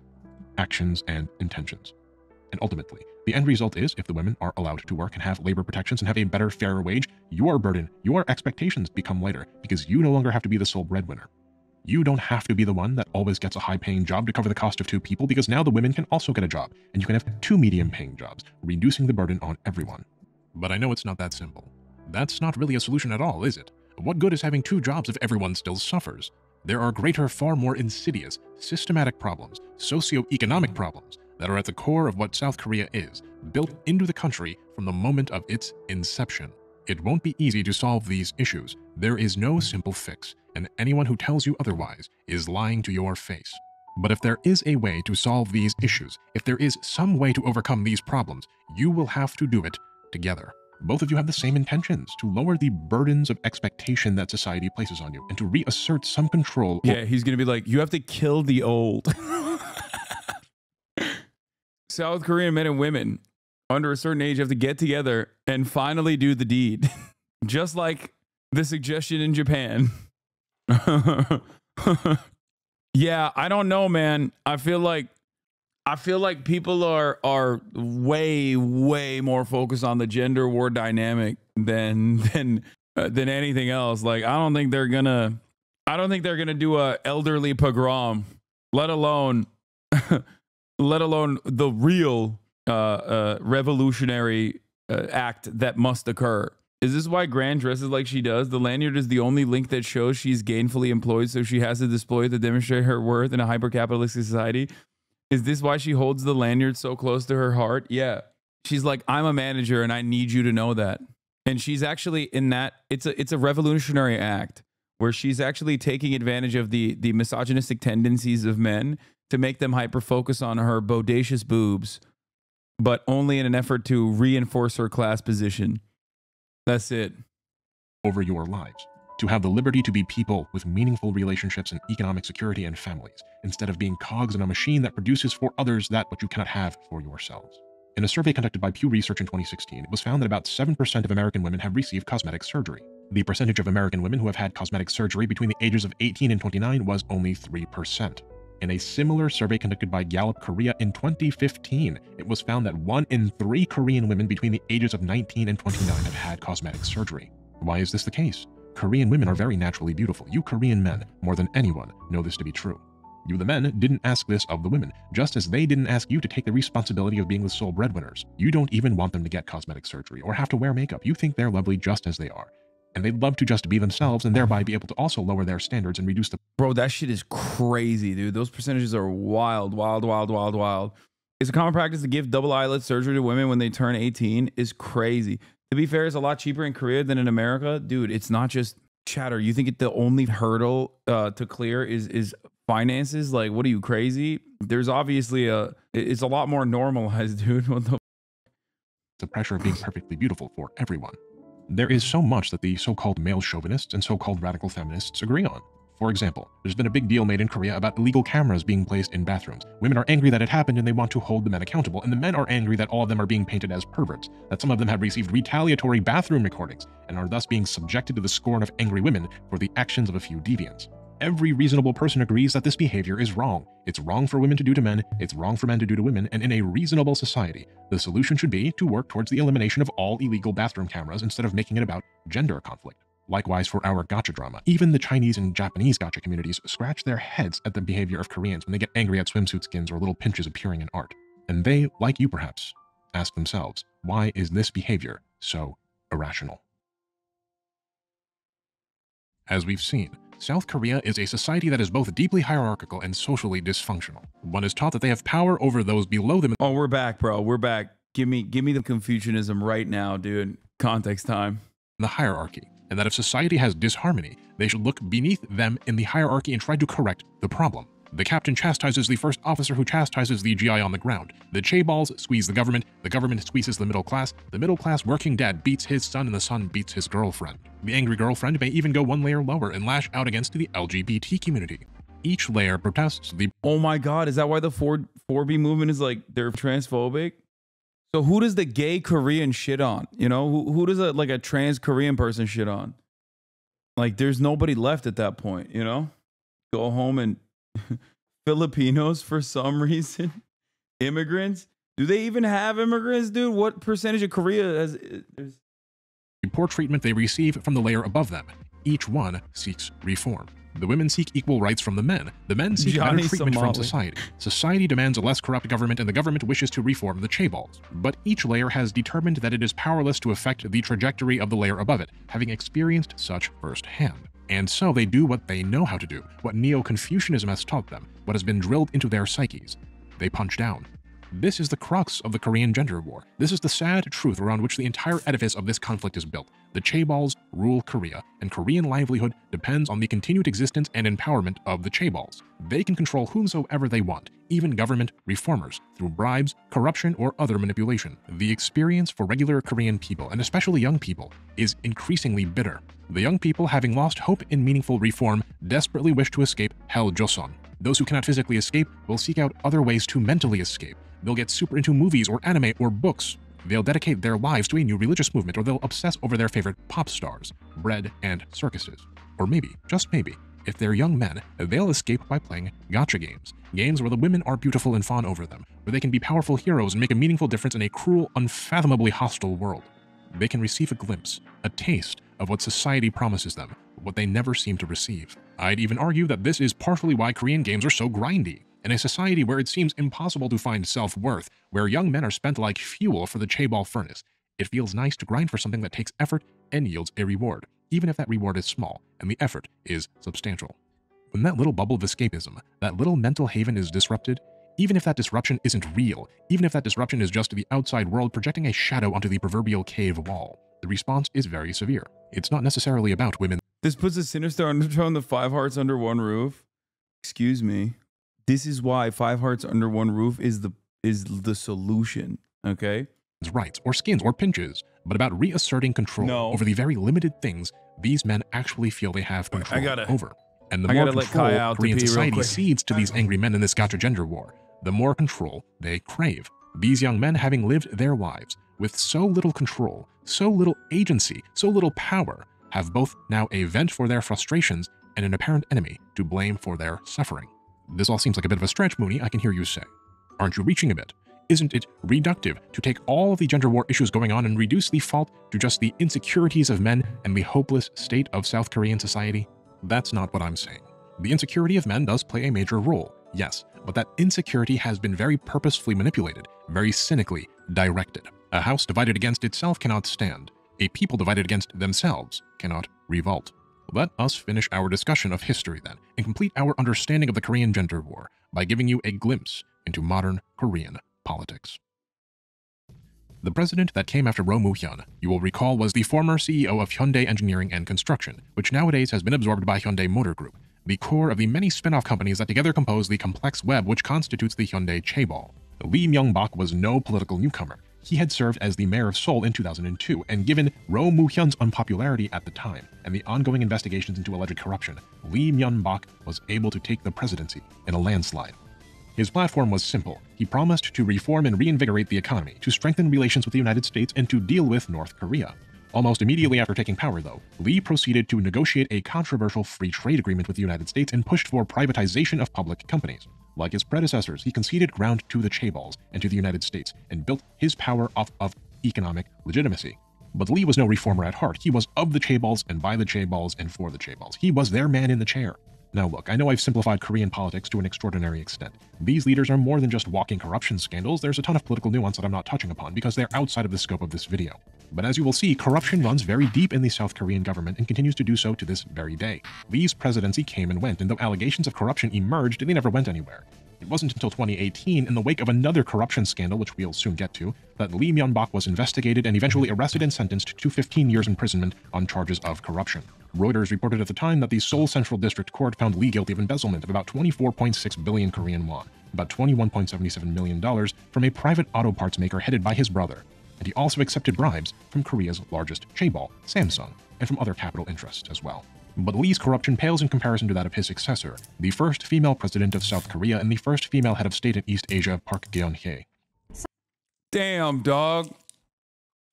Actions and intentions. And ultimately, the end result is if the women are allowed to work and have labor protections and have a better, fairer wage, your burden, your expectations become lighter because you no longer have to be the sole breadwinner. You don't have to be the one that always gets a high-paying job to cover the cost of two people because now the women can also get a job, and you can have two medium-paying jobs, reducing the burden on everyone. But I know it's not that simple. That's not really a solution at all, is it? What good is having two jobs if everyone still suffers? There are greater, far more insidious, systematic problems, socio-economic problems, that are at the core of what South Korea is, built into the country from the moment of its inception. It won't be easy to solve these issues. There is no simple fix, and anyone who tells you otherwise is lying to your face. But if there is a way to solve these issues, if there is some way to overcome these problems, you will have to do it together. Both of you have the same intentions, to lower the burdens of expectation that society places on you, and to reassert some control. Yeah, he's gonna be like, you have to kill the old. South Korean men and women under a certain age have to get together and finally do the deed. Just like the suggestion in Japan. Yeah, I don't know, man. I feel like people are way more focused on the gender war dynamic than anything else. Like I don't think they're gonna do a elderly pogrom, let alone let alone the real revolutionary act that must occur. Is this why Gran dresses like she does? The lanyard is the only link that shows she's gainfully employed, so she has to display it to demonstrate her worth in a hyper-capitalistic society. Is this why she holds the lanyard so close to her heart? Yeah. She's like, I'm a manager and I need you to know that. And she's actually in that, it's a revolutionary act where she's actually taking advantage of the misogynistic tendencies of men to make them hyper-focus on her bodacious boobs, but only in an effort to reinforce her class position. That's it. Over your lives. To have the liberty to be people with meaningful relationships and economic security and families, instead of being cogs in a machine that produces for others that which you cannot have for yourselves. In a survey conducted by Pew Research in 2016, it was found that about 7% of American women have received cosmetic surgery. The percentage of American women who have had cosmetic surgery between the ages of 18 and 29 was only 3%. In a similar survey conducted by Gallup Korea in 2015, it was found that 1 in 3 Korean women between the ages of 19 and 29 have had cosmetic surgery. Why is this the case? Korean women are very naturally beautiful. You Korean men, more than anyone, know this to be true. You the men didn't ask this of the women, just as they didn't ask you to take the responsibility of being the sole breadwinners. You don't even want them to get cosmetic surgery or have to wear makeup. You think they're lovely just as they are. And they'd love to just be themselves and thereby be able to also lower their standards and reduce the— Bro, that shit is crazy, dude. Those percentages are wild, wild, wild, wild, wild. It's a common practice to give double eyelid surgery to women when they turn 18 is crazy. To be fair, it's a lot cheaper in Korea than in America. Dude, it's not just chatter. You think the only hurdle to clear is finances? Like, what are you, crazy? There's obviously it's a lot more normalized, dude. What the pressure of being perfectly beautiful for everyone. There is so much that the so-called male chauvinists and so-called radical feminists agree on. For example, there's been a big deal made in Korea about illegal cameras being placed in bathrooms. Women are angry that it happened and they want to hold the men accountable, and the men are angry that all of them are being painted as perverts, that some of them have received retaliatory bathroom recordings, and are thus being subjected to the scorn of angry women for the actions of a few deviants. Every reasonable person agrees that this behavior is wrong. It's wrong for women to do to men, it's wrong for men to do to women, and in a reasonable society, the solution should be to work towards the elimination of all illegal bathroom cameras instead of making it about gender conflict. Likewise for our gacha drama. Even the Chinese and Japanese gacha communities scratch their heads at the behavior of Koreans when they get angry at swimsuit skins or little pinches appearing in art. And they, like you perhaps, ask themselves, why is this behavior so irrational? As we've seen, South Korea is a society that is both deeply hierarchical and socially dysfunctional. One is taught that they have power over those below them. Oh, we're back, bro. We're back. Give me the Confucianism right now, dude. Context time. The hierarchy, and that if society has disharmony, they should look beneath them in the hierarchy and try to correct the problem. The captain chastises the first officer who chastises the GI on the ground. The chaebols squeeze the government squeezes the middle class working dad beats his son, and the son beats his girlfriend. The angry girlfriend may even go one layer lower and lash out against the LGBT community. Each layer protests the— Oh my god, is that why the 4B movement is like, they're transphobic? So who does the gay Korean shit on? You know, who does a trans Korean person shit on? Like, there's nobody left at that point, you know? Go home and Filipinos for some reason. Immigrants? Do they even have immigrants, dude? What percentage of Korea has... The poor treatment they receive from the layer above them. Each one seeks reform. The women seek equal rights from the men seek better treatment from society. Society demands a less corrupt government, and the government wishes to reform the chaebols. But each layer has determined that it is powerless to affect the trajectory of the layer above it, having experienced such firsthand. And so they do what they know how to do, what Neo-Confucianism has taught them, what has been drilled into their psyches. They punch down. This is the crux of the Korean gender war. This is the sad truth around which the entire edifice of this conflict is built. The chaebols rule Korea, and Korean livelihood depends on the continued existence and empowerment of the chaebols. They can control whomsoever they want, even government reformers, through bribes, corruption, or other manipulation. The experience for regular Korean people, and especially young people, is increasingly bitter. The young people, having lost hope in meaningful reform, desperately wish to escape Hell Joseon. Those who cannot physically escape will seek out other ways to mentally escape. They'll get super into movies or anime or books. They'll dedicate their lives to a new religious movement, or they'll obsess over their favorite pop stars, bread, and circuses. Or maybe, just maybe, if they're young men, they'll escape by playing gacha games. Games where the women are beautiful and fawn over them, where they can be powerful heroes and make a meaningful difference in a cruel, unfathomably hostile world. They can receive a glimpse, a taste of what society promises them, what they never seem to receive. I'd even argue that this is partially why Korean games are so grindy. In a society where it seems impossible to find self-worth, where young men are spent like fuel for the chaebol furnace, it feels nice to grind for something that takes effort and yields a reward, even if that reward is small and the effort is substantial. When that little bubble of escapism, that little mental haven is disrupted, even if that disruption isn't real, even if that disruption is just the outside world projecting a shadow onto the proverbial cave wall, the response is very severe. It's not necessarily about women. This puts a sinister undertone to Five Hearts Under One Roof. Excuse me. This is why Five Hearts Under One Roof is the solution, okay? Rights or skins or pinches, but about reasserting control over the very limited things these men actually feel they have control over. And the more control Korean society cedes to these angry men in this gacha gender war, the more control they crave. These young men, having lived their lives with so little control, so little agency, so little power, have both now a vent for their frustrations and an apparent enemy to blame for their suffering. This all seems like a bit of a stretch, Mooney, I can hear you say. Aren't you reaching a bit? Isn't it reductive to take all of the gender war issues going on and reduce the fault to just the insecurities of men and the hopeless state of South Korean society? That's not what I'm saying. The insecurity of men does play a major role, yes, but that insecurity has been very purposefully manipulated, very cynically directed. A house divided against itself cannot stand. A people divided against themselves cannot revolt. Let us finish our discussion of history then, and complete our understanding of the Korean gender war by giving you a glimpse into modern Korean politics. The president that came after Roh Moo-hyun, you will recall, was the former CEO of Hyundai Engineering and Construction, which nowadays has been absorbed by Hyundai Motor Group, the core of the many spin-off companies that together compose the complex web which constitutes the Hyundai chaebol. Lee Myung-bak was no political newcomer. He had served as the mayor of Seoul in 2002, and given Roh Moo-hyun's unpopularity at the time and the ongoing investigations into alleged corruption, Lee Myung-bak was able to take the presidency in a landslide. His platform was simple. He promised to reform and reinvigorate the economy, to strengthen relations with the United States, and to deal with North Korea. Almost immediately after taking power, though, Lee proceeded to negotiate a controversial free trade agreement with the United States and pushed for privatization of public companies. Like his predecessors, he conceded ground to the chaebols and to the United States and built his power off of economic legitimacy. But Lee was no reformer at heart. He was of the chaebols and by the chaebols and for the chaebols. He was their man in the chair. Now look, I know I've simplified Korean politics to an extraordinary extent. These leaders are more than just walking corruption scandals. There's a ton of political nuance that I'm not touching upon because they're outside of the scope of this video. But as you will see, corruption runs very deep in the South Korean government and continues to do so to this very day. Lee's presidency came and went, and though allegations of corruption emerged, they never went anywhere. It wasn't until 2018, in the wake of another corruption scandal, which we'll soon get to, that Lee Myung-bak was investigated and eventually arrested and sentenced to 15 years imprisonment on charges of corruption. Reuters reported at the time that the Seoul Central District Court found Lee guilty of embezzlement of about 24.6 billion Korean won, about $21.77 million, from a private auto parts maker headed by his brother. And he also accepted bribes from Korea's largest chaebol, Samsung, and from other capital interests as well. But Lee's corruption pales in comparison to that of his successor, the first female president of South Korea and the first female head of state in East Asia, Park Geun-hye. Damn, dog.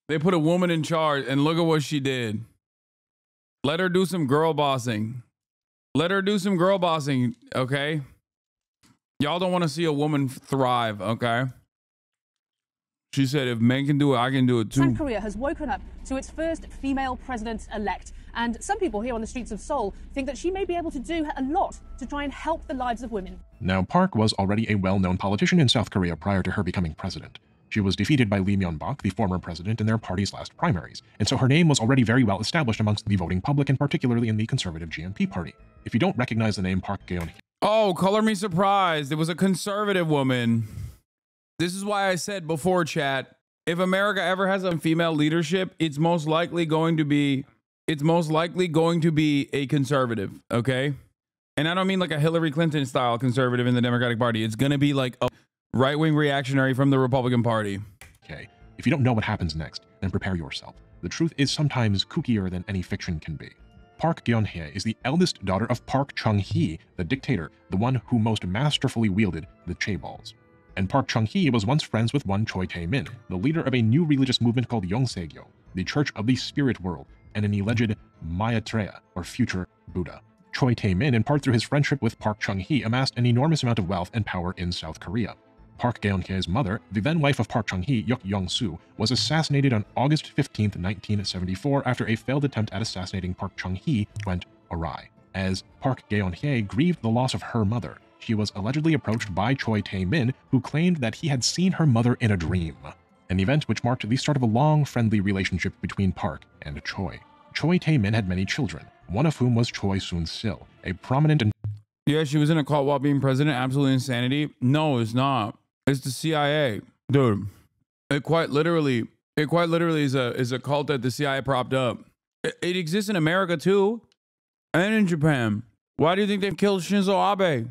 They put a woman in charge, and look at what she did. Let her do some girl bossing. Let her do some girl bossing, okay? Y'all don't want to see a woman thrive, okay? She said, if men can do it, I can do it too. South Korea has woken up to its first female president-elect. And some people here on the streets of Seoul think that she may be able to do a lot to try and help the lives of women. Now, Park was already a well-known politician in South Korea prior to her becoming president. She was defeated by Lee Myung-bak, the former president, in their party's last primaries, and so her name was already very well established amongst the voting public, and particularly in the conservative GMP party. If you don't recognize the name Park Geun-hye... Oh, color me surprised. It was a conservative woman. This is why I said before, chat, if America ever has a female leadership, it's most likely going to be a conservative, okay? And I don't mean like a Hillary Clinton style conservative in the Democratic Party. It's going to be like a right-wing reactionary from the Republican Party. Okay, if you don't know what happens next, then prepare yourself. The truth is sometimes kookier than any fiction can be. Park Geun-hye is the eldest daughter of Park Chung-hee, the dictator, the one who most masterfully wielded the chaebols. And Park Chung-hee was once friends with one Choi Tae-min, the leader of a new religious movement called Yongsaegyo, the Church of the Spirit World, and an alleged Maitreya, or future Buddha. Choi Tae-min, in part through his friendship with Park Chung-hee, amassed an enormous amount of wealth and power in South Korea. Park Geun-hye's mother, the then wife of Park Chung-hee, Yuk Yong-soo, was assassinated on August 15, 1974, after a failed attempt at assassinating Park Chung-hee went awry. As Park Geun-hye grieved the loss of her mother, she was allegedly approached by Choi Tae-min, who claimed that he had seen her mother in a dream, an event which marked the start of a long, friendly relationship between Park and Choi. Choi Tae-min had many children, one of whom was Choi Soon-sil, a prominent and... Yeah, she was in a cult while being president. Absolute insanity. No, it's not. It's the CIA. Dude, it quite literally is a cult that the CIA propped up. It exists in America too, and in Japan. Why do you think they've killed Shinzo Abe?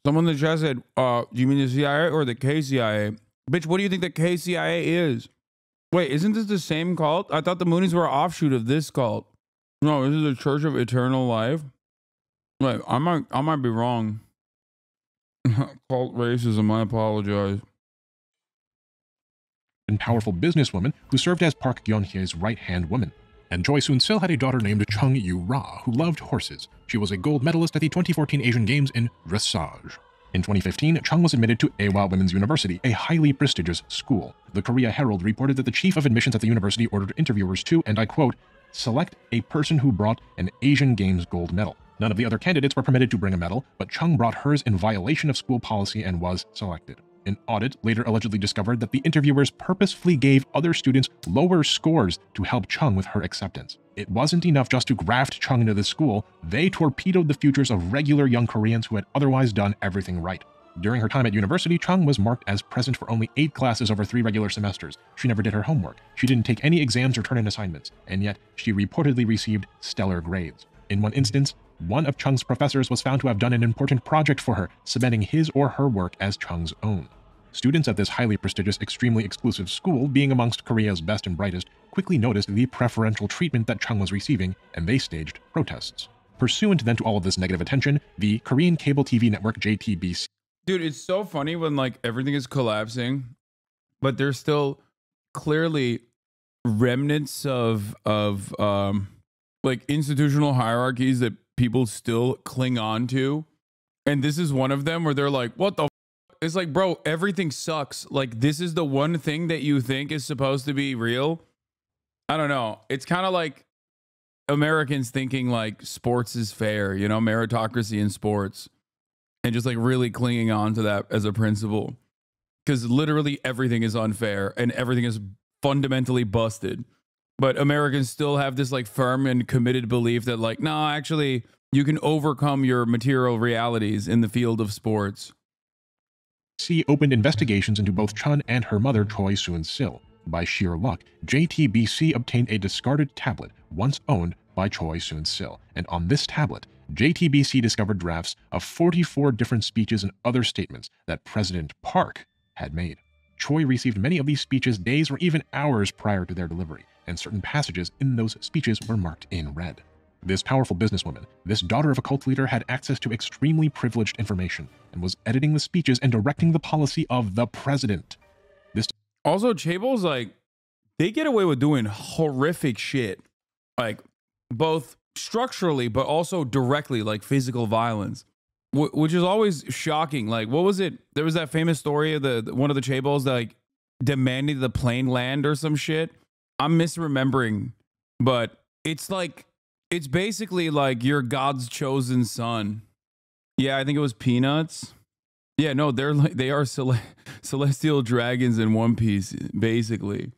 Someone in the chat said, do you mean the CIA or the KCIA? Bitch, what do you think the KCIA is? Wait, isn't this the same cult? I thought the Moonies were an offshoot of this cult. No, this is the Church of Eternal Life. Wait, I might be wrong. Cult racism, I apologize. And powerful businesswoman who served as Park Geun-hye's right-hand woman. And Choi Soon-sil had a daughter named Chung Yu-ra, who loved horses. She was a gold medalist at the 2014 Asian Games in dressage. In 2015, Chung was admitted to Ewha Women's University, a highly prestigious school. The Korea Herald reported that the chief of admissions at the university ordered interviewers to, and I quote, select a person who brought an Asian Games gold medal. None of the other candidates were permitted to bring a medal, but Chung brought hers in violation of school policy and was selected. An audit later allegedly discovered that the interviewers purposefully gave other students lower scores to help Chung with her acceptance. It wasn't enough just to graft Chung into the school, they torpedoed the futures of regular young Koreans who had otherwise done everything right. During her time at university, Chung was marked as present for only 8 classes over 3 regular semesters. She never did her homework, she didn't take any exams or turn in assignments, and yet she reportedly received stellar grades. In one instance, one of Chung's professors was found to have done an important project for her, cementing his or her work as Chung's own. Students at this highly prestigious, extremely exclusive school, being amongst Korea's best and brightest, quickly noticed the preferential treatment that Chung was receiving, and they staged protests. Pursuant then to all of this negative attention, the Korean cable TV network JTBC... Dude, it's so funny when like everything is collapsing, but there's still clearly remnants of like institutional hierarchies that people still cling on to. And this is one of them where they're like, what the f? It's like, bro, everything sucks. Like, this is the one thing that you think is supposed to be real. I don't know. It's kind of like Americans thinking like sports is fair, you know, meritocracy in sports, and just like really clinging on to that as a principle, because literally everything is unfair and everything is fundamentally busted. But Americans still have this like firm and committed belief that like, no, actually you can overcome your material realities in the field of sports. Opened investigations into both Chun and her mother Choi Soon-sil. By sheer luck, JTBC obtained a discarded tablet once owned by Choi Soon-sil, and on this tablet, JTBC discovered drafts of 44 different speeches and other statements that President Park had made. Choi received many of these speeches days or even hours prior to their delivery, and certain passages in those speeches were marked in red. This powerful businesswoman, this daughter of a cult leader, had access to extremely privileged information and was editing the speeches and directing the policy of the president. Also, Chaeble's like, they get away with doing horrific shit, like both structurally but also directly, like physical violence, which is always shocking. Like, what was it? There was that famous story of the one of the Chaebles that like demanded the plane land or some shit. I'm misremembering, but it's like, it's basically like you're God's chosen son. Yeah, I think it was Peanuts. Yeah, no, they are celestial dragons in One Piece, basically.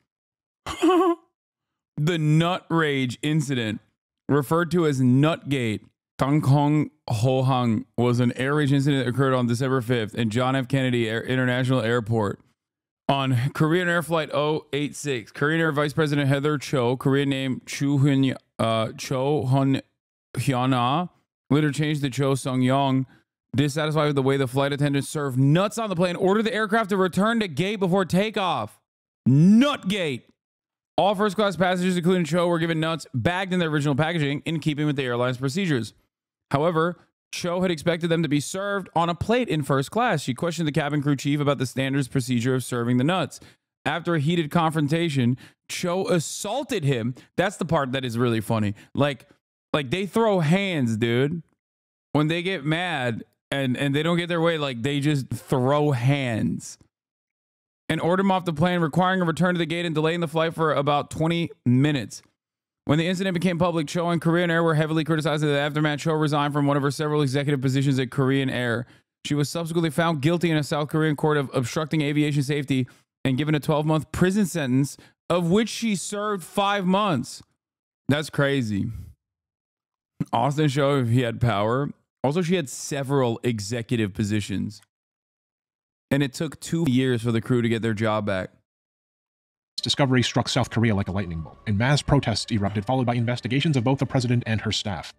The Nut Rage incident, referred to as Nutgate, Tangkong Hohang, was an air rage incident that occurred on December 5th in John F. Kennedy International Airport. On Korean Air Flight 086, Korean Air Vice President Heather Cho, Korean name Cho Hun Hyuna, later changed to Cho Sung Yong, dissatisfied with the way the flight attendants served nuts on the plane, ordered the aircraft to return to gate before takeoff. Nutgate. All first class passengers, including Cho, were given nuts bagged in their original packaging in keeping with the airline's procedures. However, Cho had expected them to be served on a plate in first class. She questioned the cabin crew chief about the standards procedure of serving the nuts. After a heated confrontation, Cho assaulted him. That's the part that is really funny. Like they throw hands, dude. When they get mad and they don't get their way, like they just throw hands. And ordered him off the plane, requiring a return to the gate and delaying the flight for about 20 minutes. When the incident became public, Cho and Korean Air were heavily criticized. In the aftermath, Cho resigned from one of her several executive positions at Korean Air. She was subsequently found guilty in a South Korean court of obstructing aviation safety and given a 12-month prison sentence, of which she served 5 months. That's crazy. Austin showed he had power. Also, she had several executive positions. And it took 2 years for the crew to get their job back. Discovery struck South Korea like a lightning bolt, and mass protests erupted, followed by investigations of both the president and her staff.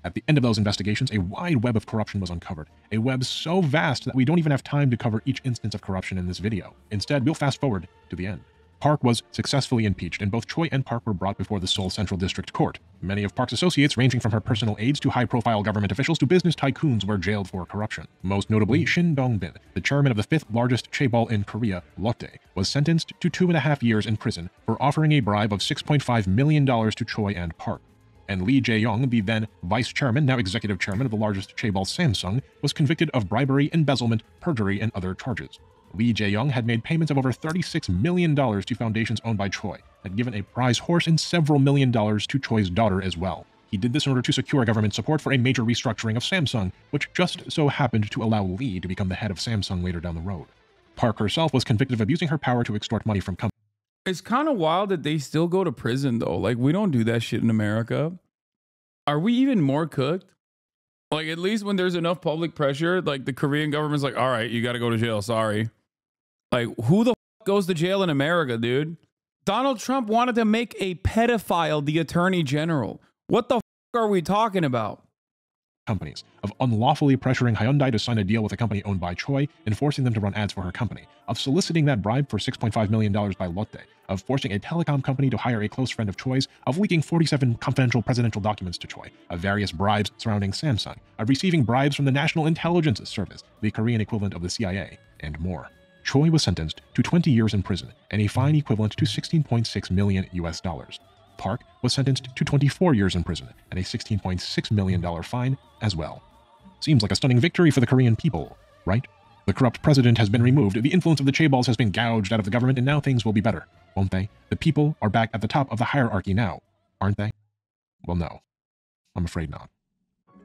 At the end of those investigations, a wide web of corruption was uncovered. A web so vast that we don't even have time to cover each instance of corruption in this video. Instead, we'll fast forward to the end. Park was successfully impeached, and both Choi and Park were brought before the Seoul Central District Court. Many of Park's associates, ranging from her personal aides to high-profile government officials to business tycoons, were jailed for corruption. Most notably, Shin Dong-bin, the chairman of the 5th largest chaebol in Korea, Lotte, was sentenced to 2.5 years in prison for offering a bribe of $6.5 million to Choi and Park. And Lee Jae-young, the then vice chairman, now executive chairman of the largest chaebol Samsung, was convicted of bribery, embezzlement, perjury, and other charges. Lee Jae-young had made payments of over $36 million to foundations owned by Choi, had given a prize horse and several $1 million to Choi's daughter as well. He did this in order to secure government support for a major restructuring of Samsung, which just so happened to allow Lee to become the head of Samsung later down the road. Park herself was convicted of abusing her power to extort money from companies. It's kind of wild that they still go to prison, though. Like, we don't do that shit in America. Are we even more cooked? Like, at least when there's enough public pressure, like, the Korean government's like, all right, you got to go to jail. Sorry. Like, who the f goes to jail in America, dude? Donald Trump wanted to make a pedophile the attorney general. What the f are we talking about? Companies, of unlawfully pressuring Hyundai to sign a deal with a company owned by Choi and forcing them to run ads for her company, of soliciting that bribe for $6.5 million by Lotte, of forcing a telecom company to hire a close friend of Choi's, of leaking 47 confidential presidential documents to Choi, of various bribes surrounding Samsung, of receiving bribes from the National Intelligence Service, the Korean equivalent of the CIA, and more. Choi was sentenced to 20 years in prison and a fine equivalent to $16.6 million US. Park was sentenced to 24 years in prison and a $16.6 million fine as well. Seems like a stunning victory for the Korean people, right? The corrupt president has been removed, the influence of the chaebols has been gouged out of the government, and now things will be better, won't they? The people are back at the top of the hierarchy now, aren't they? Well, no. I'm afraid not.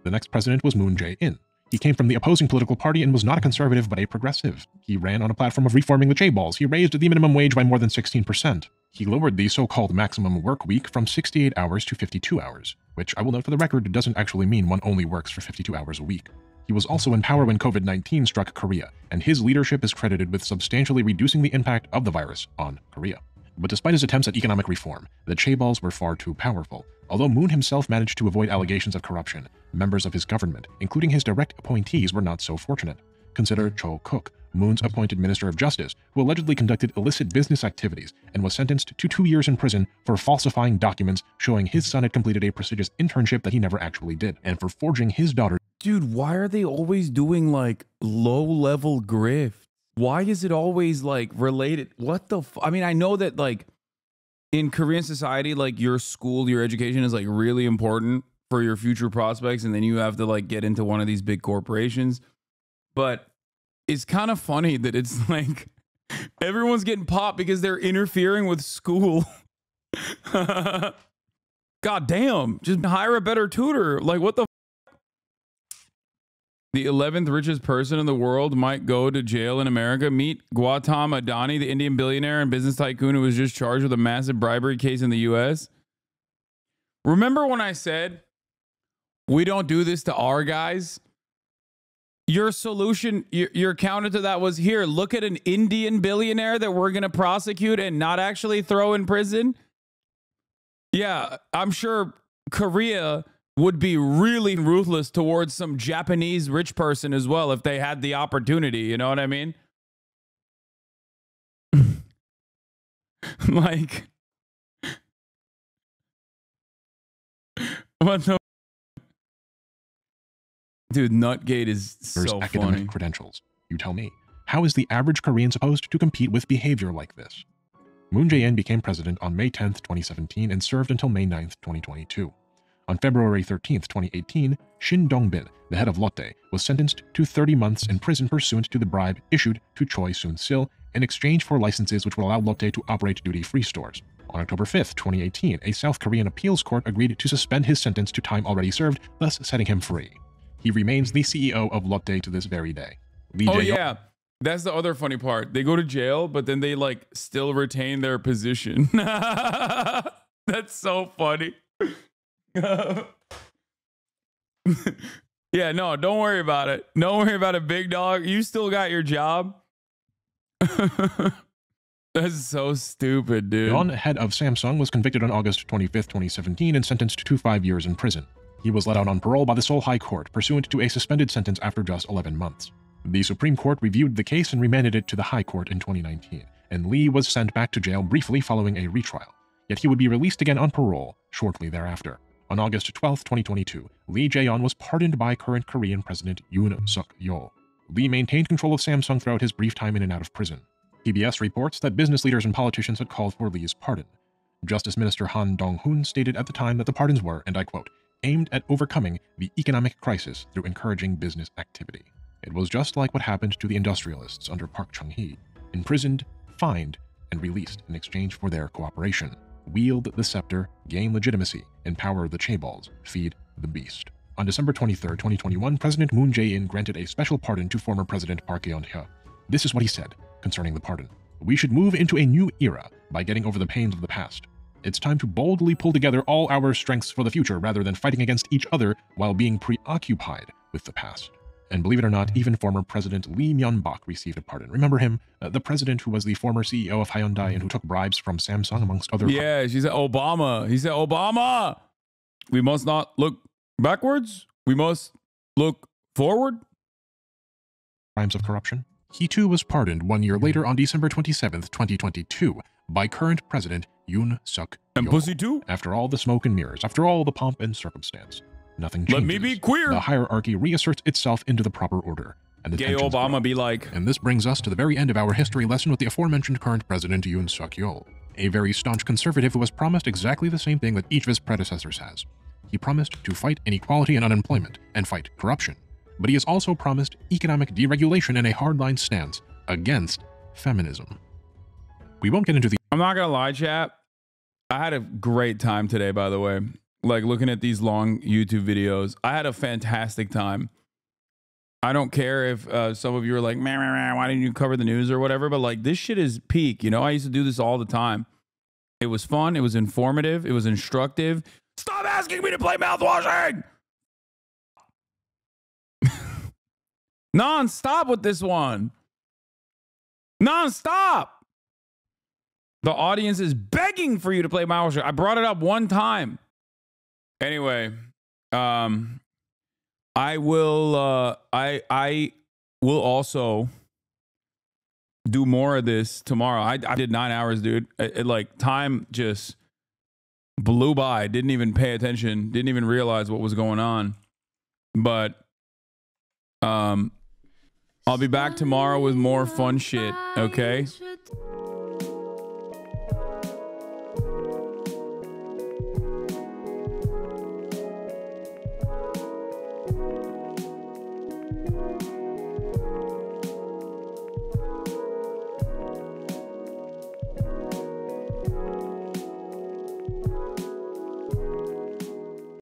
The next president was Moon Jae-in. He came from the opposing political party and was not a conservative but a progressive. He ran on a platform of reforming the chaebols. He raised the minimum wage by more than 16%. He lowered the so-called maximum work week from 68 hours to 52 hours, which I will note for the record doesn't actually mean one only works for 52 hours a week. He was also in power when COVID-19 struck Korea, and his leadership is credited with substantially reducing the impact of the virus on Korea. But despite his attempts at economic reform, the chaebols were far too powerful. Although Moon himself managed to avoid allegations of corruption, members of his government, including his direct appointees, were not so fortunate. Consider Cho Kook, Moon's appointed Minister of Justice, who allegedly conducted illicit business activities and was sentenced to 2 years in prison for falsifying documents showing his son had completed a prestigious internship that he never actually did, and for forging his daughter. Dude, why are they always doing like low-level grift? Why is it always like related? What the I mean, I know that like in Korean society, like your school, your education is like really important for your future prospects, and then you have to like get into one of these big corporations. But it's kind of funny that it's like everyone's getting popped because they're interfering with school. God damn, just hire a better tutor. Like, what the The 11th richest person in the world might go to jail in America. Meet Gautam Adani, the Indian billionaire and business tycoon who was just charged with a massive bribery case in the US. Remember when I said, we don't do this to our guys? Your solution, your counter to that was, here, look at an Indian billionaire that we're going to prosecute and not actually throw in prison. Yeah, I'm sure Korea would be really ruthless towards some Japanese rich person as well if they had the opportunity. You know what I mean? Like, what the? Dude, Nutgate is so academic funny. Credentials. You tell me. How is the average Korean supposed to compete with behavior like this? Moon Jae-in became president on May 10th, 2017 and served until May 9th, 2022. On February 13, 2018, Shin Dong-bin, the head of Lotte, was sentenced to 30 months in prison pursuant to the bribe issued to Choi Soon-sil in exchange for licenses which will allow Lotte to operate duty-free stores. On October 5, 2018, a South Korean appeals court agreed to suspend his sentence to time already served, thus setting him free. He remains the CEO of Lotte to this very day. Yeah. That's the other funny part. They go to jail, but then they like still retain their position. That's so funny. Yeah, no, don't worry about it. Don't worry about it, big dog. You still got your job. That's so stupid, dude. Yeon, head of Samsung, was convicted on August 25, 2017 and sentenced to 5 years in prison. He was let out on parole by the Seoul High Court, pursuant to a suspended sentence after just 11 months. The Supreme Court reviewed the case and remanded it to the High Court in 2019, and Lee was sent back to jail briefly following a retrial. Yet he would be released again on parole shortly thereafter. On August 12, 2022, Lee Jae-yeon was pardoned by current Korean President Yoon Suk-yeol. Lee maintained control of Samsung throughout his brief time in and out of prison. PBS reports that business leaders and politicians had called for Lee's pardon. Justice Minister Han Dong-hoon stated at the time that the pardons were, and I quote, aimed at overcoming the economic crisis through encouraging business activity. It was just like what happened to the industrialists under Park Chung-hee, imprisoned, fined, and released in exchange for their cooperation. Wield the scepter, gain legitimacy, empower the chaebols, feed the beast. On December 23, 2021, President Moon Jae-in granted a special pardon to former President Park Geun-hye. This is what he said concerning the pardon. We should move into a new era by getting over the pains of the past. It's time to boldly pull together all our strengths for the future rather than fighting against each other while being preoccupied with the past. And believe it or not, even former President Lee Myung-bak received a pardon. Remember him? The president who was the former CEO of Hyundai and who took bribes from Samsung, amongst other... Yeah, she said Obama. He said, Obama, we must not look backwards. We must look forward. Crimes of corruption. He too was pardoned 1 year later on December 27, 2022, by current President Yoon Suk-yeol. And pussy too? After all the smoke and mirrors, after all the pomp and circumstance, nothing changes. Let me be queer. The hierarchy reasserts itself into the proper order. And the gay Obama grow. Be like... And this brings us to the very end of our history lesson with the aforementioned current President Yoon Suk-yeol, a very staunch conservative who has promised exactly the same thing that each of his predecessors has. He promised to fight inequality and unemployment, and fight corruption. But he has also promised economic deregulation and a hardline stance against feminism. We won't get into the... I'm not gonna lie, chat. I had a great time today, by the way. Like, looking at these long YouTube videos. I had a fantastic time. I don't care if some of you are like, man, why didn't you cover the news or whatever? But, like, this shit is peak. You know, I used to do this all the time. It was fun. It was informative. It was instructive. Stop asking me to play mouthwashing! Non-stop with this one. Non-stop. The audience is begging for you to play mouthwashing. I brought it up one time. Anyway, I will also do more of this tomorrow. I did 9 hours, dude. It like time just blew by. Didn't even pay attention. Didn't even realize what was going on. But I'll be back tomorrow with more fun shit, okay?